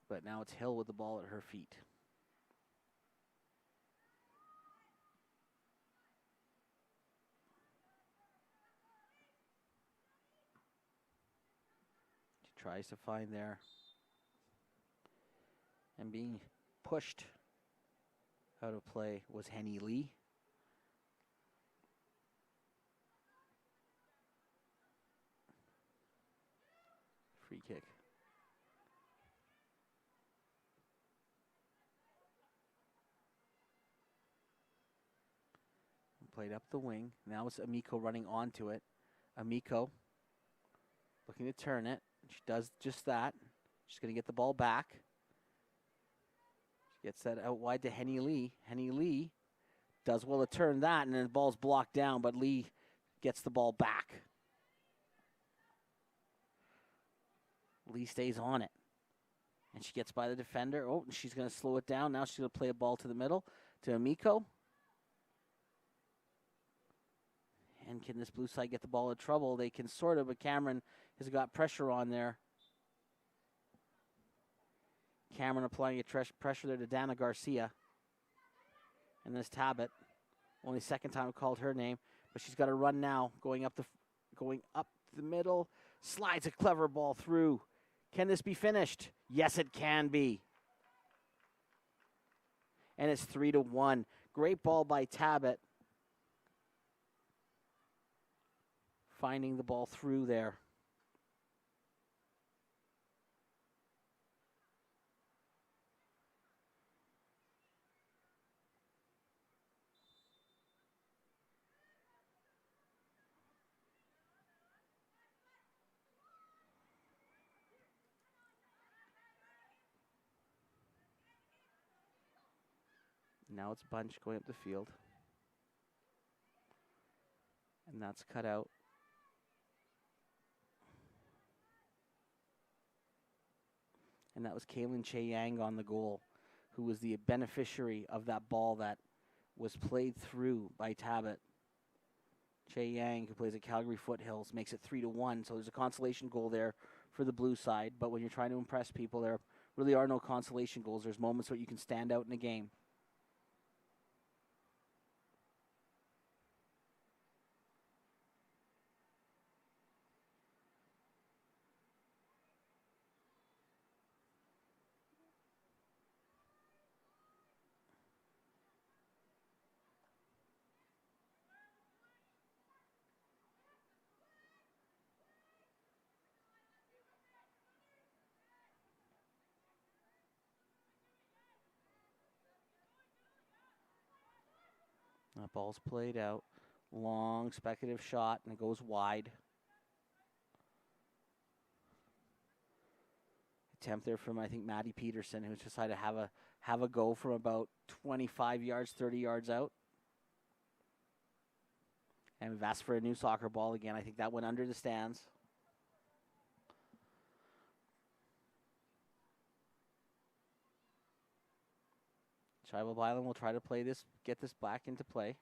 But now it's Hill with the ball at her feet. Tries to find there. And being pushed out of play was Henny Lee. Free kick. Played up the wing. Now it's Amico running onto it. Amico looking to turn it. She does just that. She's going to get the ball back. She gets that out wide to Henny Lee. Henny Lee does well to turn that, and then the ball's blocked down, but Lee gets the ball back. Lee stays on it. And she gets by the defender. Oh, and she's going to slow it down. Now she's going to play a ball to the middle to Amico. And can this blue side get the ball in trouble? They can sort of, but Cameron has got pressure on there. Cameron applying a pressure there to Dana Garcia. And this Tabit, only second time I called her name, but she's got to run now, going up the middle, slides a clever ball through. Can this be finished? Yes, it can be. And it's 3-1. Great ball by Tabit. Finding the ball through there. Now it's Bunch going up the field. And that's cut out. And that was Kaylin Che-Yang on the goal, who was the beneficiary of that ball that was played through by Tabit. Che-Yang, who plays at Calgary Foothills, makes it 3-1. So there's a consolation goal there for the blue side. But when you're trying to impress people, they're
really are no consolation goals. There's moments where you can stand out in a game. That ball's played out. Long speculative shot, and it goes wide. Attempt there from, I think, Matty Peterson, who's decided to have a go from about 25 yards, 30 yards out. And we've asked for a new soccer ball again. I think that went under the stands. Tribal Island will try to play this, get this back into play.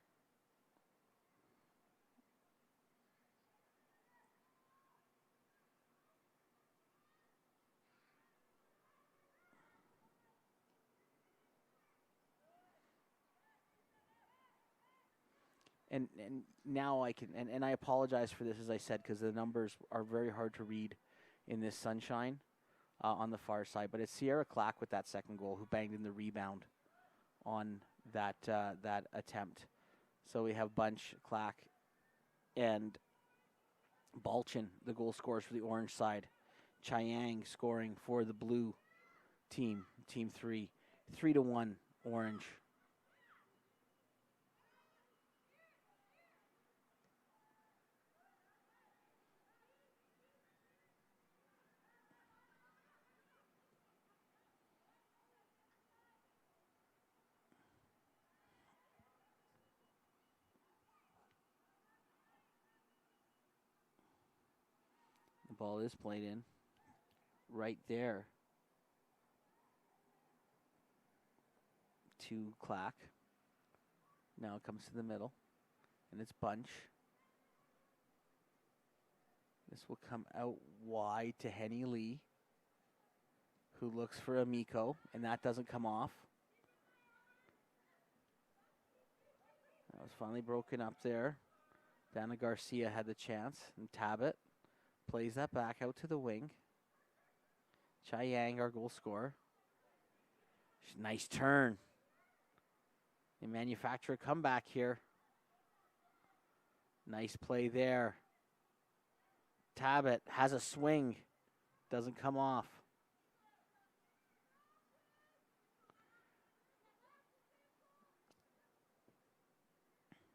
And now I can, and I apologize for this, as I said, because the numbers are very hard to read in this sunshine on the far side. But it's Sierra Clack with that second goal, who banged in the rebound on that attempt. So we have Bunch, Clack, and Balchin, the goal scorers for the orange side. Chiang scoring for the blue team, team 3. 3-1, orange. The ball is played in right there to Clack. Now it comes to the middle, and it's Bunch. This will come out wide to Henny Lee, who looks for Amico, and that doesn't come off. That was finally broken up there. Dana Garcia had the chance, and Tabit plays that back out to the wing. Chai Yang, our goal scorer. Nice turn. They manufacture a comeback here. Nice play there. Tabit has a swing. Doesn't come off.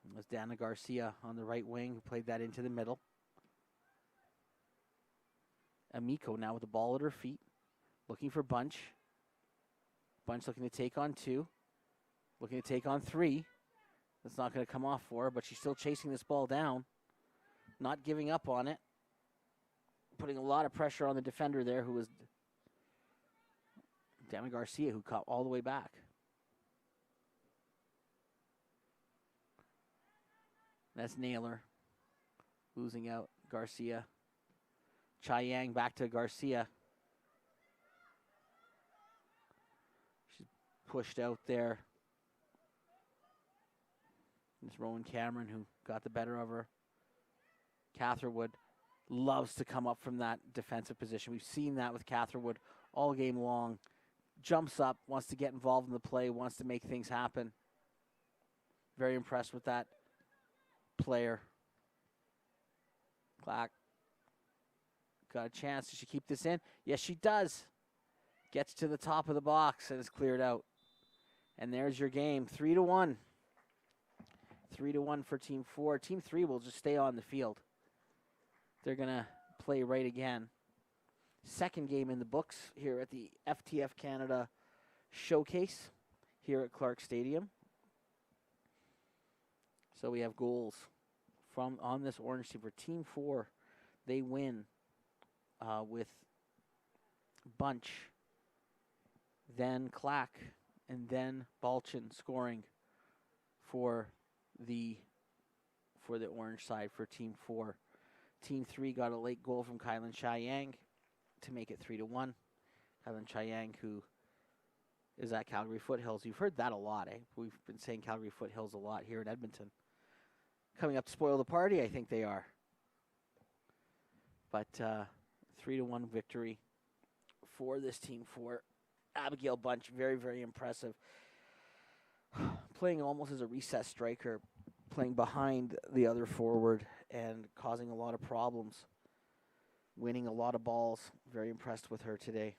It was Dana Garcia on the right wing who played that into the middle. Amico now with the ball at her feet, looking for Bunch. Bunch looking to take on 2, looking to take on 3. That's not going to come off for her, but she's still chasing this ball down, not giving up on it, putting a lot of pressure on the defender there, who was Dana Garcia, who caught all the way back. That's Naylor losing out Garcia. Chai Yang back to Garcia. She's pushed out there. It's Rowan Cameron who got the better of her. Catherwood loves to come up from that defensive position. We've seen that with Catherwood all game long. Jumps up, wants to get involved in the play, wants to make things happen. Very impressed with that player. Clack. Got a chance. Does she keep this in? Yes, she does. Gets to the top of the box and is cleared out. And there's your game. 3-1. 3-1 for Team 4. Team 3 will just stay on the field. They're going to play right again. Second game in the books here at the FTF Canada Showcase here at Clark Stadium. So we have goals from on this orange team for Team 4. They win with Bunch, then Clack, and then Balchin scoring for the orange side for Team 4. Team 3 got a late goal from Kylan Chiang to make it 3-1. Helen Chiang, who is at Calgary Foothills. You've heard that a lot, eh? We've been saying Calgary Foothills a lot here in Edmonton. Coming up to spoil the party, I think they are. But 3-1 victory for this team for Abigail Bunch. Very, very impressive. Playing almost as a recess striker, playing behind the other forward and causing a lot of problems. Winning a lot of balls. Very impressed with her today.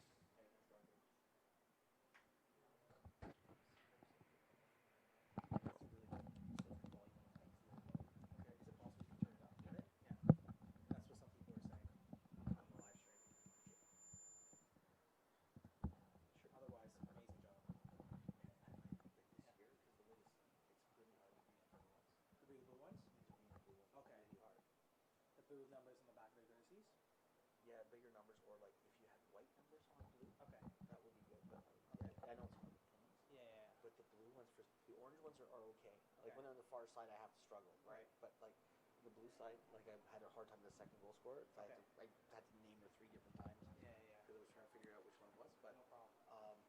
Numbers in the back of their jerseys.
Yeah, bigger numbers, or like if you had white numbers on blue, okay, that would be good. But yeah, I know it's hard with pennies.
Yeah.
But the blue ones, the orange ones are okay. Like when they're on the far side, I have to struggle, right? But like the blue side, like I had a hard time with the second goal scorer. So I had to name her 3 different times.
Yeah.
Because I was trying to figure out which one it was. But
no problem.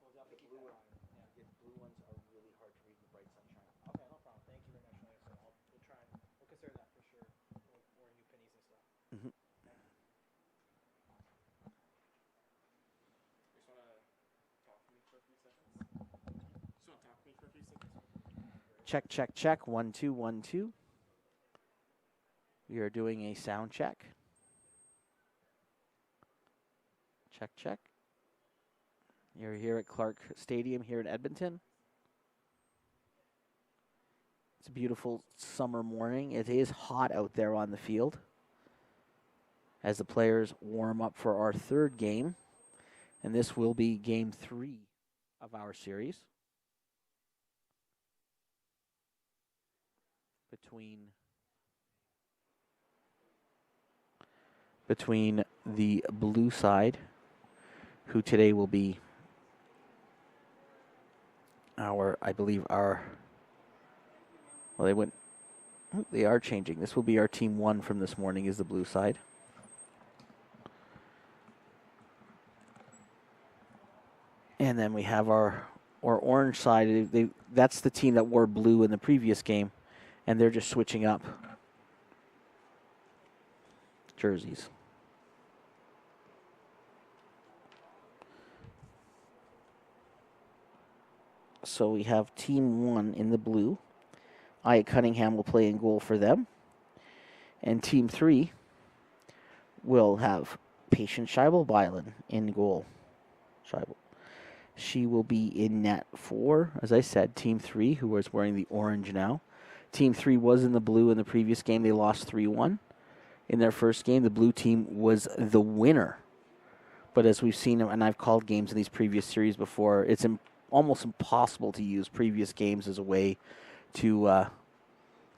We'll
the
definitely
blue
keep
one,
that on. Yeah.
the blue ones are really hard to read in the bright sunshine.
Okay, no problem. Thank you very much for the answer. We'll try and we'll consider that for sure. Wearing new pennies and stuff.
Mm-hmm. Check, check, check. 1 2 1 2. We are doing a sound check. Check, check. You're here at Clark Stadium here in Edmonton. It's a beautiful summer morning. It is hot out there on the field as the players warm up for our 3rd game. And this will be game 3 of our series between the blue side, who today will be they are changing. This will be our team 1 from this morning is the blue side. And then we have our orange side. That's the team that wore blue in the previous game, and they're just switching up jerseys. So we have team 1 in the blue. Aya Cunningham will play in goal for them. And team 3 will have Patient Scheibel-Bylen in goal. Scheibel. She will be in net for, as I said, team 3, who is wearing the orange now. Team 3 was in the blue in the previous game. They lost 3-1. In their first game, the blue team was the winner. But as we've seen, and I've called games in these previous series before, it's almost impossible to use previous games as a way to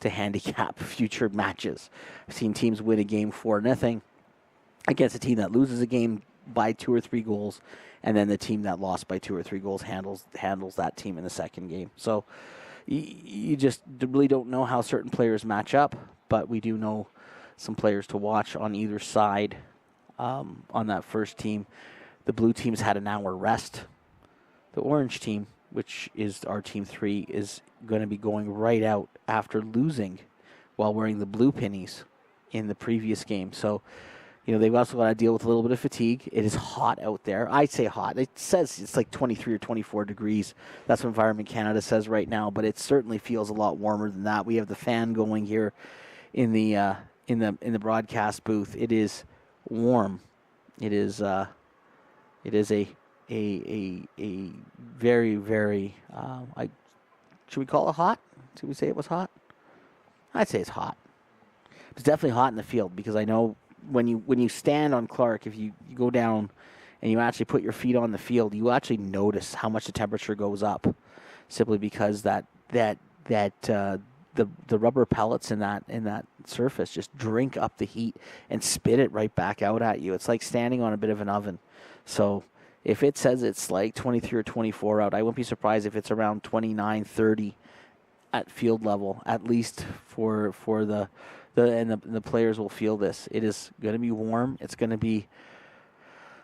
handicap future matches. I've seen teams win a game 4-0 against a team that loses a game by 2 or 3 goals, and then the team that lost by 2 or 3 goals handles that team in the second game. So you just really don't know how certain players match up, but we do know some players to watch on either side on that first team. The blue team's had an hour rest. The orange team, which is our team 3, is going to be going right out after losing while wearing the blue pennies in the previous game. So, they've also got to deal with a little bit of fatigue. It is hot out there. I'd say hot. It says it's like 23 or 24 degrees. That's what Environment Canada says right now, but it certainly feels a lot warmer than that. We have the fan going here in the broadcast booth. It is warm. It is a very, very, should we call it hot? Should we say it was hot? I'd say it's hot. It's definitely hot in the field because I know when you stand on Clark, if you go down and you actually put your feet on the field, you actually notice how much the temperature goes up simply because the rubber pellets in that surface just drink up the heat and spit it right back out at you. It's like standing on a bit of an oven. So if it says it's like 23 or 24 out, I wouldn't be surprised if it's around 29, 30 at field level, at least for the players will feel this. It is going to be warm. It's going to be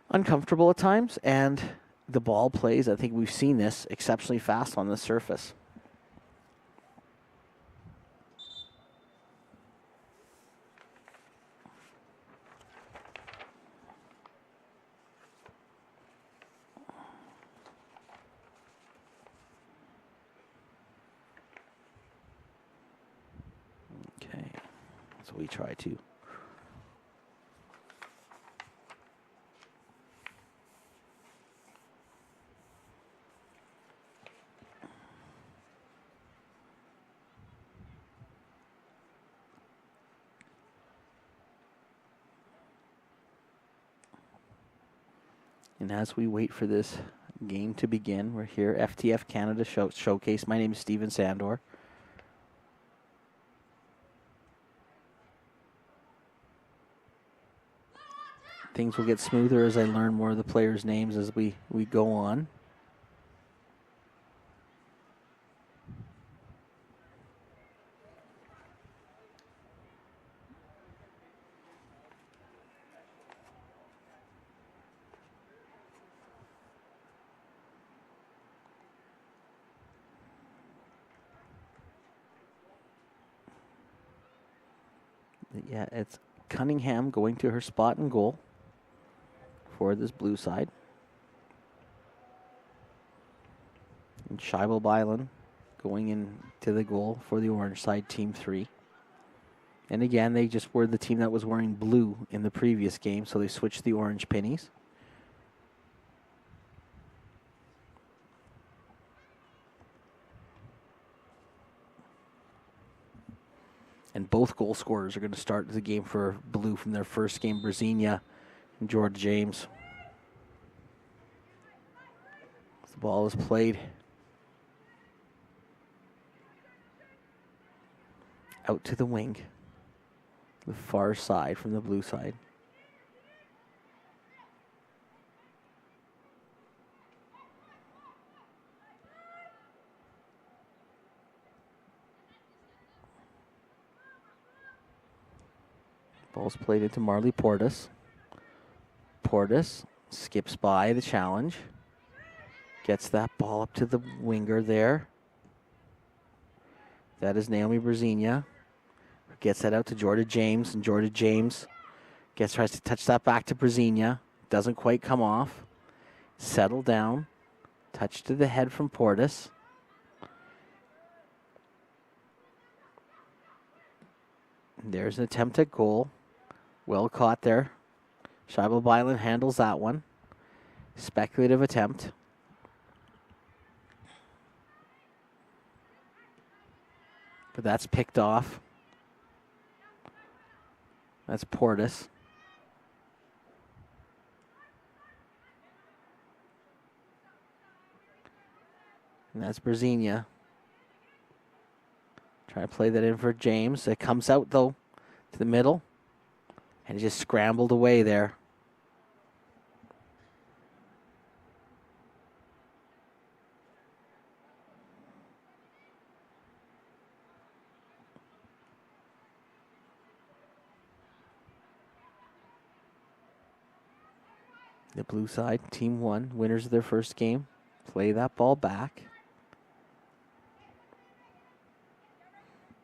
uncomfortable at times, and the ball plays, I think we've seen this exceptionally fast on the surface. Okay, so we try to. And as we wait for this game to begin, we're here, FTF Canada Showcase. My name is Steven Sandor. Things will get smoother as I learn more of the players' names as we go on. Yeah, it's Cunningham going to her spot in goal for this blue side. And Scheibel Bylan going into the goal for the orange side, team 3. And again, they just were the team that was wearing blue in the previous game, so they switched the orange pennies. And both goal scorers are going to start the game for blue from their first game, Brzezinha and George James. The ball is played out to the wing, the far side from the blue side. Ball's played into Marley Portis. Portis skips by the challenge. Gets that ball up to the winger there. That is Naomi Brzezinha. Gets that out to Jordan James, and Jordan James tries to touch that back to Brzezinha. Doesn't quite come off. Settle down. Touch to the head from Portis. There's an attempt at goal. Well caught there. Scheibel Bylan handles that one. Speculative attempt. But that's picked off. That's Portis. And that's Brzezinha. Try to play that in for James. It comes out, though, to the middle. And just scrambled away there. The blue side, team 1, winners of their first game. Play that ball back.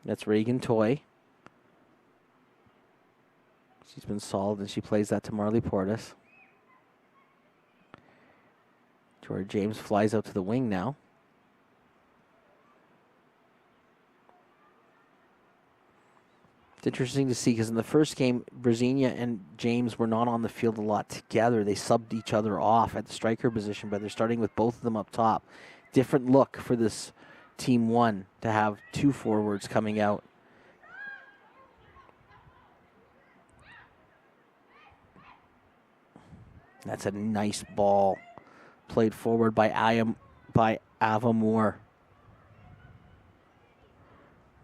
That's Reagan Toy. She's been solid, and she plays that to Marley Portis. Jordan James flies out to the wing now. It's interesting to see because in the first game, Brzezinha and James were not on the field a lot together. They subbed each other off at the striker position, but they're starting with both of them up top. Different look for this team 1 to have 2 forwards coming out. That's a nice ball played forward by Ava Moore.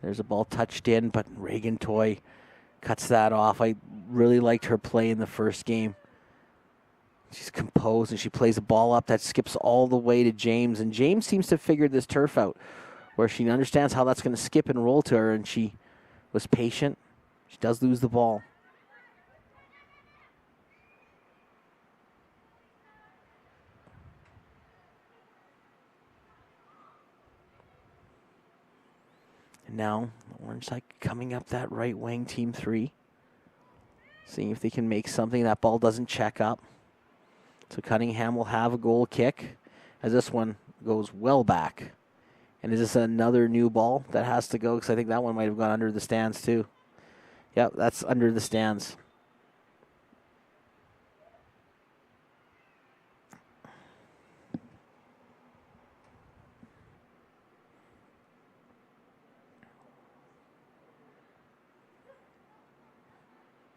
There's a ball touched in, but Reagan Toy cuts that off. I really liked her play in the first game. She's composed, and she plays a ball up that skips all the way to James. And James seems to have figured this turf out, where she understands how that's going to skip and roll to her, and she was patient. She does lose the ball. now, orange side coming up that right wing, team 3. Seeing if they can make something. That ball doesn't check up. So Cunningham will have a goal kick as this one goes well back. And is this another new ball that has to go? Because I think that one might have gone under the stands too. Yep, that's under the stands.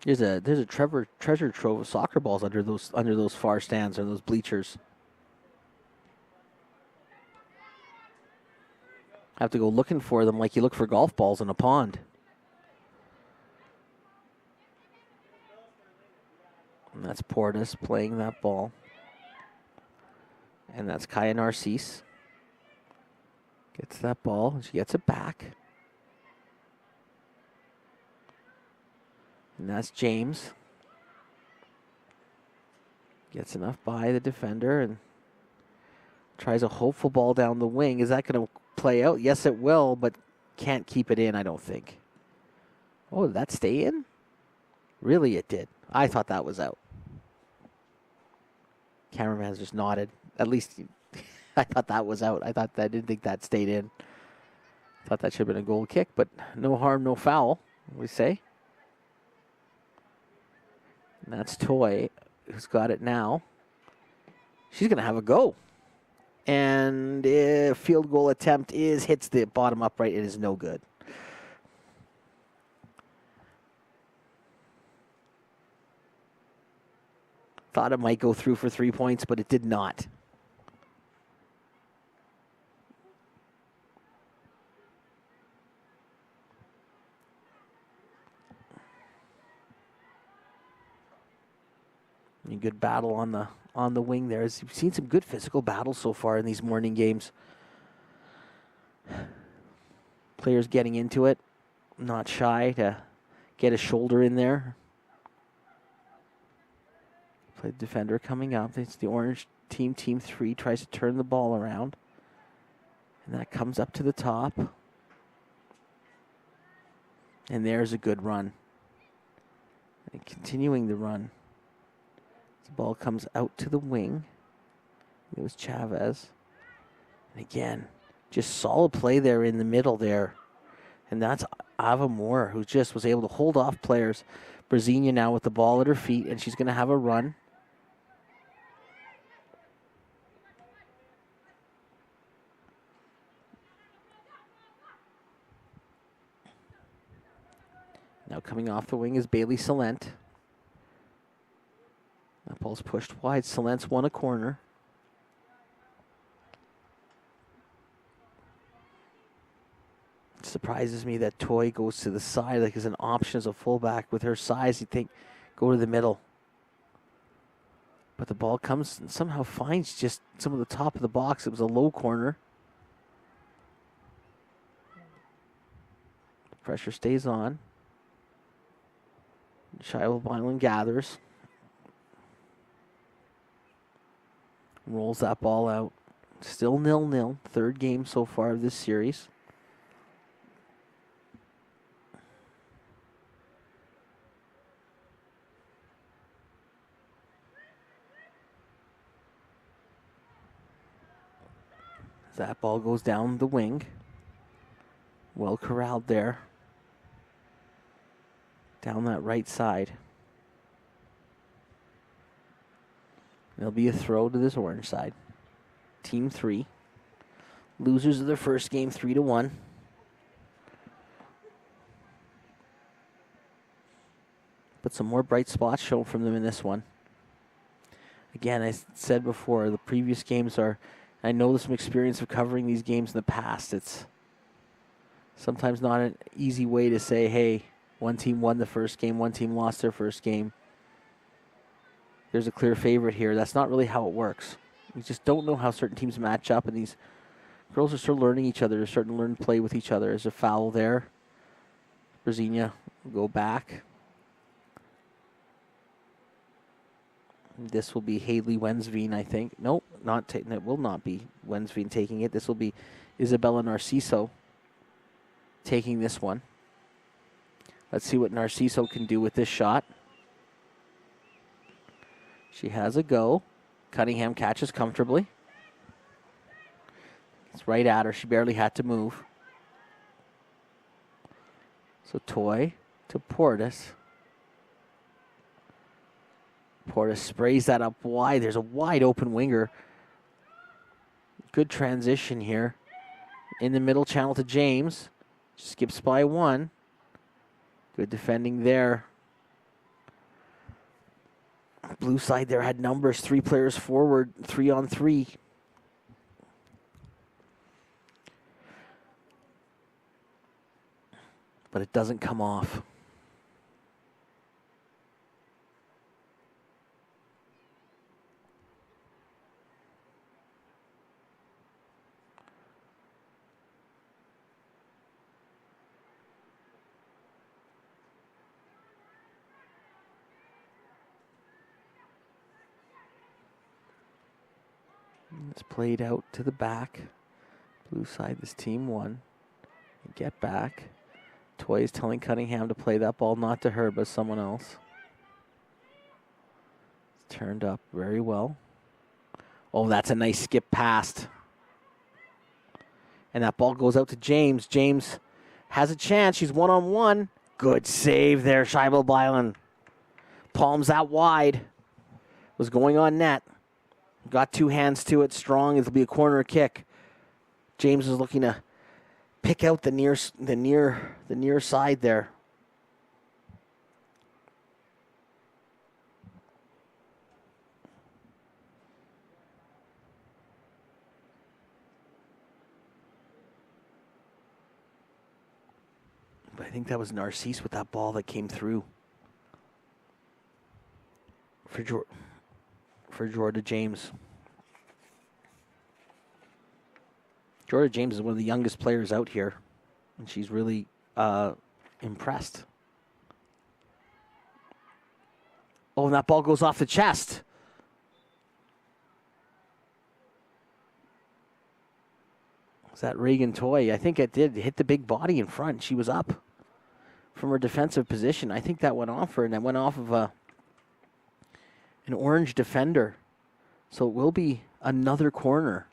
There's a treasure trove of soccer balls under those far stands or those bleachers. Have to go looking for them like you look for golf balls in a pond. And that's Portis playing that ball. And that's Kaya Narcisse. Gets that ball, and she gets it back. And that's James. Gets enough by the defender and tries a hopeful ball down the wing. Is that going to play out? Yes, it will, but can't keep it in, I don't think. Oh, did that stay in? Really, it did. I thought that was out. Cameraman's just nodded. At least I thought that was out. I didn't think that stayed in. Thought that should have been a goal kick, but no harm, no foul, we say. And that's Toy, who's got it now. She's going to have a go. And field goal attempt hits the bottom upright. It is no good. Thought it might go through for 3 points, but it did not. A good battle on the wing there. You've seen some good physical battles so far in these morning games. Players getting into it, not shy to get a shoulder in there. Play defender coming up. It's the orange team, team 3, tries to turn the ball around. And that comes up to the top. And there's a good run. And continuing the run. The ball comes out to the wing. It was Chavez. And again, just solid play there in the middle there. And that's Ava Moore, who just was able to hold off players. Brzezinha now with the ball at her feet, and she's going to have a run. Now coming off the wing is Bailey Salent. That ball's pushed wide. Salent's won a corner. It surprises me that Toy goes to the side like as an option as a fullback. With her size, you'd think go to the middle. But the ball comes and somehow finds just some of the top of the box. It was a low corner. The pressure stays on. Shiloh Vineland gathers. Rolls that ball out. Still 0-0. Third game so far of this series. That ball goes down the wing. Well corralled there. Down that right side. There'll be a throw to this orange side. Team 3. Losers of their first game 3-1. But some more bright spots shown from them in this one. Again, I said before, the previous games are, I know there's some experience of covering these games in the past. It's sometimes not an easy way to say, hey, one team won the first game, one team lost their first game. There's a clear favorite here. That's not really how it works. We just don't know how certain teams match up, and these girls are still learning each other. They're starting to learn to play with each other. There's a foul there. Brzezinha will go back. This will be Haley Wensveen, I think. Nope, it will not be Wensveen taking it. This will be Isabella Narciso. taking this one. Let's see what Narciso can do with this shot. She has a go. Cunningham catches comfortably. It's right at her. She barely had to move. So Toy to Portis. Portis sprays that up wide. There's a wide open winger. Good transition here. In the middle channel to James. Skips by one. Good defending there. Blue side there had numbers. 3 players forward. 3-on-3. But it doesn't come off. It's played out to the back. Blue side, this team won. Get back. Toy is telling Cunningham to play that ball not to her, but someone else. It's turned up very well. Oh, that's a nice skip past. And that ball goes out to James. James has a chance. She's one-on-one. Good save there, Scheibel Byland. Palms that wide. Was going on net. Got 2 hands to it, strong. It'll be a corner kick. James is looking to pick out the near side there. But I think that was Narcisse with that ball that came through for Jordan James. Jordan James is one of the youngest players out here, and she's really impressed. Oh, and that ball goes off the chest. Was that Reagan Toy? I think it did. It hit the big body in front. She was up from her defensive position. I think that went off her, and that went off of an orange defender. So it will be another corner.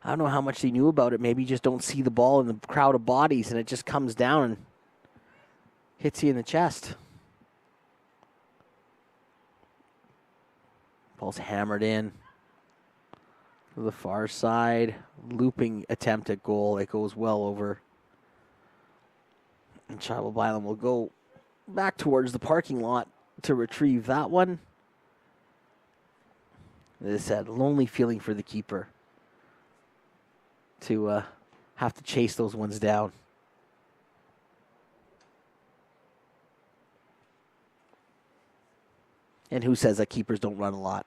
I don't know how much they knew about it. Maybe you just don't see the ball in the crowd of bodies, and it just comes down and hits you in the chest. Ball's hammered in to the far side. Looping attempt at goal. It goes well over. And Scheibel Byland will go back towards the parking lot to retrieve that one. As I said, lonely feeling for the keeper to have to chase those ones down. And who says that keepers don't run a lot?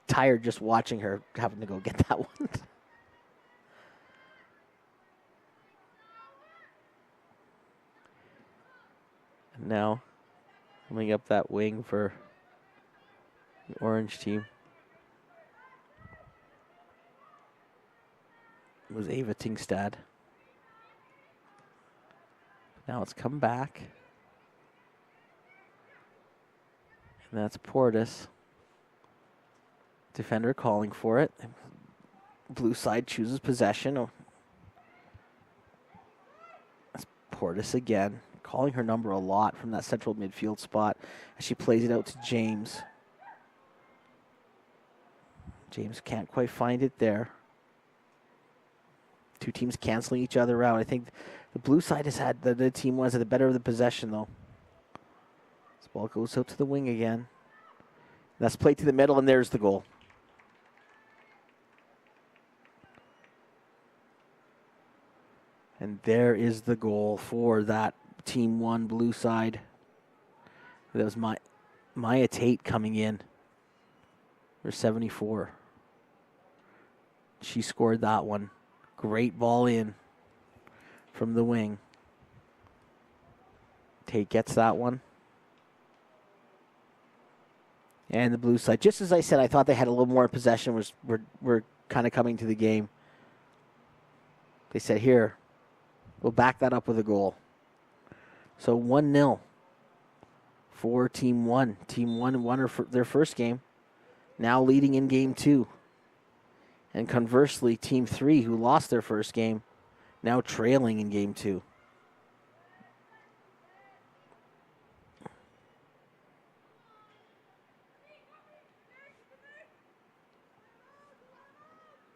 Tired just watching her having to go get that one. And now, coming up that wing for the orange team was Ava Tingstad. Now it's come back. And that's Portis. Defender calling for it. Blue side chooses possession. Oh. That's Portis again. Calling her number a lot from that central midfield spot as she plays it out to James. James can't quite find it there. Two teams canceling each other out. I think the blue side has had the team was at the better of the possession though. This ball goes out to the wing again. That's played to the middle, and there's the goal. And there is the goal for that Team 1 blue side. That was Maya Tate coming in for 74. She scored that one. Great ball in from the wing. Tate gets that one. And the blue side, just as I said, I thought they had a little more possession, were kind of coming to the game. They said, here, we'll back that up with a goal. So 1-0 for Team 1. Team 1 won their first game, now leading in Game 2. And conversely, Team 3, who lost their first game, now trailing in Game 2.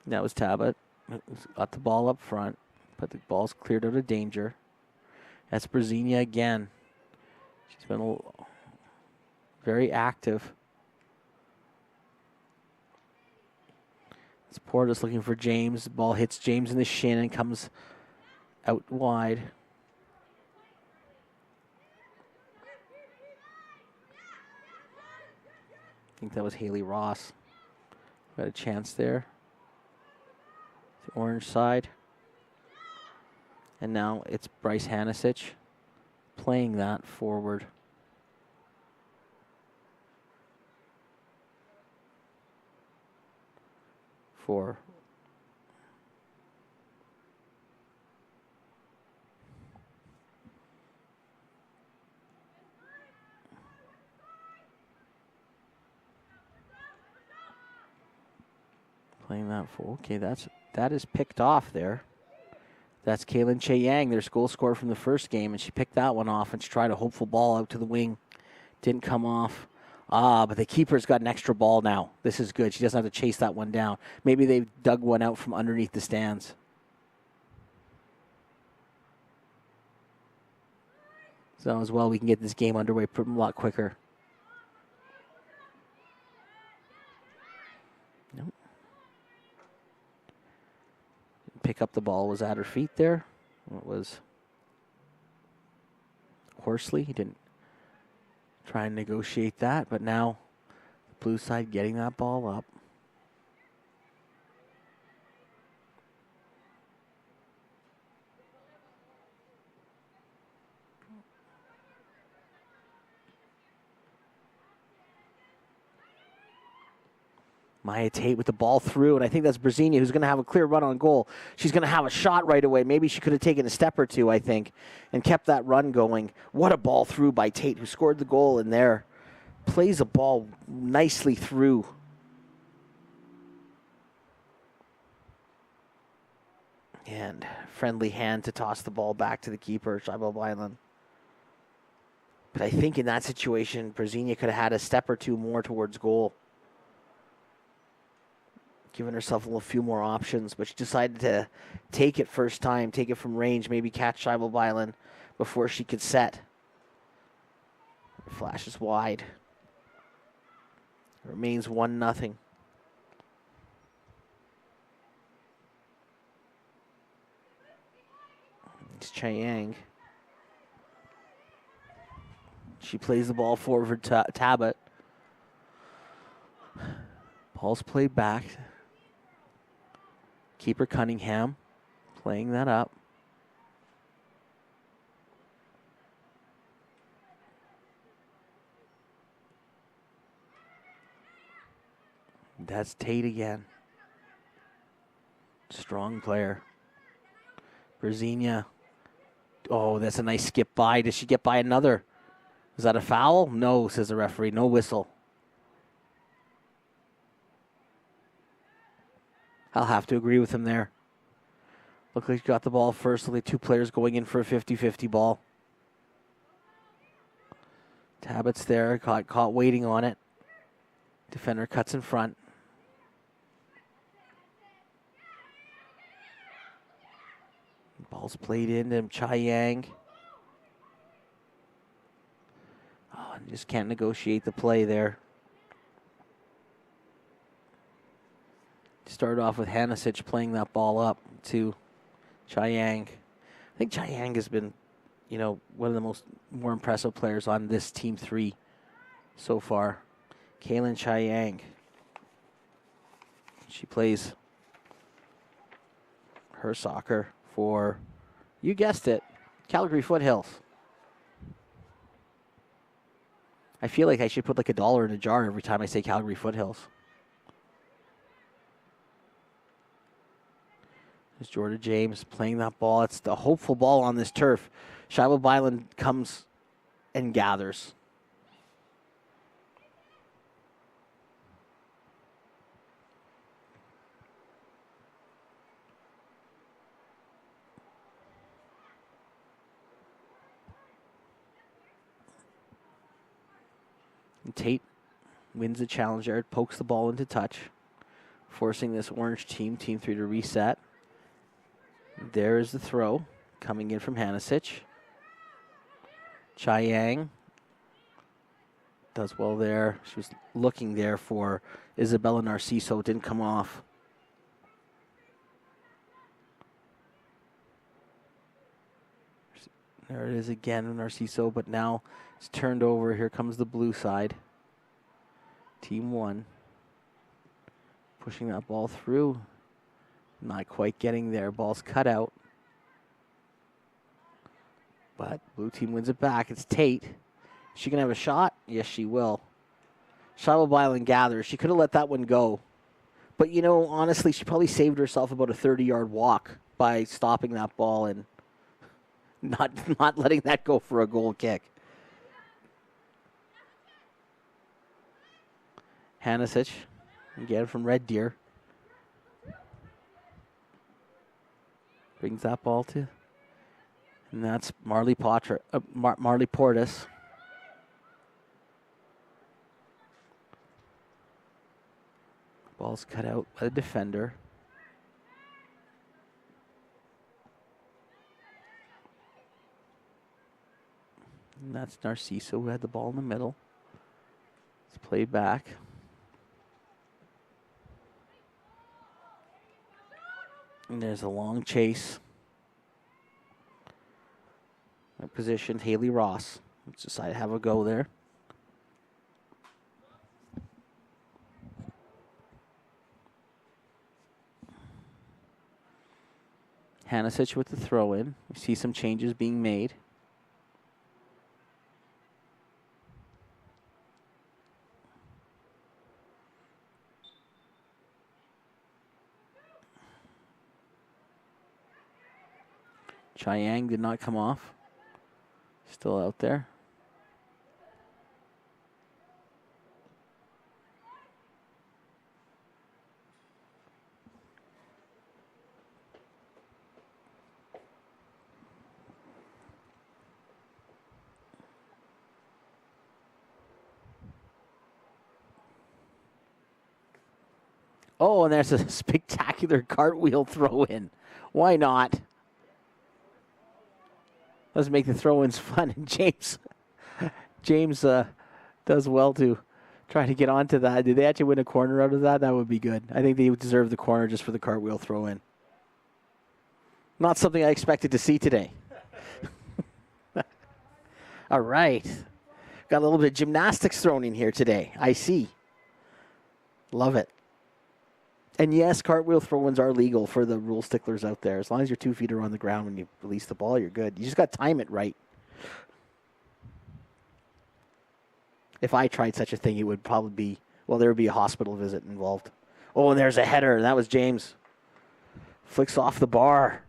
That was Tabit. Got the ball up front, but the ball's cleared out of danger. That's Brzezinha again. She's been very active. It's Portis looking for James. The ball hits James in the shin and comes out wide. I think that was Haley Ross. Got a chance there. The orange side. And now it's Bryce Hanasich playing that forward. For playing that for okay, that is picked off there. That's Kaylin Che-Yang, their goal scorer from the first game, and she picked that one off and she tried a hopeful ball out to the wing. Didn't come off. But the keeper's got an extra ball now. This is good. She doesn't have to chase that one down. Maybe they dug one out from underneath the stands. So as well, we can get this game underway a lot quicker. Nope. Pick up the ball. Was at her feet there. It was Horsley. He didn't try and negotiate that, but now the blue side getting that ball up. Maya Tate with the ball through, and I think that's Brzezinha who's going to have a clear run on goal. She's going to have a shot right away. Maybe she could have taken a step or two, I think, and kept that run going. What a ball through by Tate, who scored the goal in there. Plays a ball nicely through. And friendly hand to toss the ball back to the keeper, Shaiba Island. But I think in that situation, Brzezinha could have had a step or two more towards goal. Giving herself a few more options, but she decided to take it first time, take it from range, maybe catch Shaiba Island before she could set. Flashes wide. It remains 1-0. It's Che-Yang. She plays the ball forward to Tabit. Ball's played back. Keeper Cunningham playing that up. That's Tate again. Strong player. Brzezinha. Oh, that's a nice skip by. Does she get by another? Is that a foul? No, says the referee. No whistle. I'll have to agree with him there. Look like he got the ball first. Only two players going in for a 50-50 ball. Tabit's there. Caught waiting on it. Defender cuts in front. Ball's played into Che-Yang. Oh, just can't negotiate the play there. Started off with Hanasich playing that ball up to Che-Yang. I think Che-Yang has been, one of the more impressive players on this Team 3 so far. Kaylin Che-Yang. She plays her soccer for, you guessed it, Calgary Foothills. I feel like I should put like $1 in a jar every time I say Calgary Foothills. There's Jordan James playing that ball. It's the hopeful ball on this turf. Shiloh Byland comes and gathers. And Tate wins the challenge there. Pokes the ball into touch, forcing this orange team, Team 3, to reset. There is the throw coming in from Hanasich. Chiang does well there. She was looking there for Isabella Narciso. It didn't come off. There it is again, Narciso, but now it's turned over. Here comes the blue side. Team 1 pushing that ball through. Not quite getting there. Ball's cut out. But blue team wins it back. It's Tate. Is she going to have a shot? Yes, she will. Shiloh Byland gathers. She could have let that one go. But, you know, honestly, she probably saved herself about a 30-yard walk by stopping that ball and not letting that go for a goal kick. Hanasich, again from Red Deer. Brings that ball to, and that's Marley Portis. Ball's cut out by the defender. And that's Narciso who had the ball in the middle. It's played back. And there's a long chase. Positioned Haley Ross. Let's decide to have a go there. Hanasich with the throw in. We see some changes being made. Chiang did not come off. Still out there. Oh, and there's a spectacular cartwheel throw in. Why not? Let's make the throw-ins fun. And James does well to try to get onto that. Did they actually win a corner out of that? That would be good. I think they deserve the corner just for the cartwheel throw-in. Not something I expected to see today. All right. Got a little bit of gymnastics thrown in here today. I see. Love it. And yes, cartwheel throw-ins are legal for the rule sticklers out there. As long as your 2 feet are on the ground when you release the ball, you're good. You just got to time it right. If I tried such a thing, it would probably be, well, there would be a hospital visit involved. Oh, and there's a header. That was James. Flicks off the bar.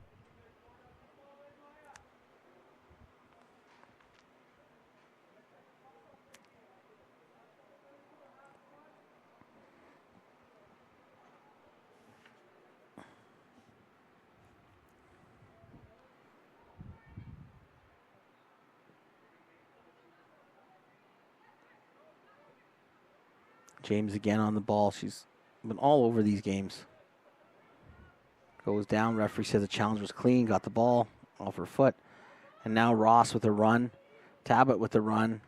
James again on the ball. She's been all over these games. Goes down. Referee says the challenge was clean. Got the ball off her foot. And now Ross with a run. Tabbitt with the run.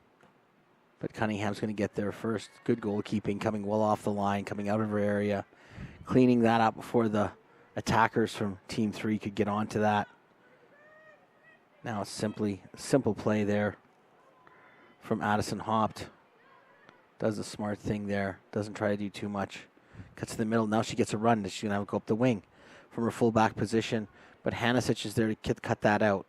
But Cunningham's going to get there first. Good goalkeeping. Coming well off the line. Coming out of her area. Cleaning that up before the attackers from Team 3 could get onto that. Now it's simple play there from Addison Hopt. Does the smart thing there. Doesn't try to do too much. Cuts to the middle. Now she gets a run. She's going to go up the wing from her fullback position. But Hanasich is there to cut that out.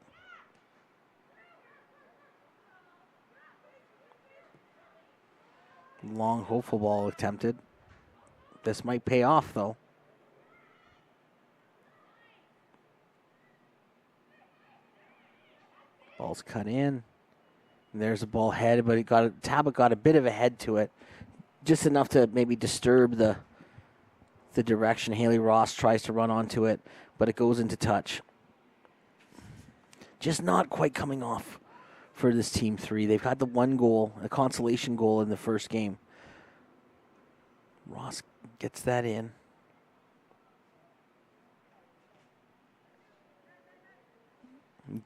Long, hopeful ball attempted. This might pay off, though. Ball's cut in. And there's a ball head, but Talbot got a bit of a head to it. Just enough to maybe disturb the direction. Haley Ross tries to run onto it, but it goes into touch. Just not quite coming off for this Team 3. They've had the one goal, a consolation goal in the first game. Ross gets that in.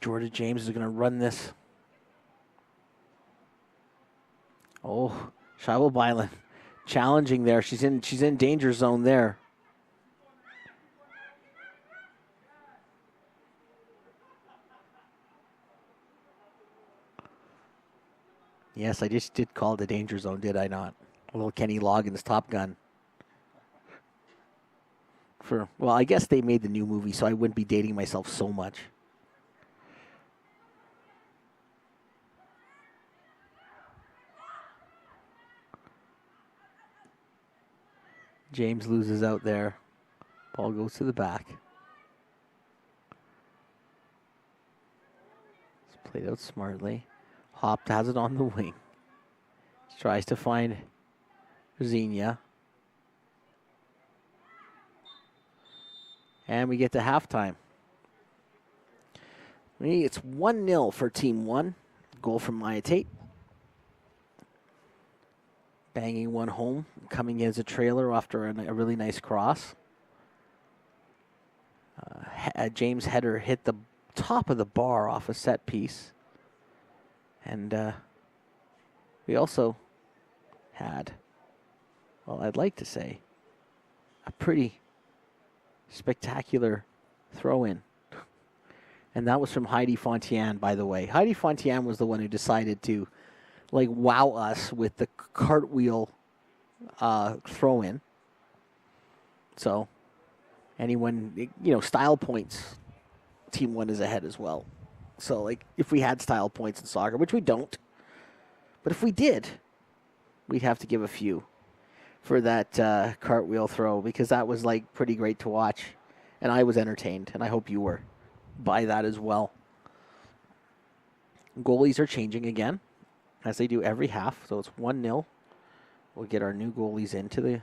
Jordan James is going to run this. Oh, Shiloh Byland challenging there. She's in danger zone there. Yes, I just did call it a danger zone, did I not? A little Kenny Loggins Top Gun. Well, I guess they made the new movie, so I wouldn't be dating myself so much. James loses out there. Ball goes to the back. It's played out smartly. Hopt has it on the wing. Tries to find Xenia. And we get to halftime. It's 1-0 for Team 1. Goal from Maya Tate. Banging one home, coming in as a trailer after a really nice cross. James' header hit the top of the bar off a set piece. And we also had, well, I'd like to say, a pretty spectacular throw-in. And that was from Heidi Fontian, by the way. Heidi Fontian was the one who decided to wow us with the cartwheel throw-in. So, anyone, style points, Team 1 is ahead as well. So, if we had style points in soccer, which we don't, but if we did, we'd have to give a few for that cartwheel throw, because that was, pretty great to watch. And I was entertained, and I hope you were by that as well. Goalies are changing again, as they do every half. So it's 1-0. We'll get our new goalies into the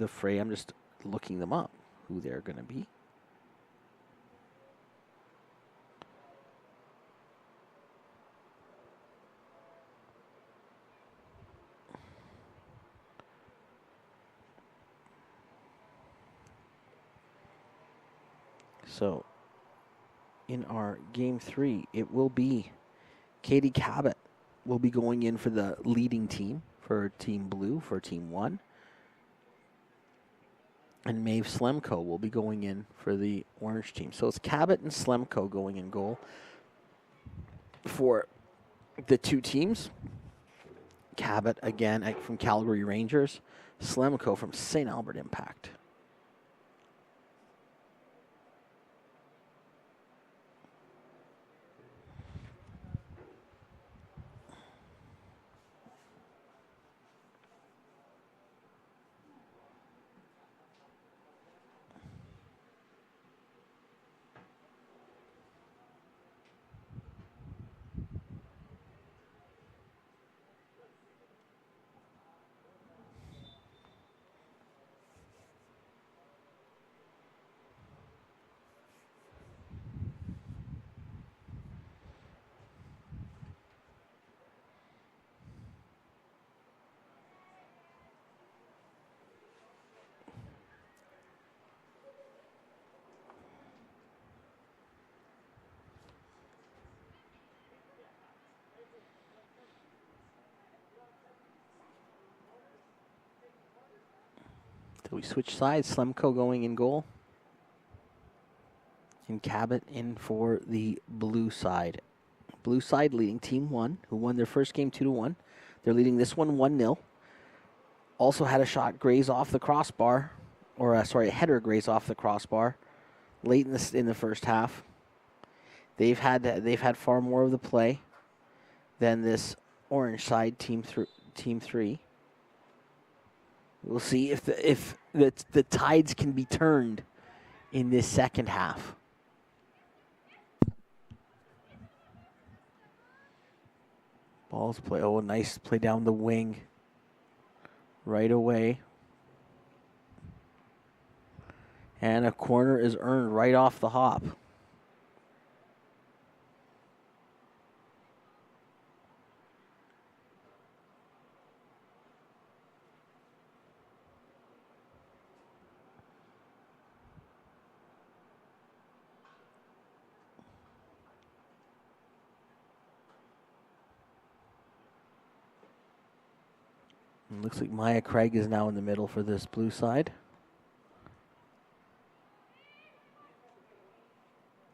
fray. I'm just looking them up, who they're going to be. So, in our Game 3, it will be Katie Cabot will be going in for the leading team for Team Blue, for Team 1. And Maeve Slemko will be going in for the orange team. So it's Cabot and Slemko going in goal for the two teams. Cabot, again, from Calgary Rangers. Slemko from St. Albert Impact. So we switch sides. Slemko going in goal. And Cabot in for the blue side. Blue side leading Team 1, who won their first game 2-1. They're leading this one 1-0. Also had a shot graze off the crossbar, or a header graze off the crossbar late in the first half. They've had far more of the play than this orange side Team 3. We'll see if the tides can be turned in this second half. Ball's play. Oh, nice play down the wing right away. And a corner is earned right off the hop. It looks like Maya Craig is now in the middle for this blue side.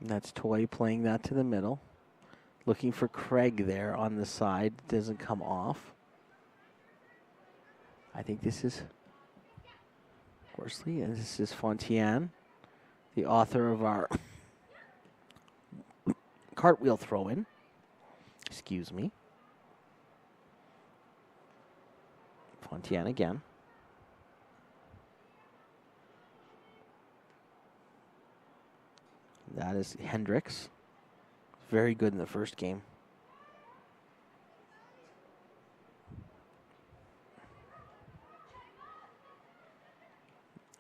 And that's Toy playing that to the middle. Looking for Craig there on the side. Doesn't come off. I think this is Horsley, and this is Fontian, the author of our cartwheel throw-in. Excuse me. Fontian again. That is Hendricks. Very good in the first game.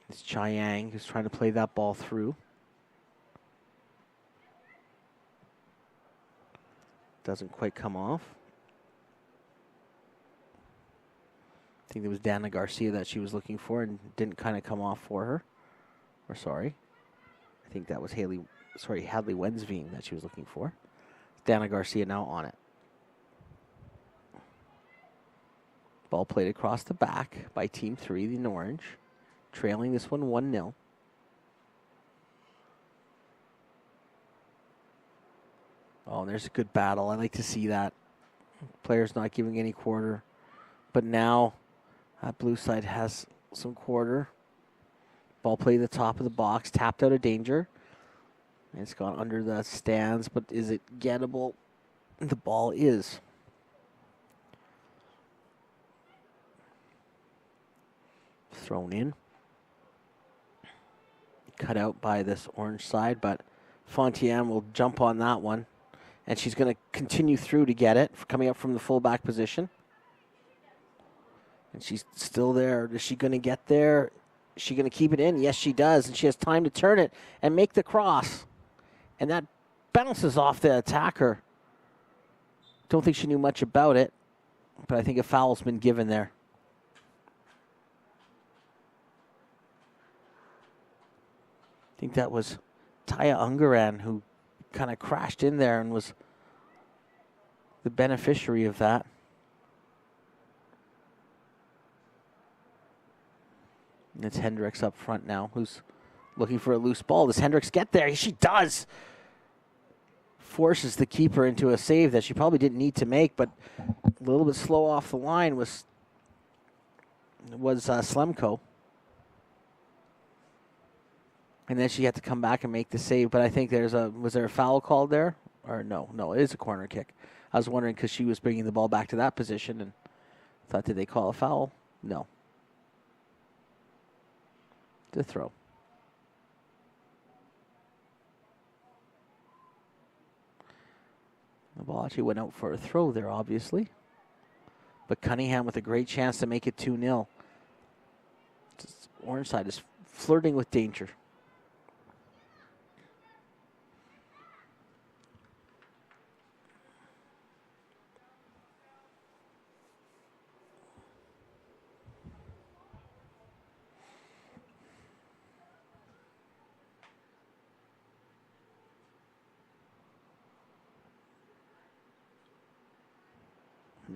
It's Chiang who's trying to play that ball through. Doesn't quite come off. I think it was Dana Garcia that she was looking for and didn't kind of come off for her. Or sorry. I think that was Hadley Wensveen that she was looking for. Dana Garcia now on it. Ball played across the back by Team 3, the Orange. Trailing this one 1-0. Oh, and there's a good battle. I like to see that. Players not giving any quarter. But now that blue side has some quarter. Ball played at the top of the box. Tapped out of danger. And it's gone under the stands. But is it gettable? The ball is. Thrown in. Cut out by this Orange side, but Fontian will jump on that one. And she's going to continue through to get it, coming up from the fullback position. And she's still there. Is she going to get there? Is she going to keep it in? Yes, she does. And she has time to turn it and make the cross. And that bounces off the attacker. Don't think she knew much about it, but I think a foul's been given there. I think that was Taya Ungaran who kind of crashed in there and was the beneficiary of that. And it's Hendricks up front now who's looking for a loose ball. Does Hendricks get there? She does. Forces the keeper into a save that she probably didn't need to make, but a little bit slow off the line was Slemko. And then she had to come back and make the save. But I think was there a foul called there? Or no, it is a corner kick. I was wondering because she was bringing the ball back to that position and thought, did they call a foul? No. The throw. The ball actually went out for a throw there, obviously. But Cunningham with a great chance to make it 2-0. Orange side is flirting with danger.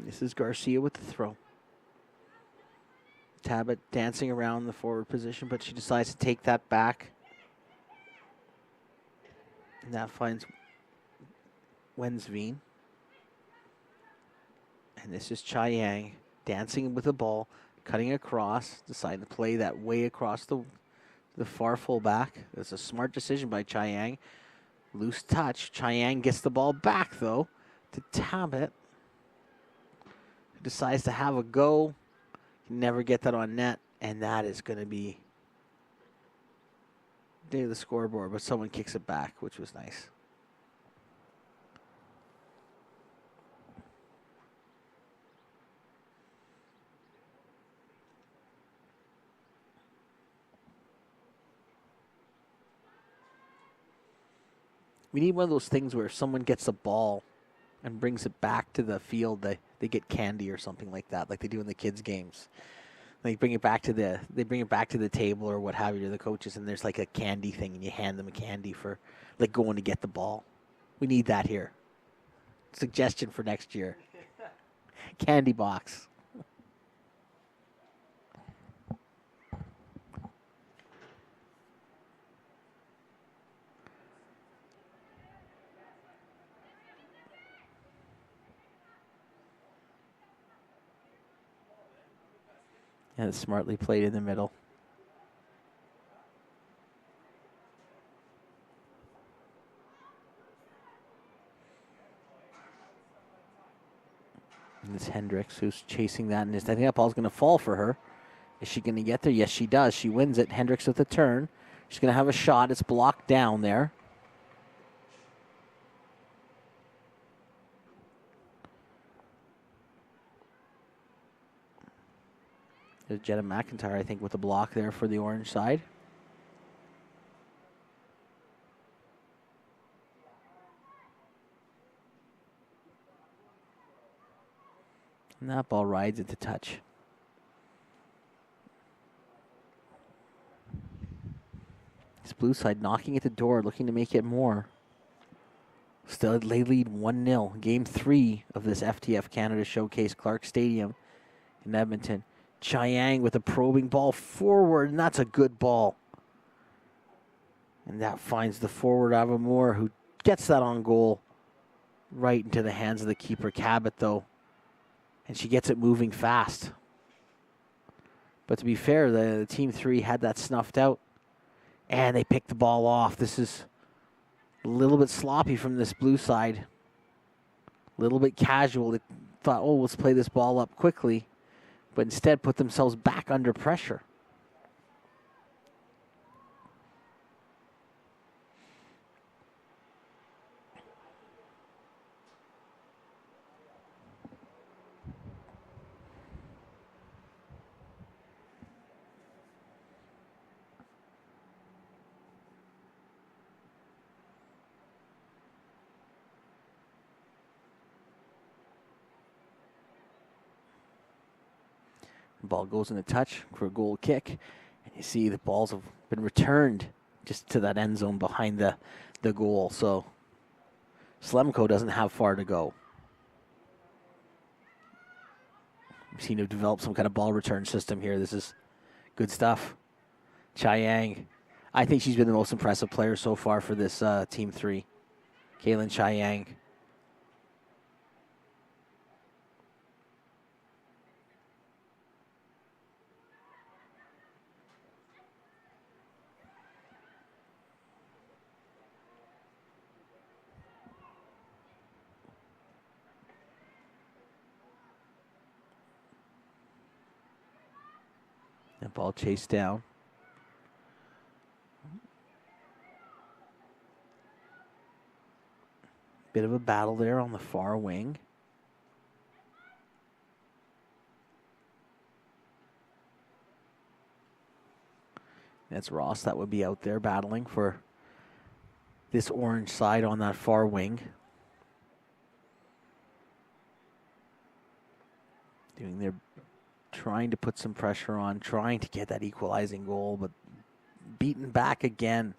This is Garcia with the throw. Tabit dancing around the forward position, but she decides to take that back. And that finds Wensveen. And this is Chiang dancing with the ball, cutting across, deciding to play that way across the far fullback. It's a smart decision by Chiang. Loose touch. Chiang gets the ball back, though, to Tabit. Decides to have a go. Can never get that on net, and that is going to be near the scoreboard, but someone kicks it back, which was nice. We need one of those things where if someone gets the ball and brings it back to the field, they get candy or something like that, like they do in the kids' games. They bring it back to the table or what have you to the coaches, and there's like a candy thing, and you hand them a candy for like going to get the ball. We need that here. Suggestion for next year. Candy box. And it's smartly played in the middle. And it's Hendricks who's chasing that, and I think that ball's going to fall for her. Is she going to get there? Yes, she does. She wins it. Hendricks with the turn. She's going to have a shot. It's blocked down there. There's Jenna McIntyre, I think, with the block there for the orange side. And that ball rides into touch. This blue side knocking at the door, looking to make it more. Still, they lead 1-0. Game 3 of this FTF Canada Showcase, Clark Stadium in Edmonton. Chiang with a probing ball forward, and that's a good ball. And that finds the forward Avamore, who gets that on goal right into the hands of the keeper, Cabot, though. And she gets it moving fast. But to be fair, the Team 3 had that snuffed out, and they picked the ball off. This is a little bit sloppy from this blue side. A little bit casual. They thought, oh, let's play this ball up quickly. But instead put themselves back under pressure. Ball goes in the touch for a goal kick. And you see the balls have been returned just to that end zone behind the goal. So Slemko doesn't have far to go. We've seen him develop some kind of ball return system here. This is good stuff. Chiang. I think she's been the most impressive player so far for this Team 3. Kaylin Chiang. That ball chased down. Bit of a battle there on the far wing. That's Ross that would be out there battling for this orange side on that far wing. Trying to put some pressure on, trying to get that equalizing goal, but beaten back again.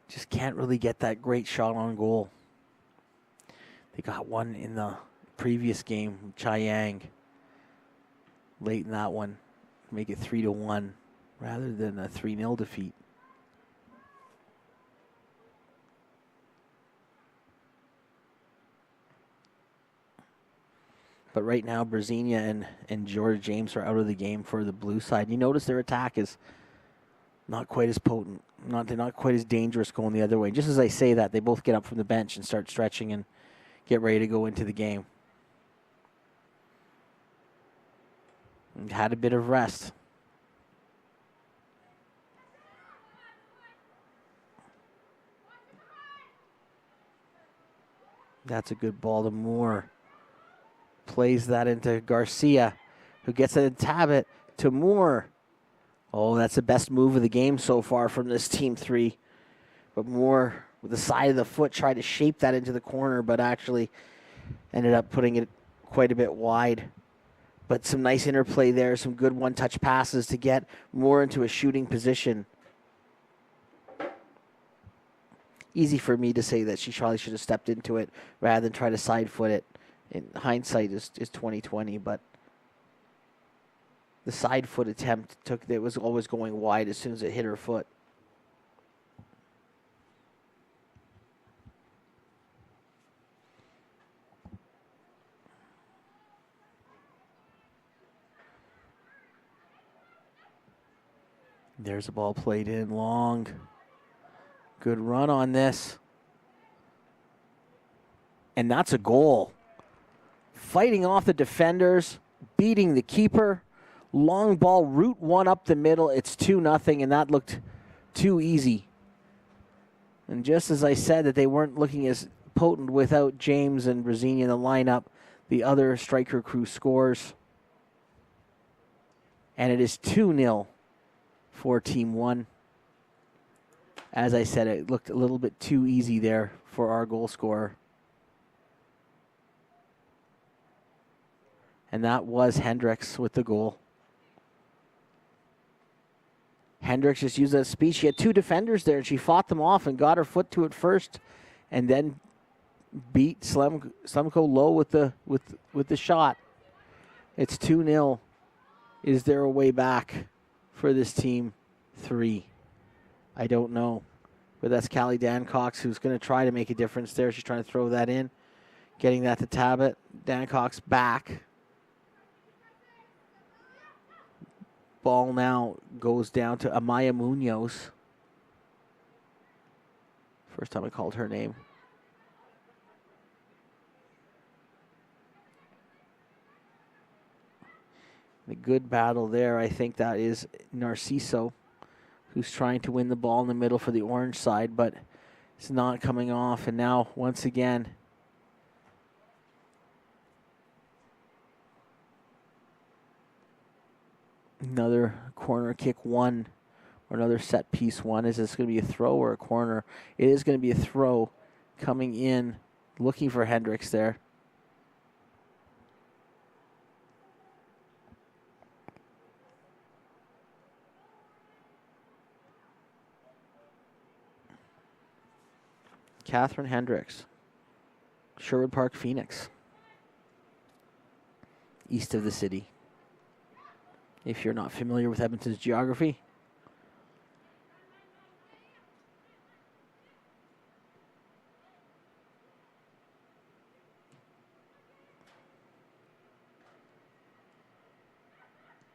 Just can't really get that great shot on goal. They got one in the previous game, Chiang, late in that one, make it 3-1 rather than a 3-0 defeat. But right now, Brezina and George James are out of the game for the blue side. You notice their attack is not quite as potent. They're not quite as dangerous going the other way. Just as I say that, they both get up from the bench and start stretching and get ready to go into the game. And had a bit of rest. That's a good ball to Moore. Plays that into Garcia, who gets it to Tabit to Moore. Oh, that's the best move of the game so far from this Team 3. But Moore, with the side of the foot, tried to shape that into the corner, but actually ended up putting it quite a bit wide. But some nice interplay there, some good one-touch passes to get Moore into a shooting position. Easy for me to say that she probably should have stepped into it rather than try to side foot it. In hindsight is 2020, but the side foot attempt it was always going wide as soon as it hit her foot. There's a ball played in long. Good run on this. And that's a goal. Fighting off the defenders, beating the keeper. Long ball, route one up the middle. It's 2-0, and that looked too easy. And just as I said that they weren't looking as potent without James and Brazini in the lineup, the other striker crew scores. And it is 2-0 for Team 1. As I said, it looked a little bit too easy there for our goal scorer. And that was Hendricks with the goal. Hendricks just used that speed. She had two defenders there, and she fought them off and got her foot to it first, and then beat Slemko low with the shot. It's 2-0. Is there a way back for this Team 3? I don't know. But that's Callie Dancox, who's going to try to make a difference there. She's trying to throw that in. Getting that to Tabit. Dancox back. Ball now goes down to Amaya Munoz. First time I called her name. A good battle there. I think that is Narciso, who's trying to win the ball in the middle for the orange side, but it's not coming off. And now, once again, another corner kick one, or another set piece one. Is this going to be a throw or a corner? It is going to be a throw coming in, looking for Hendricks there. Catherine Hendricks, Sherwood Park, Phoenix, east of the city. If you're not familiar with Edmonton's geography.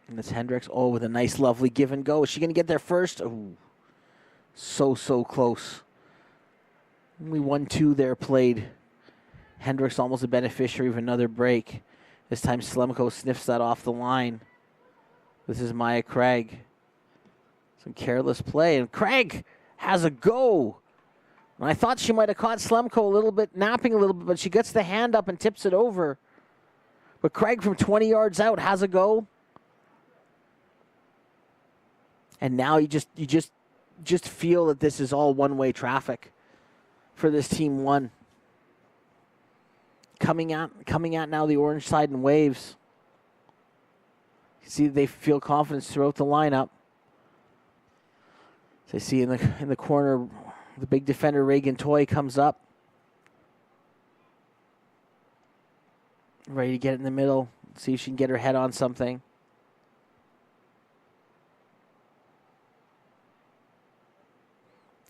And it's Hendricks. Oh, with a nice, lovely give and go. Is she going to get there first? Oh, so close. Only 1-2 there played. Hendricks almost a beneficiary of another break. This time Slemko sniffs that off the line. This is Maya Craig. Some careless play, and Craig has a go. And I thought she might have caught Slemko a little bit, napping a little bit, but she gets the hand up and tips it over. But Craig from 20 yards out has a go. And now you just feel that this is all one-way traffic for this Team 1. Coming at now the orange side in waves. You see they feel confidence throughout the lineup. So you see in the corner, the big defender Reagan Toy comes up. Ready to get it in the middle. See if she can get her head on something.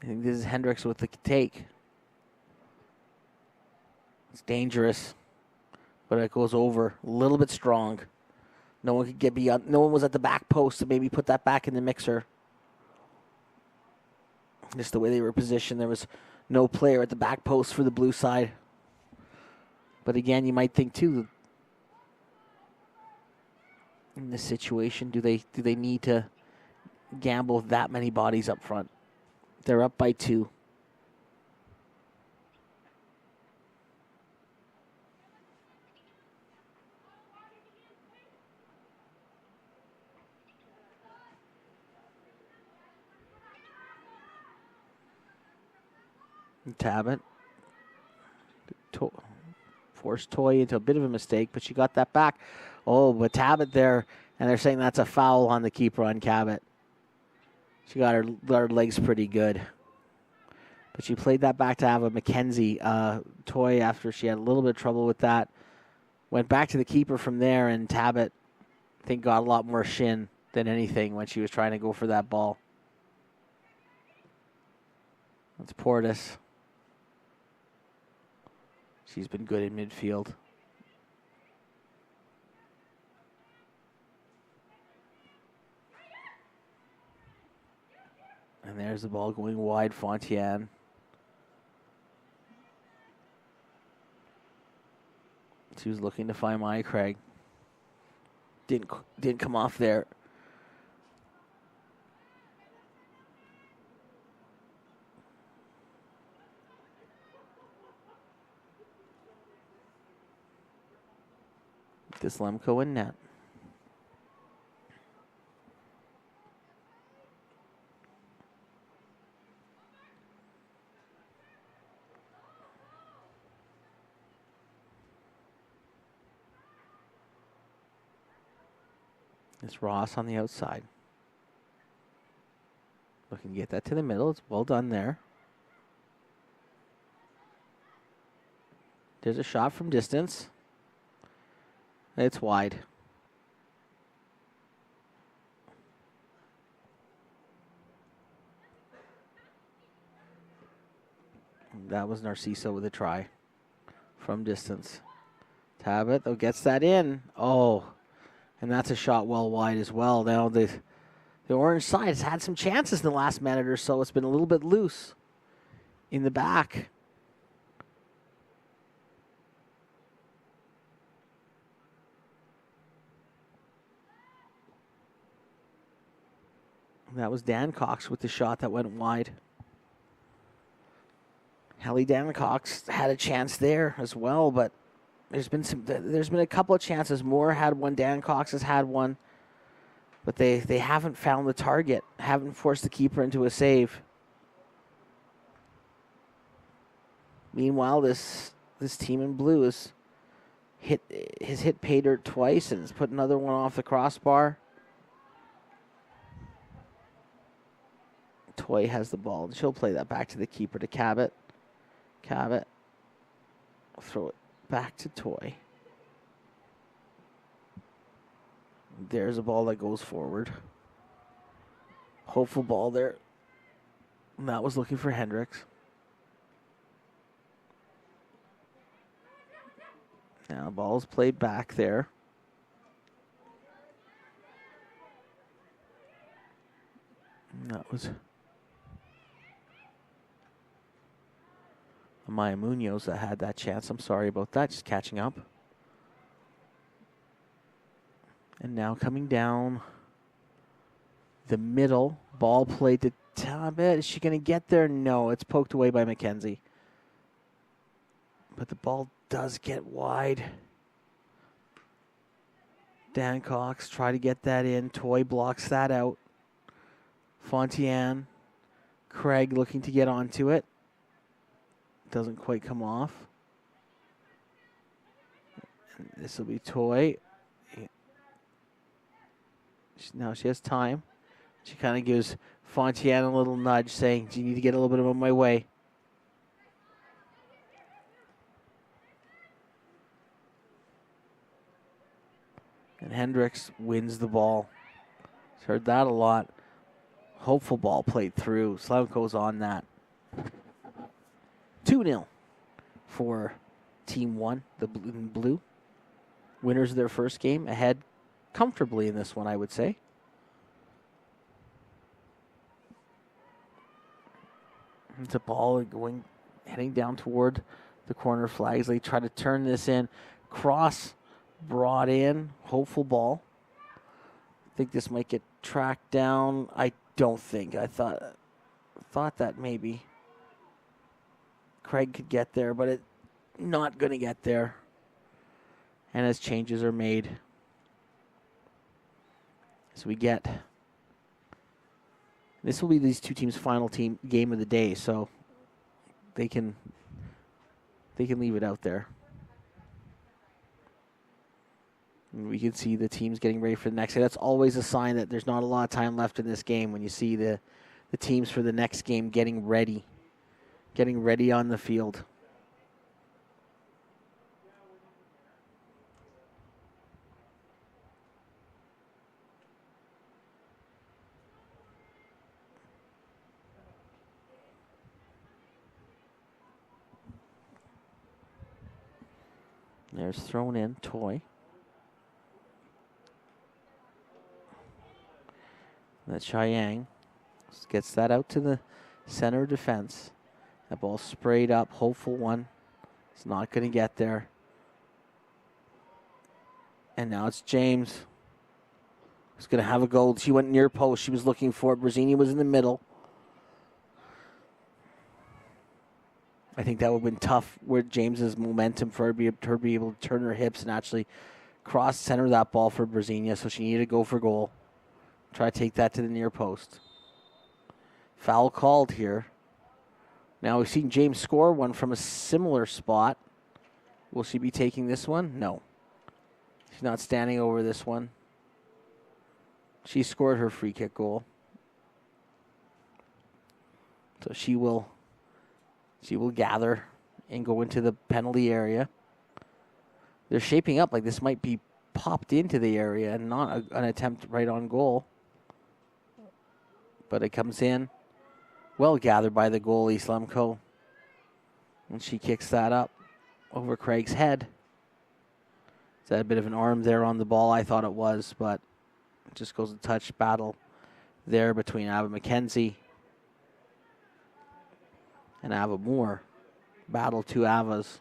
I think this is Hendricks with the take. It's dangerous, but it goes over a little bit strong. No one could get beyond. No one was at the back post to maybe put that back in the mixer. Just the way they were positioned, there was no player at the back post for the blue side. But again, you might think too, in this situation, do they need to gamble with that many bodies up front? They're up by 2. Tabit forced Toy into a bit of a mistake, but she got that back. Oh, but Tabit there, and they're saying that's a foul on the keeper on Cabot. She got her legs pretty good. But she played that back to Ava McKenzie. Toy, after she had a little bit of trouble with that, went back to the keeper from there, and Tabit, I think, got a lot more shin than anything when she was trying to go for that ball. That's Portis. She's been good in midfield. And there's the ball going wide, Fontian. She was looking to find Maya Craig. Didn't come off there. This Lemko in net. It's Ross on the outside. Looking to get that to the middle. It's well done there. There's a shot from distance. It's wide. That was Narciso with a try from distance. Tabit, though, gets that in. Oh, and that's a shot well wide as well. Now the orange side has had some chances in the last minute or so. It's been a little bit loose in the back. That was Dan Cox with the shot that went wide. Hallie Dan Cox had a chance there as well, but there's been a couple of chances. Moore had one, Dan Cox has had one, but they haven't found the target, haven't forced the keeper into a save. Meanwhile, this team in blue has hit pay dirt twice and has put another one off the crossbar. Toy has the ball. She'll play that back to the keeper, to Cabot. Cabot. Throw it back to Toy. There's a ball that goes forward. Hopeful ball there. And that was looking for Hendricks. Now the ball's played back there. And that was Amaya Munoz that had that chance. I'm sorry about that. Just catching up. And now coming down the middle. Ball played to Tabit. Is she going to get there? No, it's poked away by McKenzie. But the ball does get wide. Dan Cox try to get that in. Toy blocks that out. Fontian. Craig looking to get onto it. Doesn't quite come off. This will be Toy. Now she has time. She kind of gives Fontian a little nudge saying, you need to get a little bit out of my way. And Hendricks wins the ball. Heard that a lot. Hopeful ball played through. Slavko's on that. 2-0 for Team 1, the blue. Winners of their first game, ahead comfortably in this one, I would say. It's a ball heading down toward the corner flags. They try to turn this in. Cross brought in. Hopeful ball. I think this might get tracked down. I don't think. I thought that maybe Craig could get there, but it's not going to get there. And as changes are made, so we get, this will be these two teams' final game of the day. So they can leave it out there. And we can see the teams getting ready for the next game. That's always a sign that there's not a lot of time left in this game when you see the teams for the next game getting ready on the field. There's thrown in Toy. That's Cheyenne. Gets that out to the center defense. That ball sprayed up, hopeful one. It's not going to get there. And now it's James. He's going to have a goal. She went near post. She was looking for it. Brazzini was in the middle. I think that would have been tough with James's momentum for her to be able to turn her hips and actually cross center that ball for Brazinia. So she needed to go for goal. Try to take that to the near post. Foul called here. Now we've seen James score one from a similar spot. Will she be taking this one? No. She's not standing over this one. She scored her free kick goal. So she will gather and go into the penalty area. They're shaping up like this might be popped into the area and not an attempt right on goal. But it comes in. Well gathered by the goalie, Slemko. And she kicks that up over Craig's head. Is that a bit of an arm there on the ball? I thought it was, but it just goes a touch battle there between Ava McKenzie and Ava Moore. Battle two Avas.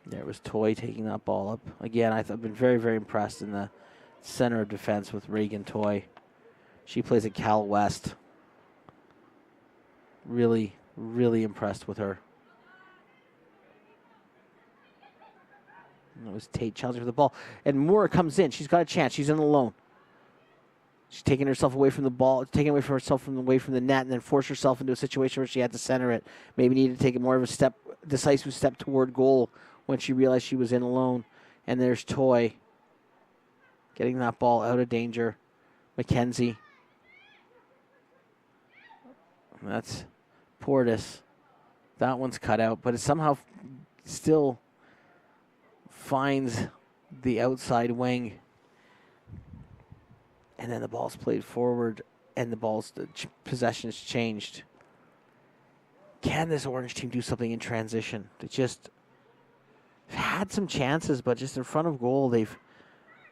There was Toy taking that ball up. Again, I've been very, very impressed in the center of defense with Reagan Toy. She plays at Cal West. Really, really impressed with her. And it was Tate challenging for the ball. And Moore comes in. She's got a chance. She's in alone. She's taking herself away from the ball, taking away from herself away from the net, and then forced herself into a situation where she had to center it. Maybe needed to take a more of a decisive step toward goal when she realized she was in alone. And there's Toy getting that ball out of danger. McKenzie. That's Portis. That one's cut out, but it somehow still finds the outside wing. And then the ball's played forward, and the possession is changed. Can this Orange team do something in transition? They just had some chances, but just in front of goal, they've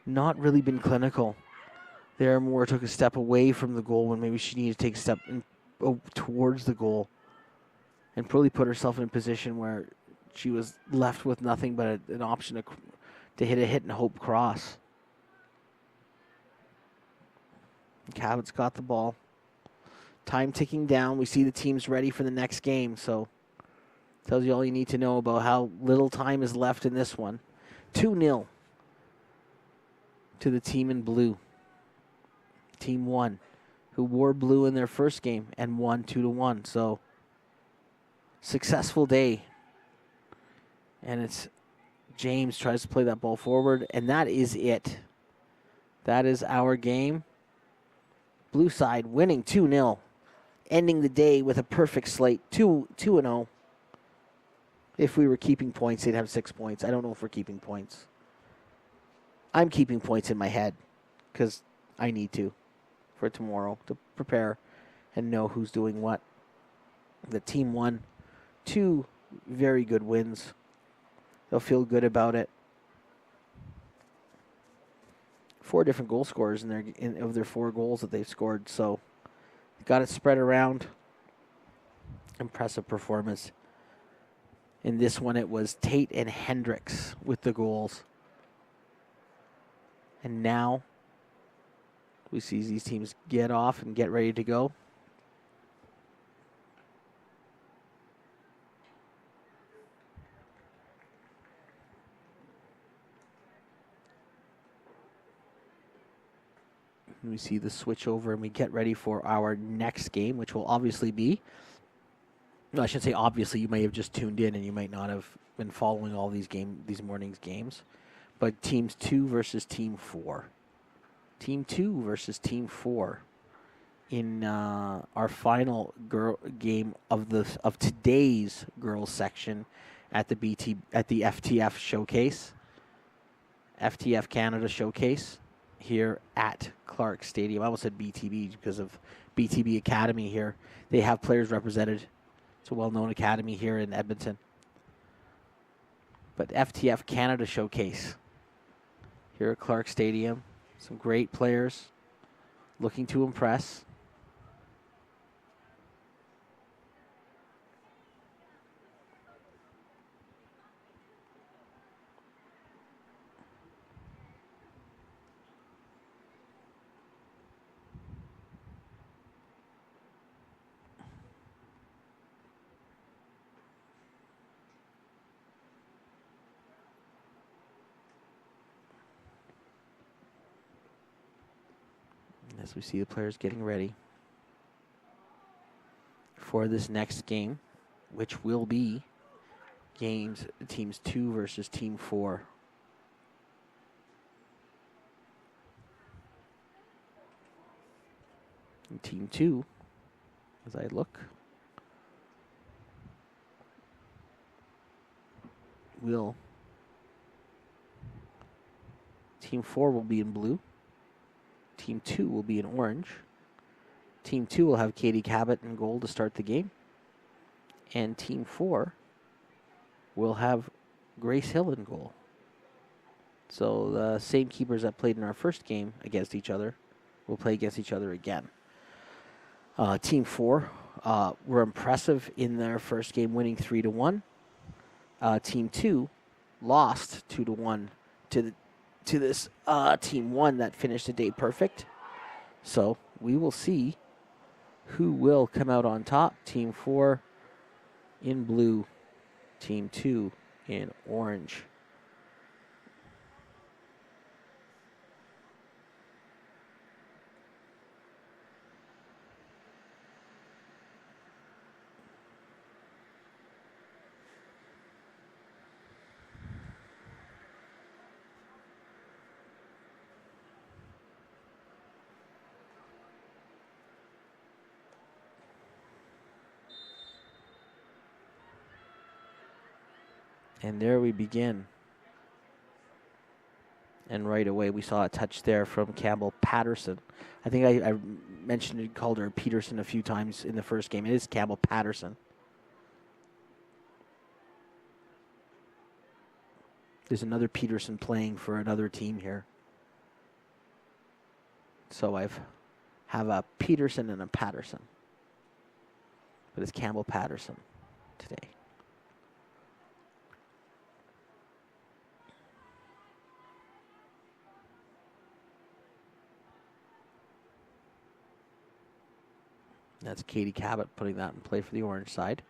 not really been clinical. There, Moore took a step away from the goal when maybe she needed to take a step towards the goal, and really put herself in a position where she was left with nothing but an option to hit a hit and hope cross. Cabot's got the ball. Time ticking down. We see the team's ready for the next game, so tells you all you need to know about how little time is left in this one. 2-0 to the team in blue. Team 1, who wore blue in their first game and won 2-1. So, successful day. And it's James tries to play that ball forward, and that is it. That is our game. Blue side winning 2-0, ending the day with a perfect slate, 2-0. If we were keeping points, they'd have 6 points. I don't know if we're keeping points. I'm keeping points in my head because I need to for tomorrow to prepare and know who's doing what. The team won 2 very good wins. They'll feel good about it. 4 different goal scorers of their 4 goals that they've scored. So got it spread around. Impressive performance. In this one, it was Tate and Hendricks with the goals. And now we see these teams get off and get ready to go. We see the switch over and we get ready for our next game, which will obviously be, no, I should say obviously, you may have just tuned in and you might not have been following all these morning's games, but teams 2 versus team 4. Team 2 versus team 4 in our final game of today's girls section at the FTF showcase, FTF Canada showcase here at Clark Stadium. I almost said BTB because of BTB Academy here. They have players represented. It's a well-known academy here in Edmonton. But FTF Canada showcase here at Clark Stadium. Some great players looking to impress. As we see the players getting ready for this next game, which will be teams 2 versus team 4. And team 2, as I look, team 4 will be in blue. Team 2 will be in orange. Team 2 will have Katie Cabot in goal to start the game. And Team 4 will have Grace Hill in goal. So the same keepers that played in our first game against each other will play against each other again. Team 4 were impressive in their first game, winning 3-1. Team 2 lost 2-1 to this Team 1 that finished the day perfect. So we will see who will come out on top. Team 4 in blue, Team 2 in orange. And there we begin. And right away we saw a touch there from Campbell Patterson. I think I mentioned it, called her Peterson a few times in the first game. It is Campbell Patterson. There's another Peterson playing for another team here. So I have a Peterson and a Patterson. But it's Campbell Patterson today. That's Katie Cabot putting that in play for the orange side.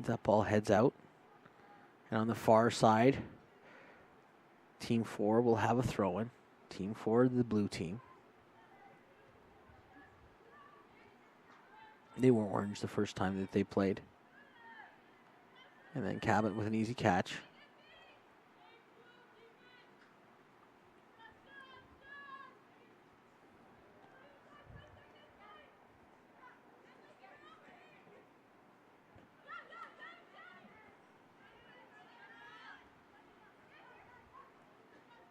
That ball heads out. And on the far side, Team 4 will have a throw-in. Team 4, the blue team. They were orange the first time that they played. And then Cabot with an easy catch.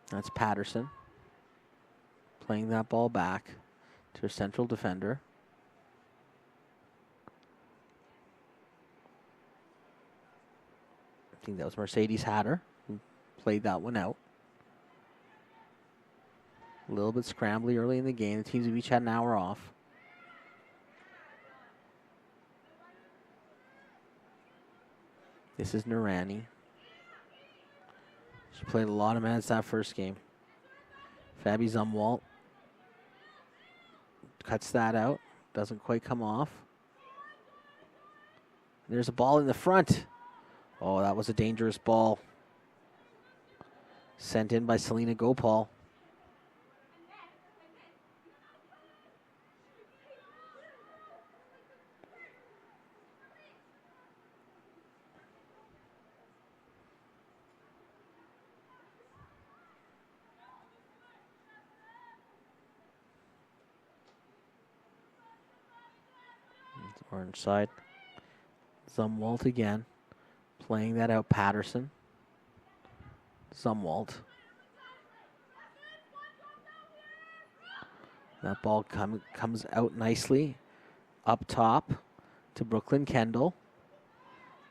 That's Patterson playing that ball back to a central defender. I think that was Mercedes Hatter who played that one out. A little bit scrambly early in the game. The teams have each had an hour off. This is Narani. She played a lot of minutes that first game. Fabi Zumwalt cuts that out. Doesn't quite come off. There's a ball in the front. Oh, that was a dangerous ball. Sent in by Selena Gopal. Orange side. Zumwalt again. Playing that out. Patterson. Zumwalt. That ball comes out nicely up top to Brooklyn Kendall,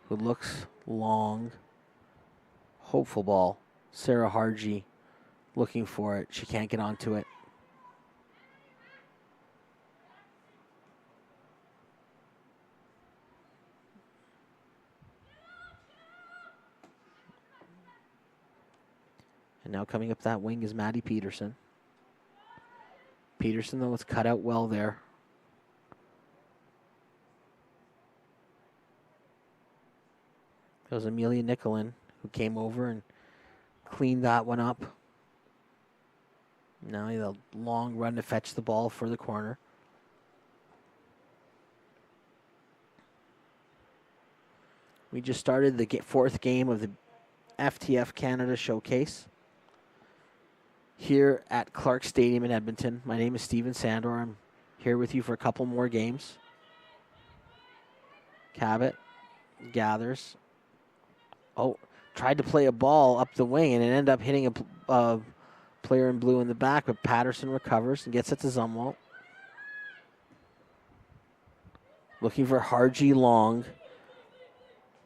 who looks long. Hopeful ball. Sarah Hargy looking for it. She can't get onto it. And now coming up that wing is Maddie Peterson. Peterson, though, was cut out well there. That was Amelia Nicolin who came over and cleaned that one up. Now the long run to fetch the ball for the corner. We just started the fourth game of the FTF Canada Showcase here at Clark Stadium in Edmonton. My name is Steven Sandor. I'm here with you for a couple more games. Cabot gathers. Oh, tried to play a ball up the wing and it ended up hitting a player in blue in the back, but Patterson recovers and gets it to Zumwalt. Looking for Hargy long.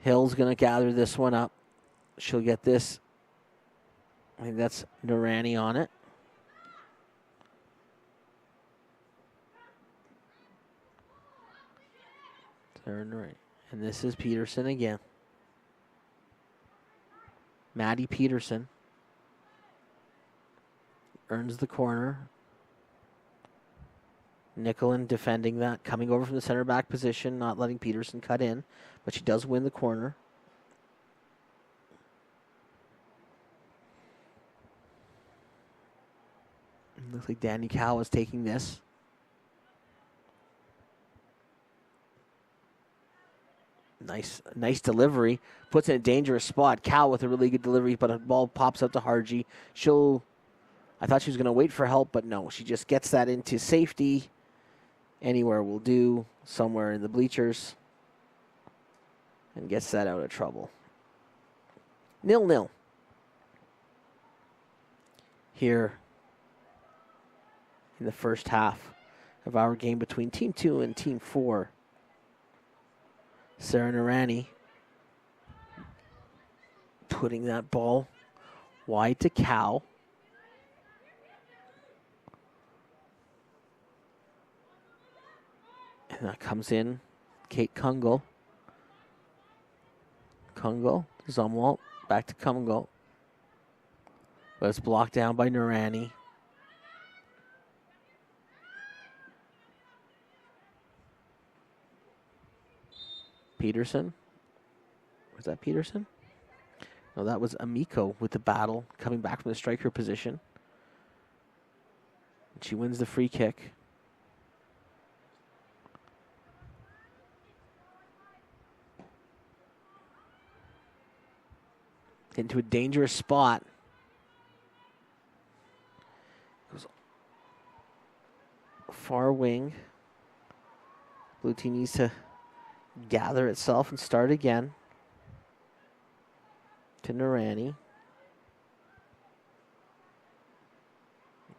Hill's going to gather this one up. She'll get this. I think that's Narani on it. Turn right. And this is Peterson again. Maddie Peterson earns the corner. Nicolin defending that, coming over from the center back position, not letting Peterson cut in, but she does win the corner. Looks like Danny Cow is taking this. Nice delivery. Puts in a dangerous spot. Cal with a really good delivery, but a ball pops up to Hargy. I thought she was going to wait for help, but no. She just gets that into safety. Anywhere will do. Somewhere in the bleachers. And gets that out of trouble. 0-0. Here in the first half of our game between Team 2 and Team 4. Sarah Narani putting that ball wide to Cal. And that comes in Kate Kungle. Zumwalt, back to Kungle. But it's blocked down by Narani. Peterson. Was that Peterson? No, that was Amico with the battle, coming back from the striker position. And she wins the free kick. Into a dangerous spot. Goes far wing. Blue team needs to gather itself and start again. To Narani.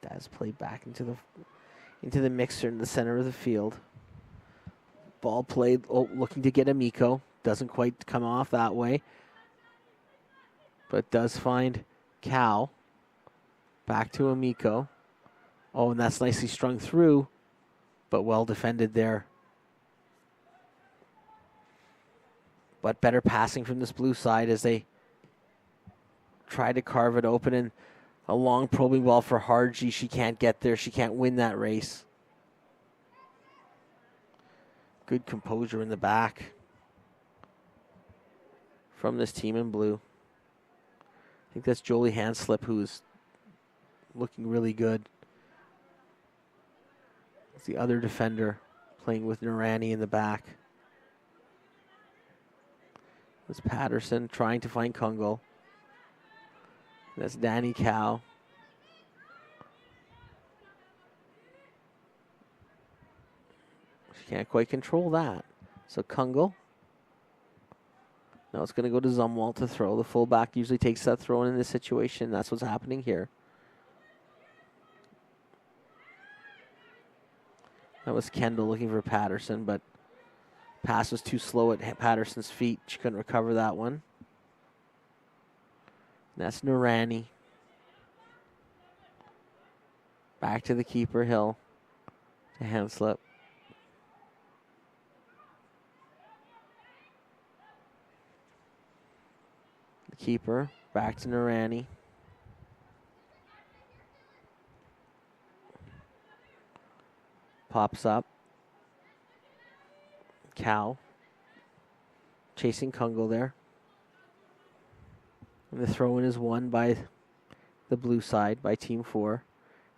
That's played back into the mixer in the center of the field. Ball played, looking to get Amico. Doesn't quite come off that way. But does find Cal. Back to Amico. Oh, and that's nicely strung through. But well defended there. But better passing from this blue side as they try to carve it open. And a long probing ball for Hargy. She can't get there. She can't win that race. Good composure in the back from this team in blue. I think that's Jolie Hanslip, who's looking really good. It's the other defender playing with Narani in the back. It's Patterson trying to find Kungle. That's Danny Cow. She can't quite control that. So Kungle. Now it's going to go to Zumwalt to throw. The fullback usually takes that throw in this situation. That's what's happening here. That was Kendall looking for Patterson, but pass was too slow at Patterson's feet. She couldn't recover that one. That's Narani. Back to the keeper, Hill. To hand slip. The keeper, back to Narani. Pops up. Cow. Chasing Kungle there. And the throw-in is won by the blue side, by Team 4.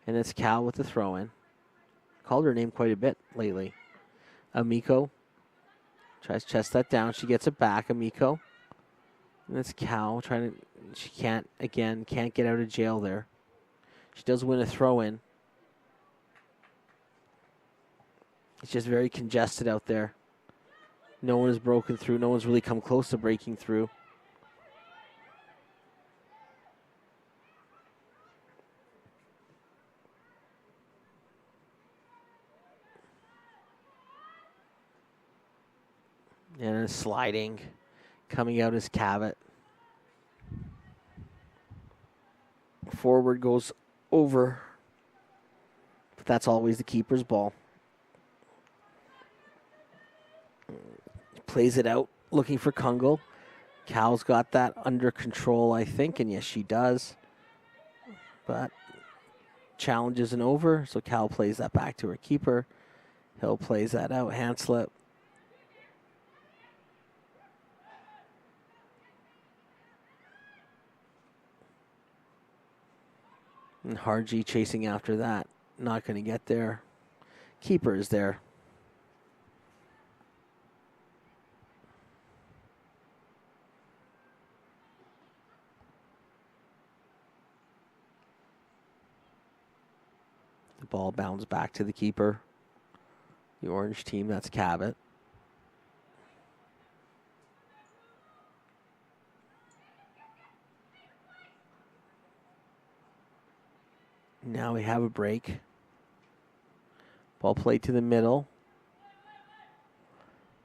And it's Cal with the throw-in. Called her name quite a bit lately. Amiko tries to chest that down. She gets it back, Amiko. And it's Cal trying to... She can't get out of jail there. She does win a throw-in. It's just very congested out there. No one has broken through. No one's really come close to breaking through. And sliding. Coming out is Cavett. Forward goes over. But that's always the keeper's ball. Plays it out, looking for Kungle. Cal's got that under control, I think, and yes, she does. But challenge isn't over, so Cal plays that back to her keeper. Hill plays that out, hand slip. And Harji chasing after that. Not going to get there. Keeper is there. The ball bounds back to the keeper. The orange team, that's Cabot. Now we have a break. Ball played to the middle.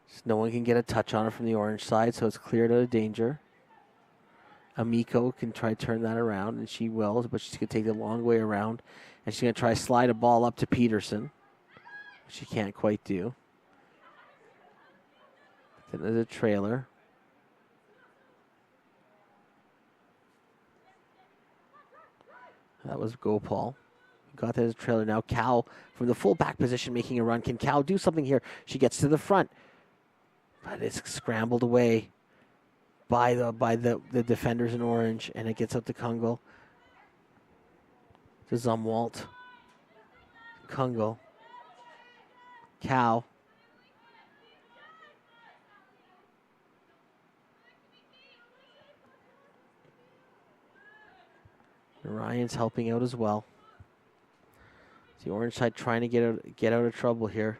So no one can get a touch on it from the orange side, so it's cleared out of danger. Amiko can try to turn that around, and she will, but she's going to take the long way around. And she's going to try to slide a ball up to Peterson, which she can't quite do. Then there's a trailer. That was Gopal. Got that as a trailer. Now Cal from the fullback position making a run. Can Cal do something here? She gets to the front. But it's scrambled away by the defenders in orange, and it gets up to Kungle. To Zumwalt. Kungle. Cal. Ryan's helping out as well. The orange side trying to get out of trouble here.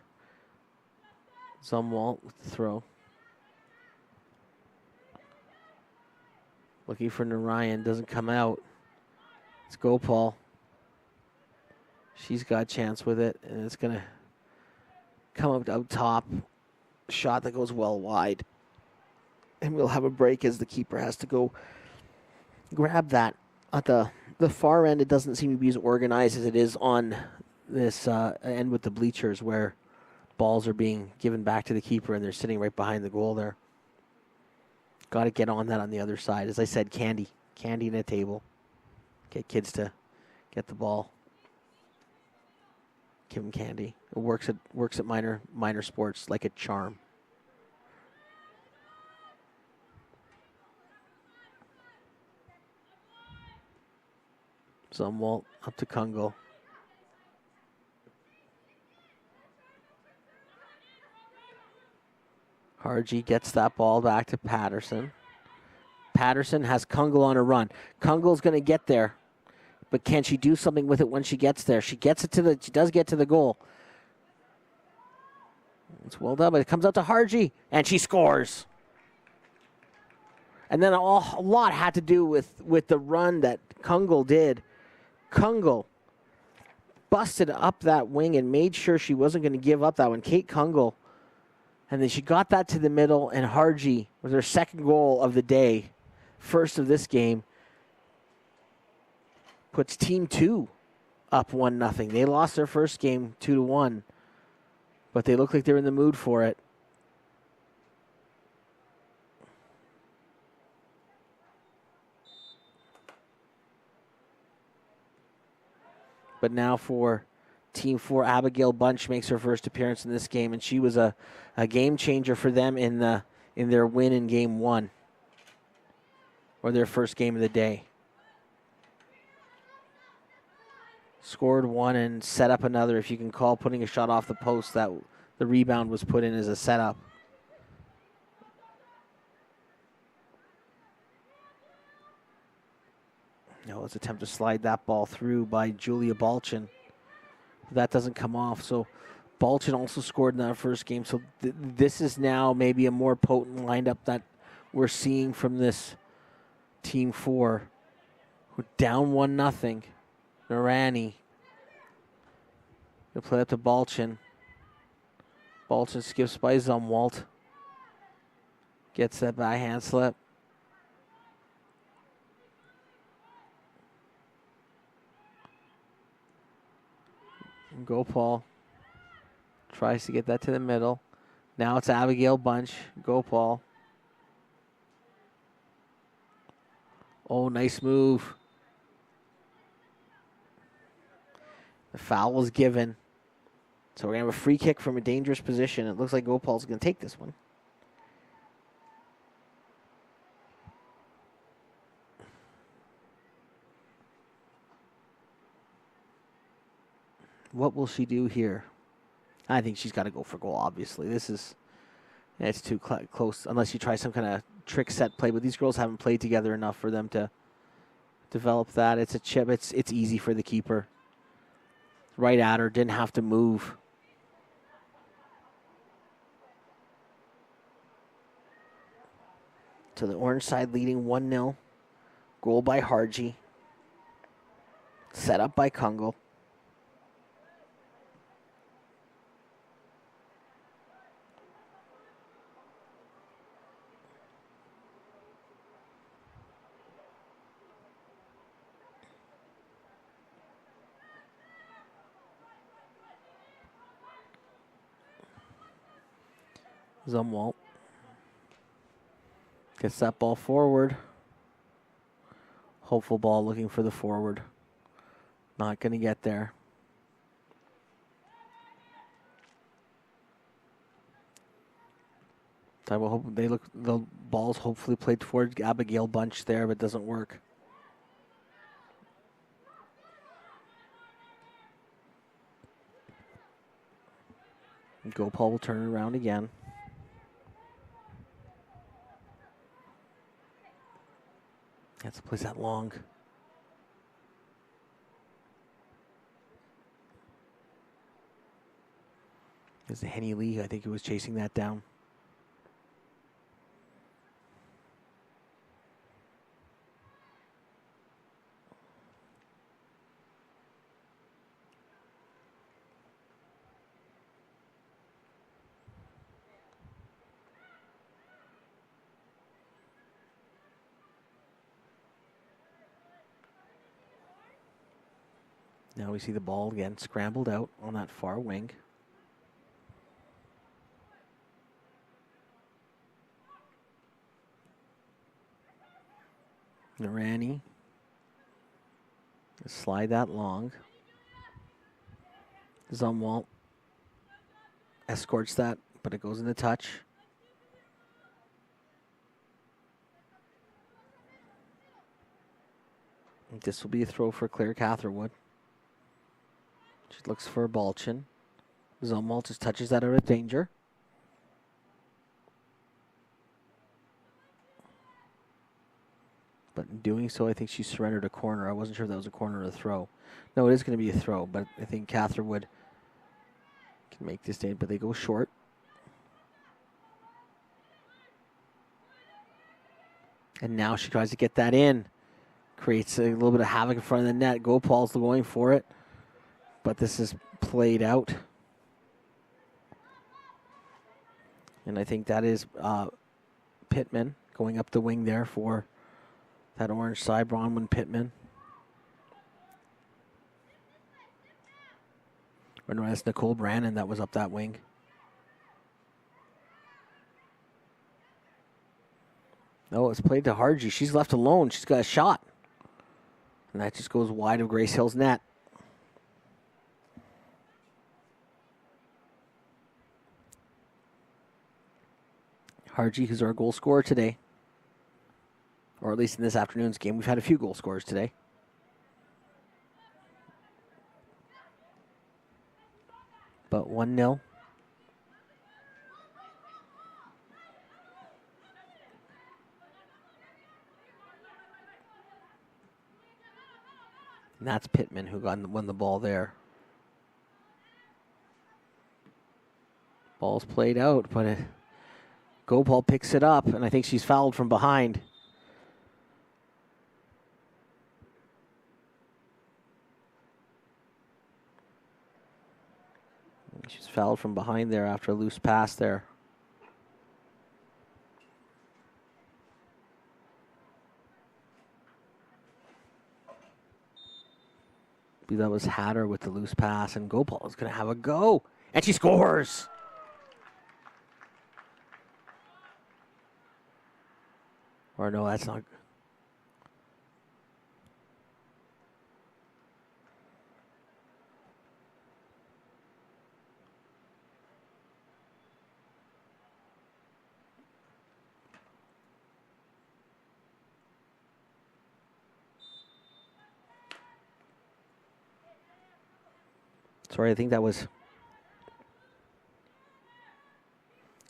Zumwalt with the throw. Looking for Narayan, doesn't come out. It's Gopal. She's got a chance with it, and it's going to come up out top. Shot that goes well wide. And we'll have a break as the keeper has to go grab that. At the far end, it doesn't seem to be as organized as it is on this end with the bleachers, where balls are being given back to the keeper and they're sitting right behind the goal there. Got to get on that on the other side. As I said, candy in a table. Get kids to get the ball. Give them candy. It works at minor sports like a charm. Zumwalt up to Kungle. Harji gets that ball back to Patterson. Patterson has Kungle on a run. Kungle's going to get there, but can she do something with it when she gets there? She does get to the goal. It's well done, but it comes out to Harji, and she scores. And then a lot had to do with the run that Kungle did. Kungle busted up that wing and made sure she wasn't going to give up that one. Kate Kungle. And then she got that to the middle, and Harji was her second goal of the day, first of this game. Puts Team 2 up 1-0. They lost their first game 2-1, but they look like they're in the mood for it. But now for Team 4, Abigail Bunch makes her first appearance in this game, and she was a game changer for them in their win in Game 1, or their first game of the day. Scored one and set up another, if you can call putting a shot off the post that the rebound was put in as a setup. Now let's attempt to slide that ball through by Julia Balchin. That doesn't come off. So Balchin also scored in that first game. So this is now maybe a more potent lineup that we're seeing from this Team 4. We're down 1-0. Narani. He'll play up to Balchin. Balchin skips by Zumwalt. Gets that by hand slip. Gopal tries to get that to the middle. Now it's Abigail Bunch. Gopal. Oh, nice move. The foul was given. So we're going to have a free kick from a dangerous position. It looks like Gopal's going to take this one. What will she do here? I think she's got to go for goal, obviously. It's too close, unless you try some kind of trick set play. But these girls haven't played together enough for them to develop that. It's a chip. It's easy for the keeper. Right at her, didn't have to move. To the orange side, leading 1-0. Goal by Harji. Set up by Kungle. Zumwalt gets that ball forward. Hopeful ball looking for the forward. Not going to get there. I will hope the ball's hopefully played towards Abigail Bunch there, but it doesn't work. Gopal will turn it around again. Has to place that long. There's a Henny Lee, I think, who was chasing that down. Now we see the ball again scrambled out on that far wing. Narani. Slide that long. Zumwalt escorts that, but it goes in the touch. This will be a throw for Claire Catherwood. She looks for Balchin. Zumwalt just touches that out of danger. But in doing so, I think she surrendered a corner. I wasn't sure if that was a corner or a throw. No, it is going to be a throw, but I think Catherwood can make this day, but they go short. And now she tries to get that in. Creates a little bit of havoc in front of the net. Gopal's going for it. But this is played out. And I think that is Pittman going up the wing there for that orange side. Bronwyn Pittman. Or no, that's Nicole Brannon that was up that wing. No, it's played to Harji. She's left alone. She's got a shot. And that just goes wide of Grace Hill's net. Harji, who's our goal scorer today. Or at least in this afternoon's game. We've had a few goal scorers today. But 1-0. And that's Pittman who won the ball there. Ball's played out, but Gopal picks it up, and I think she's fouled from behind. She's fouled from behind there after a loose pass there. I believe that was Hatter with the loose pass, and Gopal is going to have a go. And she scores! Or no, that's not. Sorry, I think that was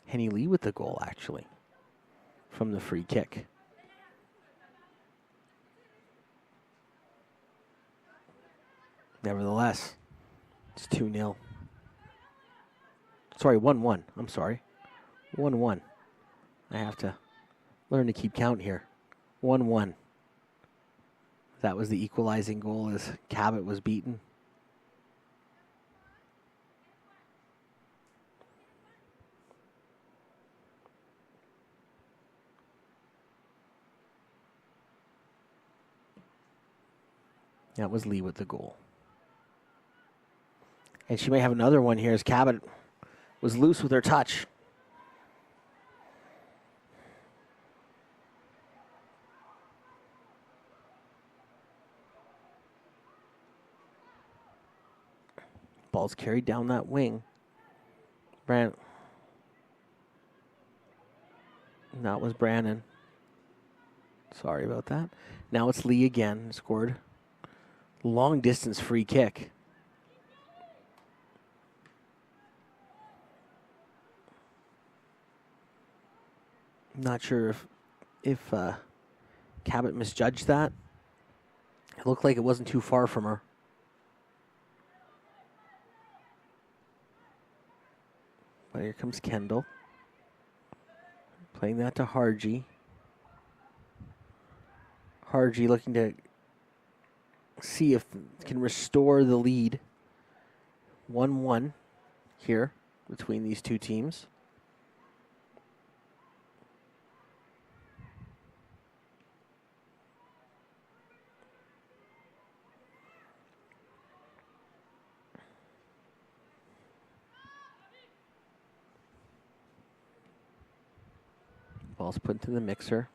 Henny Lee with the goal, actually, from the free kick. Nevertheless, it's 2-0. Sorry, 1-1. I'm sorry. 1-1. I have to learn to keep count here. 1-1. That was the equalizing goal as Cabot was beaten. That was Lee with the goal. And she may have another one here as Cabot was loose with her touch. Ball's carried down that wing. That was Brannon. Sorry about that. Now it's Lee again. Scored. Long distance free kick. Not sure if Cabot misjudged that. It looked like it wasn't too far from her. But here comes Kendall. Playing that to Harji. Harji looking to see if can restore the lead. 1-1 here between these two teams. Ball's put into the mixer.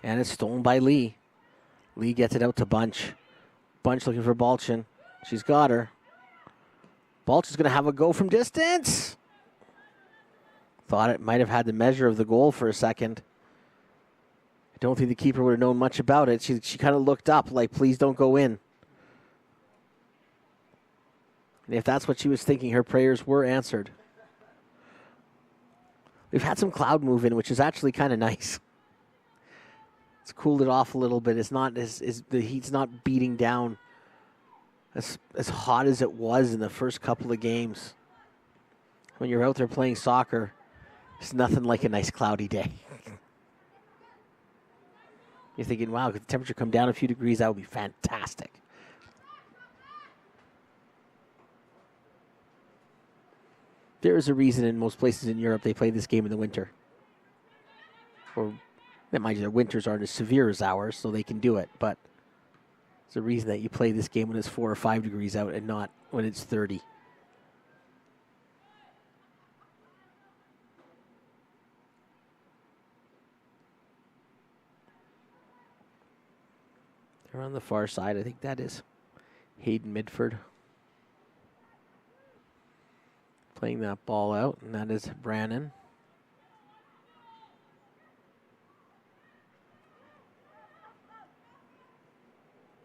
And it's stolen by Lee. Lee gets it out to Bunch. Bunch looking for Balchin. She's got her. Balch is going to have a go from distance. Thought it might have had the measure of the goal for a second. I don't think the keeper would have known much about it. She kind of looked up like, please don't go in. And if that's what she was thinking, her prayers were answered. We've had some cloud move in, which is actually kind of nice. It's cooled it off a little bit. It's not the heat's not beating down as hot as it was in the first couple of games. When you're out there playing soccer, it's nothing like a nice cloudy day. You're thinking, wow, could the temperature come down a few degrees? That would be fantastic. There is a reason in most places in Europe they play this game in the winter. Or, mind you, their winters aren't as severe as ours, so they can do it. But there's a reason that you play this game when it's 4 or 5 degrees out and not when it's 30. They're on the far side. I think that is Hayden Midford playing that ball out, and that is Brannon.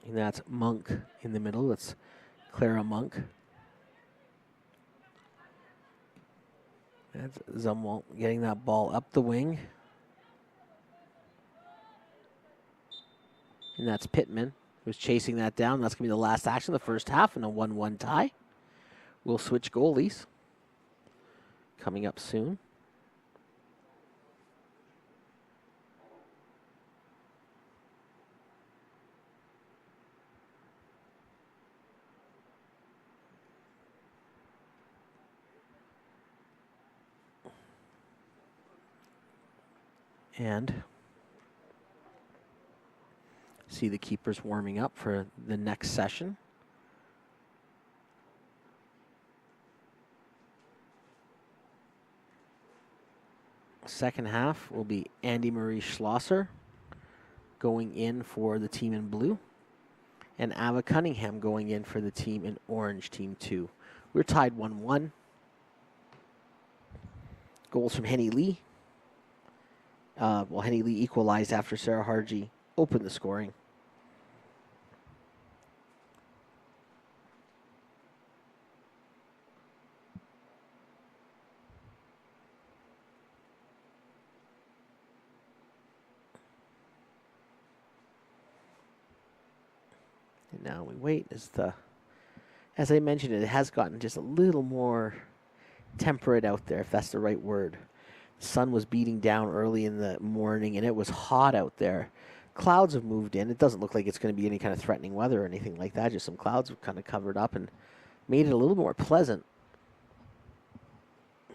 And that's Monk in the middle. That's Clara Monk. That's Zumwalt getting that ball up the wing. And that's Pittman, who's chasing that down. That's going to be the last action of the first half in a 1-1 tie. We'll switch goalies coming up soon. And see the keepers warming up for the next session. Second half will be Andy Marie Schlosser going in for the team in blue, and Ava Cunningham going in for the team in orange, team 2. We're tied 1-1. Goals from Henny Lee. Henny Lee equalized after Sarah Harji opened the scoring. And now we wait as I mentioned, it has gotten just a little more temperate out there, if that's the right word. The sun was beating down early in the morning, and it was hot out there. Clouds have moved in. It doesn't look like it's going to be any kind of threatening weather or anything like that. Just some clouds have kind of covered up and made it a little more pleasant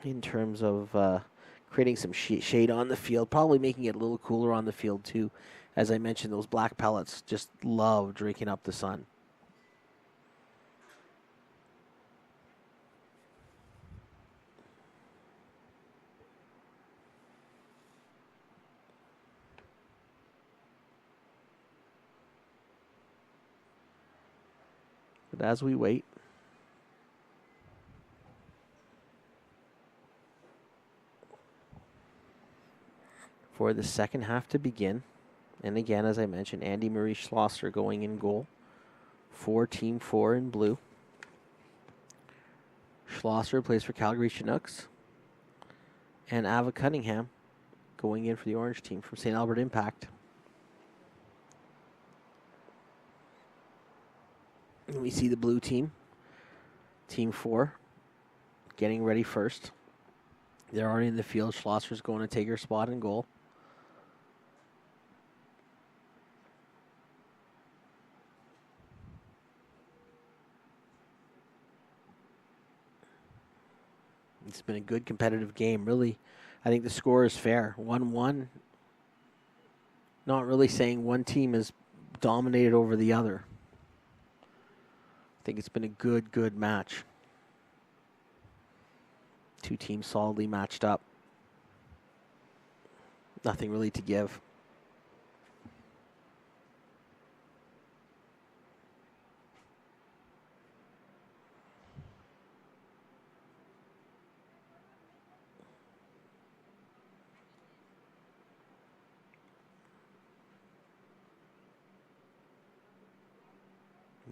in terms of creating some shade on the field, probably making it a little cooler on the field too. As I mentioned, those black pellets just love drinking up the sun. But as we wait, for the second half to begin, and again, as I mentioned, Andy Marie Schlosser going in goal for Team 4 in blue. Schlosser plays for Calgary Chinooks, and Ava Cunningham going in for the orange team from St. Albert Impact. And we see the blue team, Team 4, getting ready first. They're already in the field. Schlosser's going to take her spot in goal. It's been a good competitive game, really. I think the score is fair. 1-1. Not really saying one team has dominated over the other. I think it's been a good match. Two teams solidly matched up. Nothing really to give.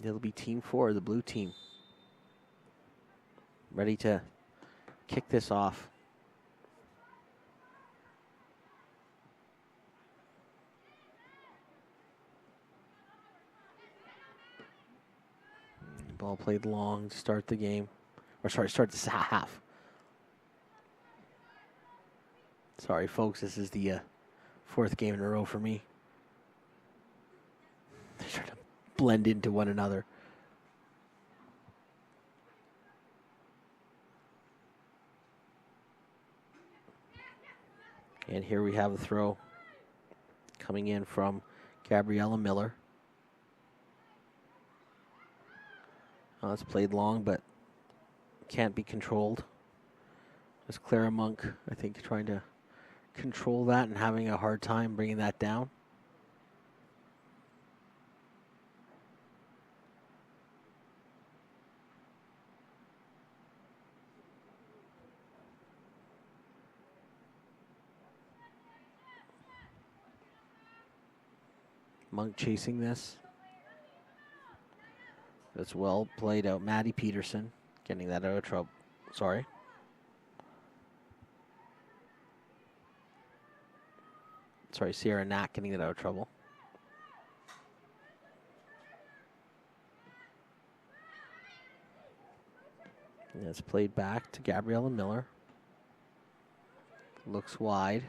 It'll be Team 4, the blue team, ready to kick this off. Ball played long to start the game. Or sorry, start this half. Sorry, folks. This is the fourth game in a row for me. They try to blend into one another. And here we have the throw coming in from Gabriella Miller. It's played long, but can't be controlled. There's Clara Monk, I think, trying to control that and having a hard time bringing that down. Monk chasing this. That's well played out. Maddie Peterson getting that out of trouble. Sorry. Sorry, Sierra Knack getting it out of trouble. And it's played back to Gabriella Miller. Looks wide.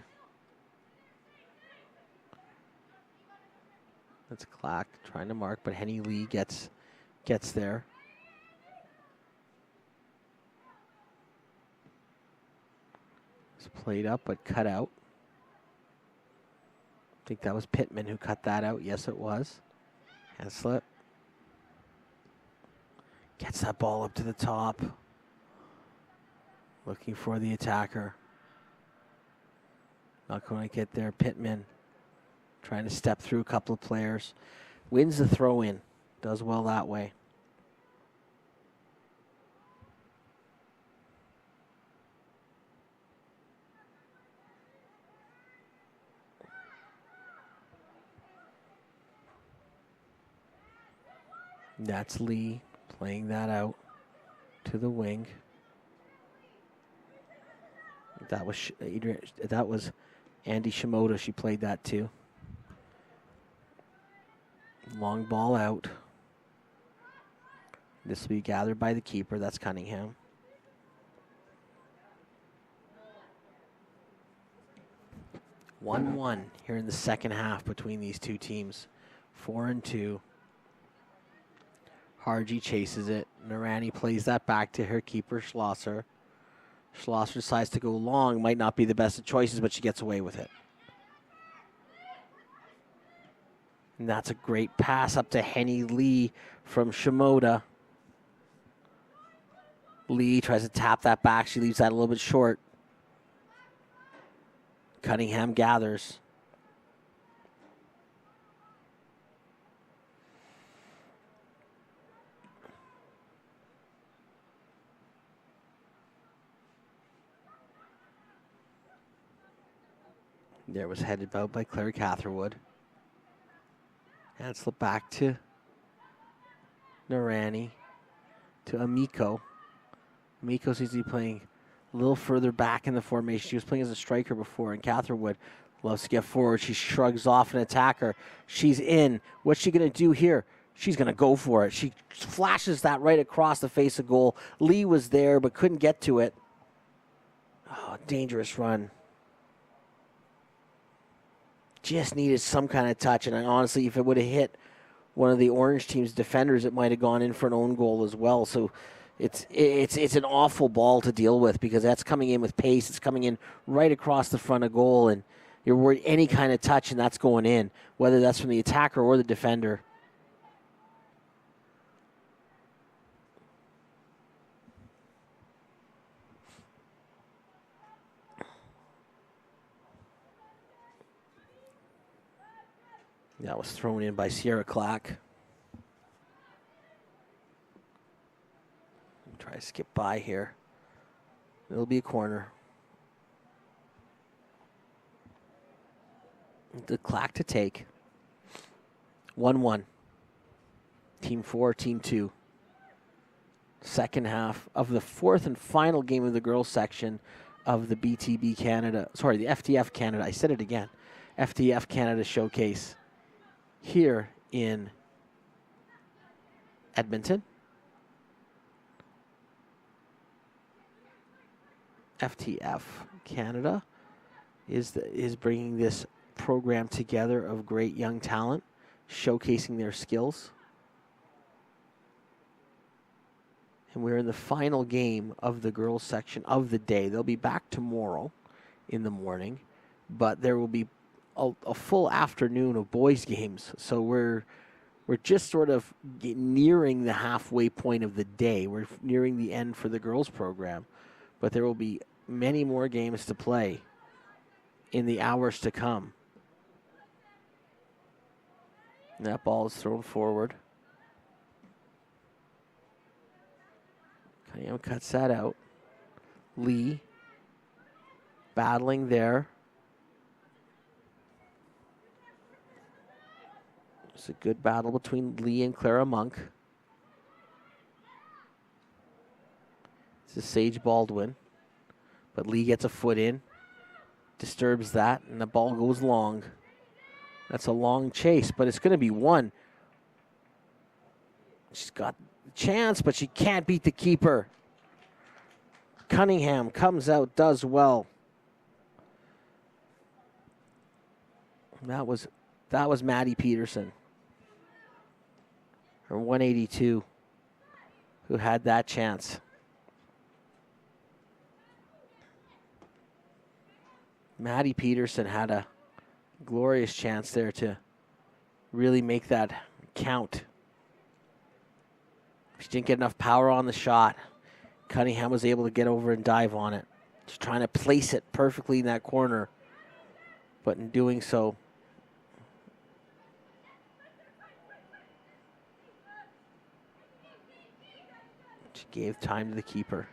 That's Clack trying to mark, but Henny Lee gets there. It's played up, but cut out. I think that was Pittman who cut that out. Yes, it was. Hand slip. Gets that ball up to the top. Looking for the attacker. Not going to get there. Pittman trying to step through a couple of players. Wins the throw in. Does well that way. That's Lee playing that out to the wing. That was Andy Shimoda. She played that too. Long ball out. This will be gathered by the keeper. That's Cunningham. One here in the second half between these two teams. 4-2. Harji chases it. Narani plays that back to her keeper, Schlosser. Schlosser decides to go long. Might not be the best of choices, but she gets away with it. And that's a great pass up to Henny Lee from Shimoda. Lee tries to tap that back. She leaves that a little bit short. Cunningham gathers. There was headed out by Claire Catherwood. And slip back to Narani, to Amiko. Amiko seems to be playing a little further back in the formation. She was playing as a striker before, and Catherwood loves to get forward. She shrugs off an attacker. She's in. What's she going to do here? She's going to go for it. She flashes that right across the face of goal. Lee was there, but couldn't get to it. Oh, dangerous run. Just needed some kind of touch, and honestly, if it would have hit one of the Orange team's defenders, it might have gone in for an own goal as well. So it's an awful ball to deal with because that's coming in with pace. It's coming in right across the front of goal, and you're worried any kind of touch, and that's going in, whether that's from the attacker or the defender. That was thrown in by Sierra Clack. Try to skip by here. It'll be a corner. The Clack to take. 1-1. Team 4, Team 2. Second half of the fourth and final game of the girls section of the BTB Canada. Sorry, the FTF Canada. I said it again. FTF Canada Showcase here in Edmonton. FTF Canada is bringing this program together of great young talent, showcasing their skills. And we're in the final game of the girls section of the day. They'll be back tomorrow in the morning, but there will be a full afternoon of boys games. So we're just sort of nearing the halfway point of the day. We're nearing the end for the girls program, but there will be many more games to play in the hours to come. And that ball is thrown forward. Cunningham cuts that out. Lee battling there. It's a good battle between Lee and Clara Monk. This is Sage Baldwin. But Lee gets a foot in. Disturbs that, and the ball goes long. That's a long chase, but it's going to be one. She's got a chance, but she can't beat the keeper. Cunningham comes out, does well. That was Maddie Peterson, her 182, who had that chance. Maddie Peterson had a glorious chance there to really make that count. She didn't get enough power on the shot. Cunningham was able to get over and dive on it. Just trying to place it perfectly in that corner. But in doing so, she gave time to the keeper.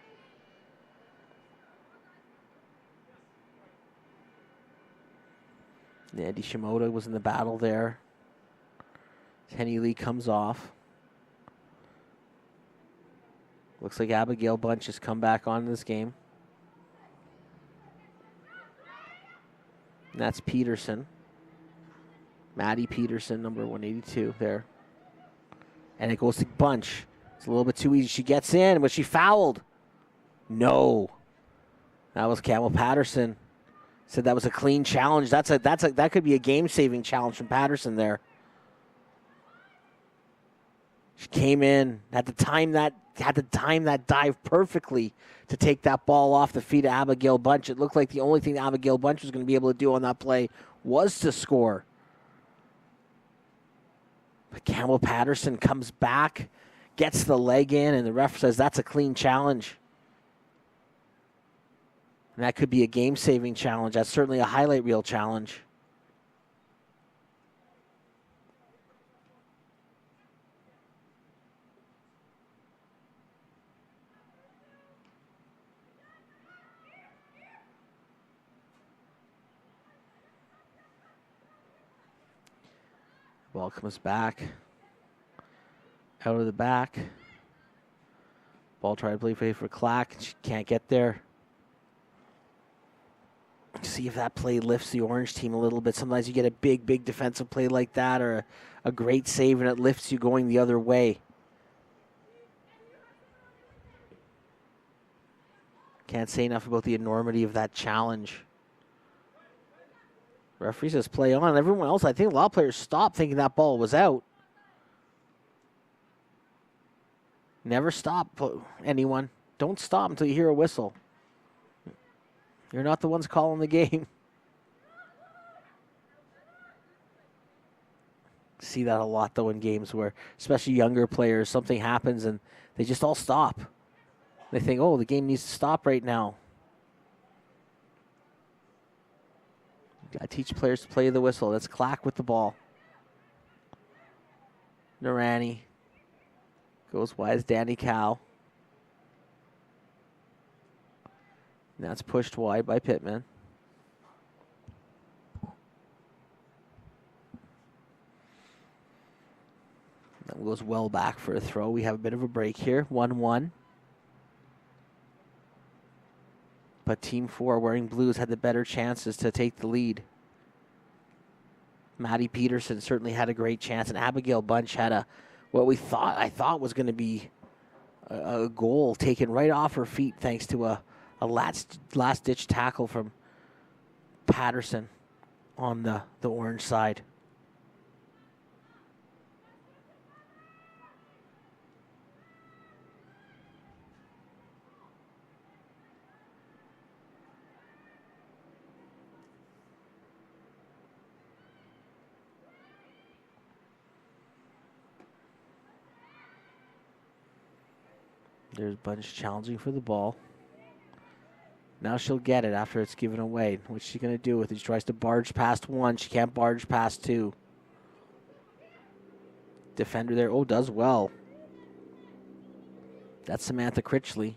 Andy Shimoda was in the battle there. Henny Lee comes off. Looks like Abigail Bunch has come back on this game. And that's Peterson. Maddie Peterson, number 182 there. And it goes to Bunch. It's a little bit too easy. She gets in, but she fouled. No. That was Camel Patterson. Said that was a clean challenge. That could be a game-saving challenge from Patterson there. She came in, had to time that dive perfectly to take that ball off the feet of Abigail Bunch. It looked like the only thing that Abigail Bunch was going to be able to do on that play was to score. But Camel Patterson comes back, gets the leg in, and the ref says that's a clean challenge. And that could be a game-saving challenge. That's certainly a highlight reel challenge. Ball comes back. Out of the back. Ball tried to play for Clack. She can't get there. See if that play lifts the Orange team a little bit. Sometimes you get a big defensive play like that or a great save and it lifts you going the other way. Can't say enough about the enormity of that challenge. Referee says play on. Everyone else, I think a lot of players stopped thinking that ball was out. Never stop, anyone. Don't stop until you hear a whistle. You're not the ones calling the game. See that a lot, though, in games where, especially younger players, something happens and they just all stop. They think, oh, the game needs to stop right now. Got to teach players to play the whistle. That's Clack with the ball. Narani goes wide as Danny Cow. And that's pushed wide by Pittman. That goes well back for a throw. We have a bit of a break here. 1-1. But Team 4 wearing blues had the better chances to take the lead. Maddie Peterson certainly had a great chance, and Abigail Bunch had I thought was going to be a goal taken right off her feet thanks to a A last-ditch tackle from Patterson on the orange side. There's Bunch challenging for the ball. Now she'll get it after it's given away. What's she going to do with it? She tries to barge past one. She can't barge past two. Defender there. Oh, does well. That's Samantha Critchley.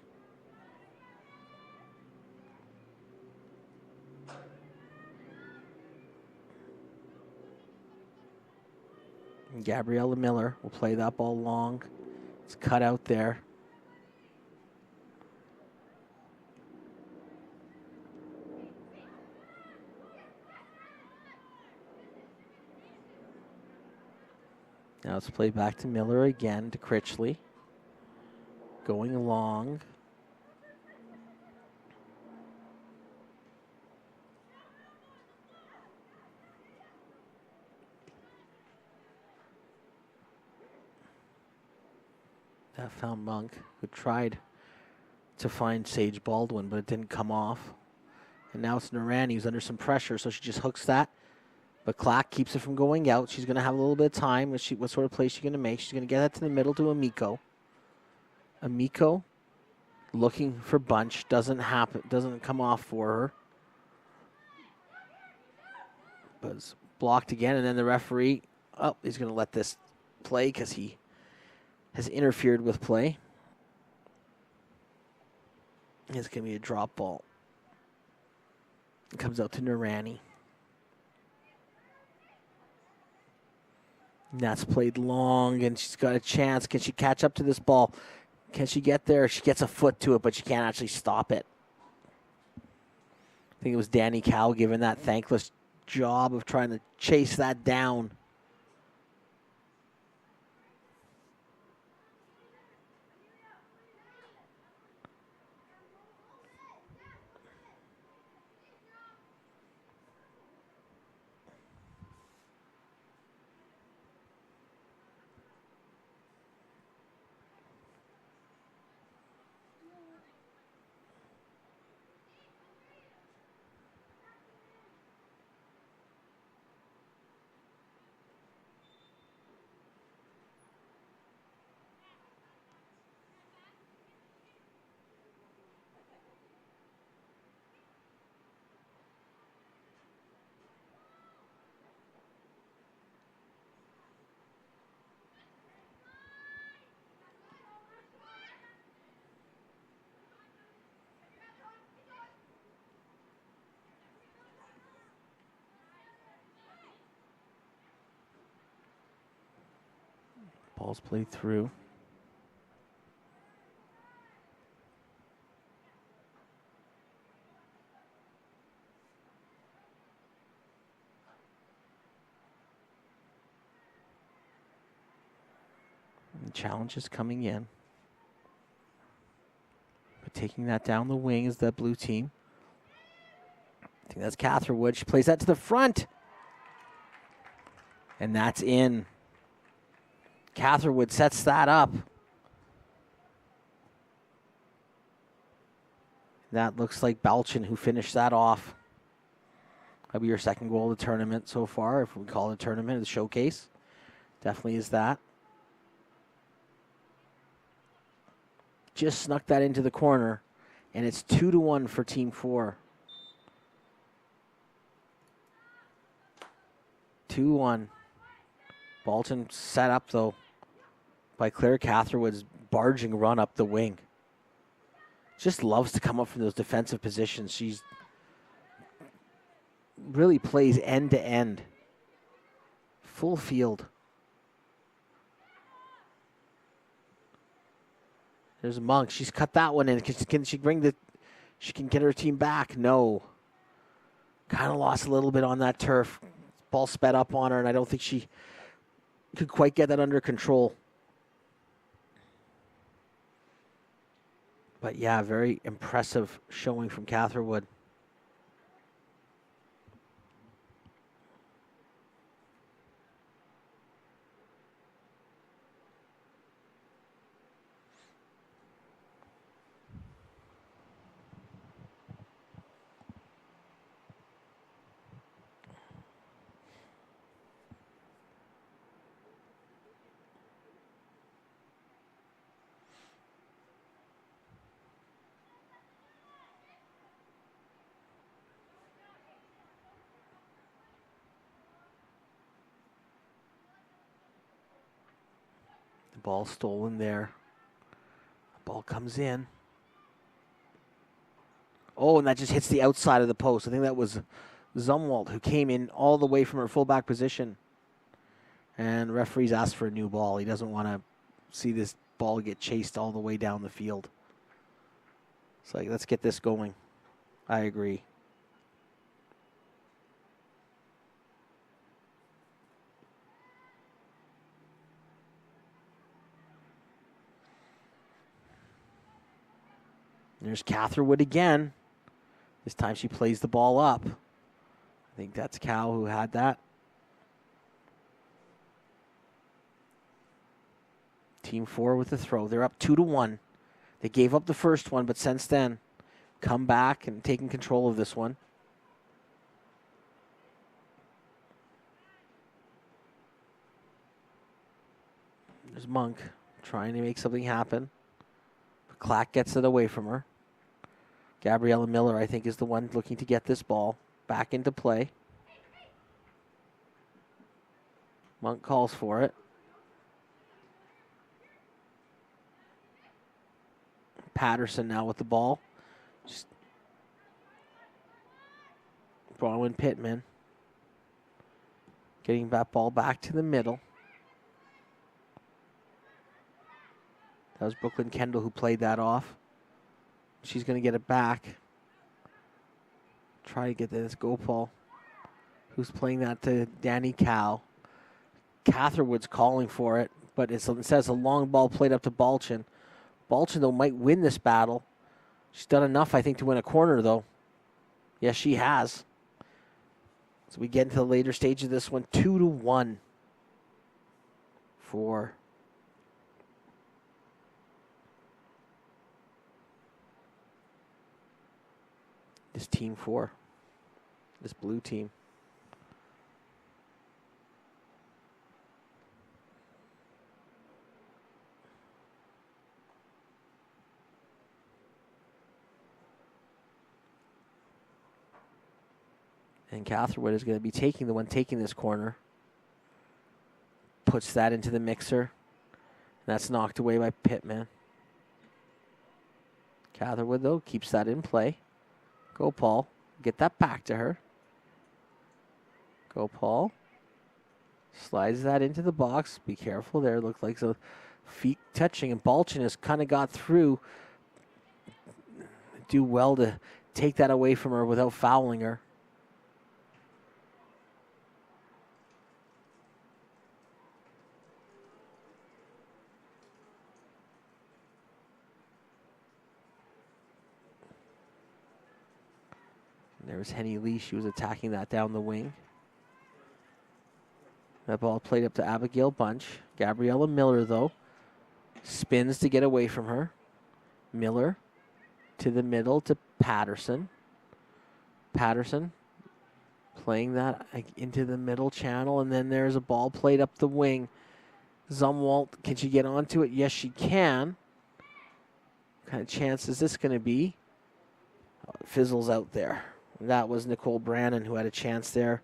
And Gabriella Miller will play that ball long. It's cut out there. Now it's played back to Miller again, to Critchley. Going along. That found Monk, who tried to find Sage Baldwin, but it didn't come off. And now it's Narani who's under some pressure, so she just hooks that. But Clack keeps it from going out. She's going to have a little bit of time. What sort of play is she going to make? She's going to get that to the middle to Amico. Amico looking for Bunch. Doesn't happen. Doesn't come off for her. But it's blocked again. And then the referee, he's going to let this play because he has interfered with play. It's going to be a drop ball. It comes out to Narani. And that's played long, and she's got a chance. Can she catch up to this ball? Can she get there? She gets a foot to it, but she can't actually stop it. I think it was Danny Cow given that thankless job of trying to chase that down. Ball's played through. And challenge is coming in. But taking that down the wing is the blue team. I think that's Catherwood. She plays that to the front. And that's in. Catherwood sets that up. That looks like Balchin who finished that off. That'll be your second goal of the tournament so far, if we call it a tournament, the showcase. Definitely is that. Just snuck that into the corner, and it's 2-1 for Team 4. 2-1. Balchin set up, though, by Claire Catherwood's barging run up the wing. Just loves to come up from those defensive positions. She's really plays end to end. Full field. There's Monk. She's cut that one in. Can she bring the... She can get her team back? No. Kind of lost a little bit on that turf. Ball sped up on her, and I don't think she could quite get that under control. But yeah, very impressive showing from Catherwood. The ball stolen there. The ball comes in. Oh, and that just hits the outside of the post. I think that was Zumwalt who came in all the way from her fullback position. And referees asked for a new ball. He doesn't want to see this ball get chased all the way down the field. It's like, let's get this going. I agree. There's Catherwood again. This time she plays the ball up. I think that's Cal who had that. Team 4 with the throw. They're up 2-1. They gave up the first one, but since then, come back and taking control of this one. There's Monk trying to make something happen. Clack gets it away from her. Gabriella Miller, I think, is the one looking to get this ball back into play. Monk calls for it. Patterson now with the ball. Just Bronwyn Pittman getting that ball back to the middle. That was Brooklyn Kendall who played that off. She's going to get it back. Try to get this Gopal, who's playing that to Danny Cow. Catherwood's calling for it, but it says a long ball played up to Balchin. Balchin, though, might win this battle. She's done enough, I think, to win a corner, though. Yes, she has. So we get into the later stage of this one, 2-1 for this team 4, this blue team. And Catherwood is going to be taking this corner. Puts that into the mixer. And that's knocked away by Pittman. Catherwood, though, keeps that in play. Go, Paul. Get that back to her. Go, Paul. Slides that into the box. Be careful there. Looks like the feet touching. And Balchin has kind of got through. Do well to take that away from her without fouling her. There's Henny Lee. She was attacking that down the wing. That ball played up to Abigail Bunch. Gabriella Miller, though, spins to get away from her. Miller to the middle to Patterson. Patterson playing that into the middle channel, and then there's a ball played up the wing. Zumwalt, can she get onto it? Yes, she can. What kind of chance is this going to be? Oh, it fizzles out there. That was Nicole Brannon who had a chance there.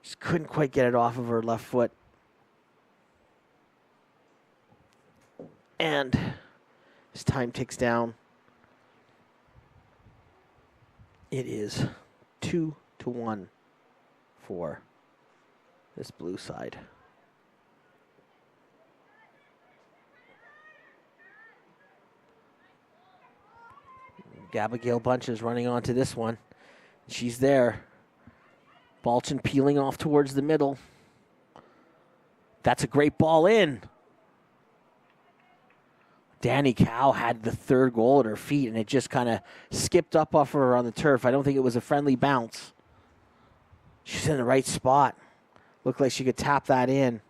Just couldn't quite get it off of her left foot. And as time ticks down, it is 2-1 for this blue side. Abigail Bunch is running onto this one. She's there. Balchin peeling off towards the middle. That's a great ball in. Danny Cow had the third goal at her feet, and it just kind of skipped up off of her on the turf. I don't think it was a friendly bounce. She's in the right spot. Looked like she could tap that in.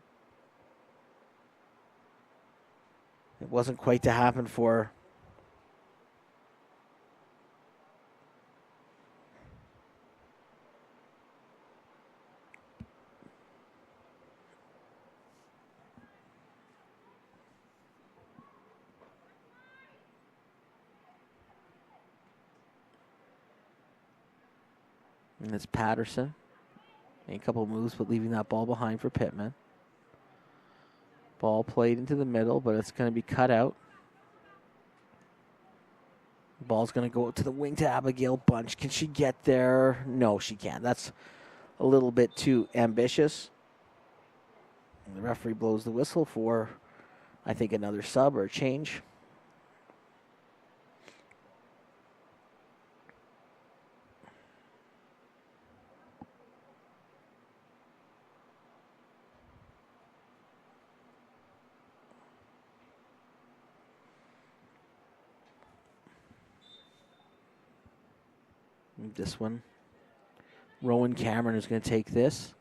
It wasn't quite to happen for her. And it's Patterson. Made a couple of moves, but leaving that ball behind for Pittman. Ball played into the middle, but it's going to be cut out. Ball's going to go out to the wing to Abigail Bunch. Can she get there? No, she can't. That's a little bit too ambitious. And the referee blows the whistle for, I think, another sub or a change. This one, Rowan Cameron is going to take this.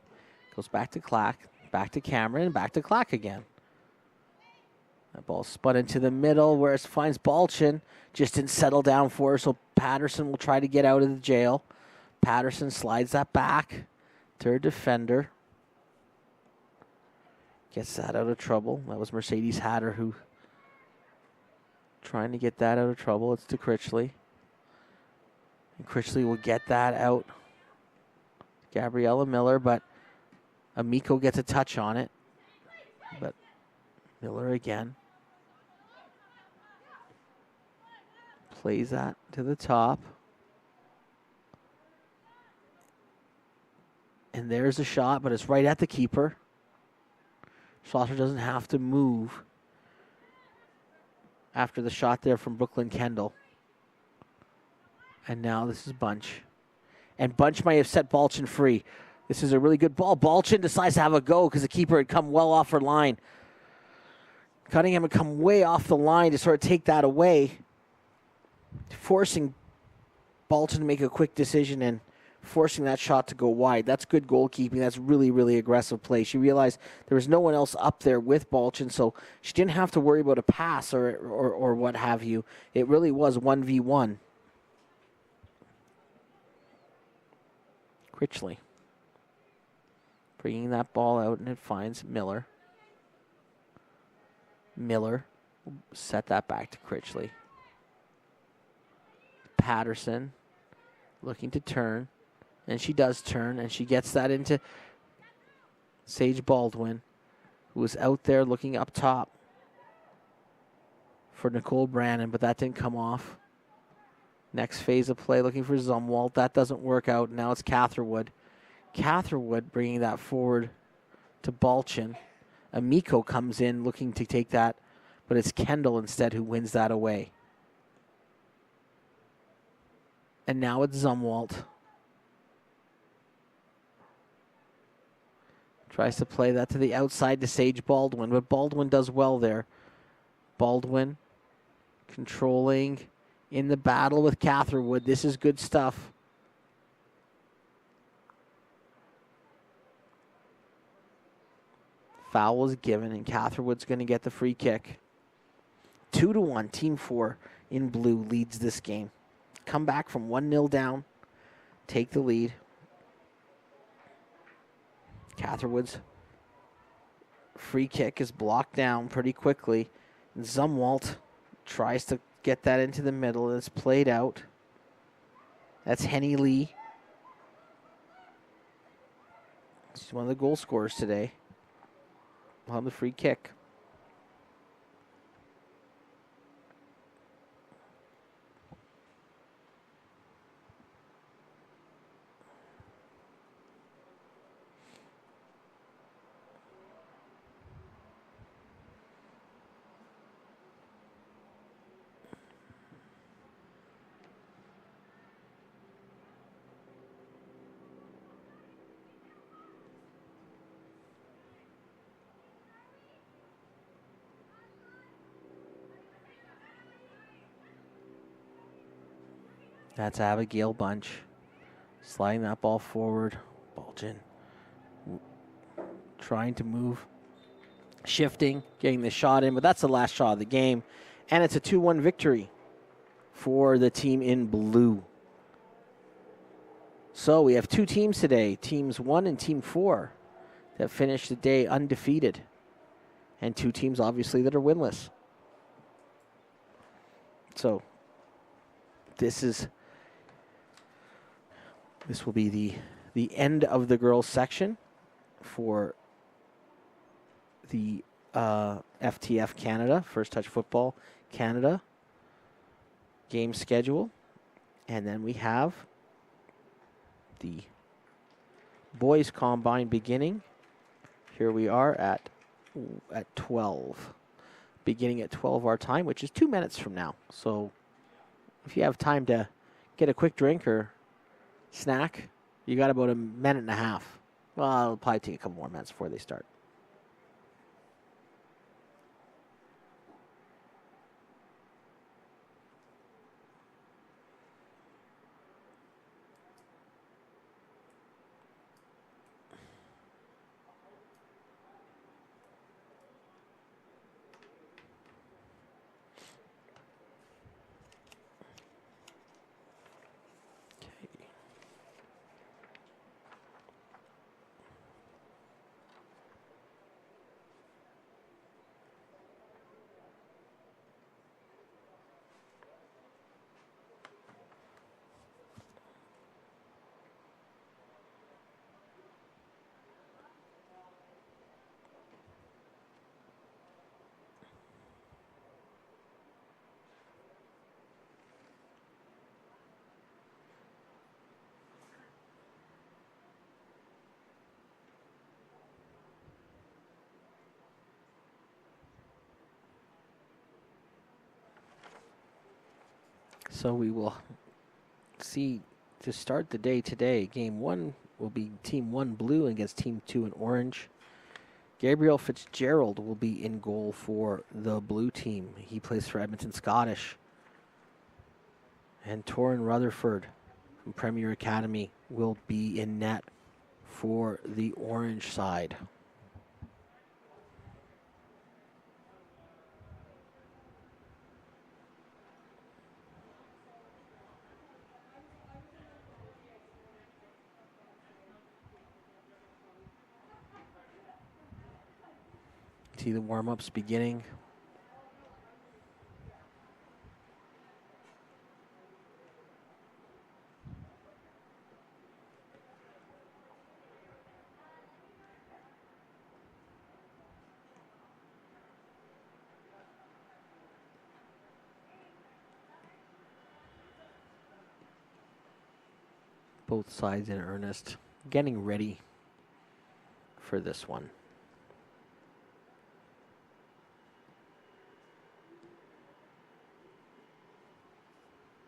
Goes back to Clack, back to Cameron, back to Clack again. That ball spun into the middle where it finds Balchin. Just didn't settle down for her, so Patterson will try to get out of the jail. Patterson slides that back to her defender. Gets that out of trouble. That was Mercedes Hatter who trying to get that out of trouble. It's to Critchley. And Critchley will get that out. Gabriella Miller, but Amico gets a touch on it. But Miller again. Plays that to the top. And there's a shot, but it's right at the keeper. Schlosser doesn't have to move after the shot there from Brooklyn Kendall. And now this is Bunch. And Bunch might have set Balchin free. This is a really good ball. Balchin decides to have a go because the keeper had come well off her line. Cunningham had come way off the line to sort of take that away, forcing Balchin to make a quick decision and forcing that shot to go wide. That's good goalkeeping. That's really, really aggressive play. She realized there was no one else up there with Balchin, so she didn't have to worry about a pass or what have you. It really was 1v1. Critchley bringing that ball out, and it finds Miller. Miller will set that back to Critchley. Patterson looking to turn, and she does turn, and she gets that into Sage Baldwin, who was out there looking up top for Nicole Brannon, but that didn't come off. Next phase of play, looking for Zumwalt. That doesn't work out. Now it's Catherwood. Catherwood bringing that forward to Balchin. Amico comes in looking to take that, but it's Kendall instead who wins that away. And now it's Zumwalt. Tries to play that to the outside to Sage Baldwin, but Baldwin does well there. Baldwin controlling in the battle with Catherwood. This is good stuff. Foul is given, and Catherwood's going to get the free kick. 2-1, Team 4 in blue leads this game. Come back from 1-0 down, take the lead. Catherwood's free kick is blocked down pretty quickly. And Zumwalt tries to get that into the middle, and it's played out. That's Henny Lee. She's one of the goal scorers today on the free kick. That's Abigail Bunch. Sliding that ball forward. Bulgin. Trying to move. Shifting. Getting the shot in. But that's the last shot of the game. And it's a 2-1 victory for the team in blue. So we have two teams today. Teams 1 and Team 4 that finished the day undefeated. And two teams, obviously, that are winless. So this will be the end of the girls section for the FTF Canada, First Touch Football Canada game schedule. And then we have the boys combine beginning. Here we are at 12. Beginning at 12 our time, which is 2 minutes from now. So if you have time to get a quick drink or snack, you got about a minute and a half. Well, it'll probably take a couple more minutes before they start. So we will see to start the day today. Game 1 will be Team 1 blue against Team 2 in orange. Gabriel Fitzgerald will be in goal for the blue team. He plays for Edmonton Scottish. And Torrin Rutherford from Premier Academy will be in net for the orange side. See the warm-ups beginning. Both sides in earnest, getting ready for this one.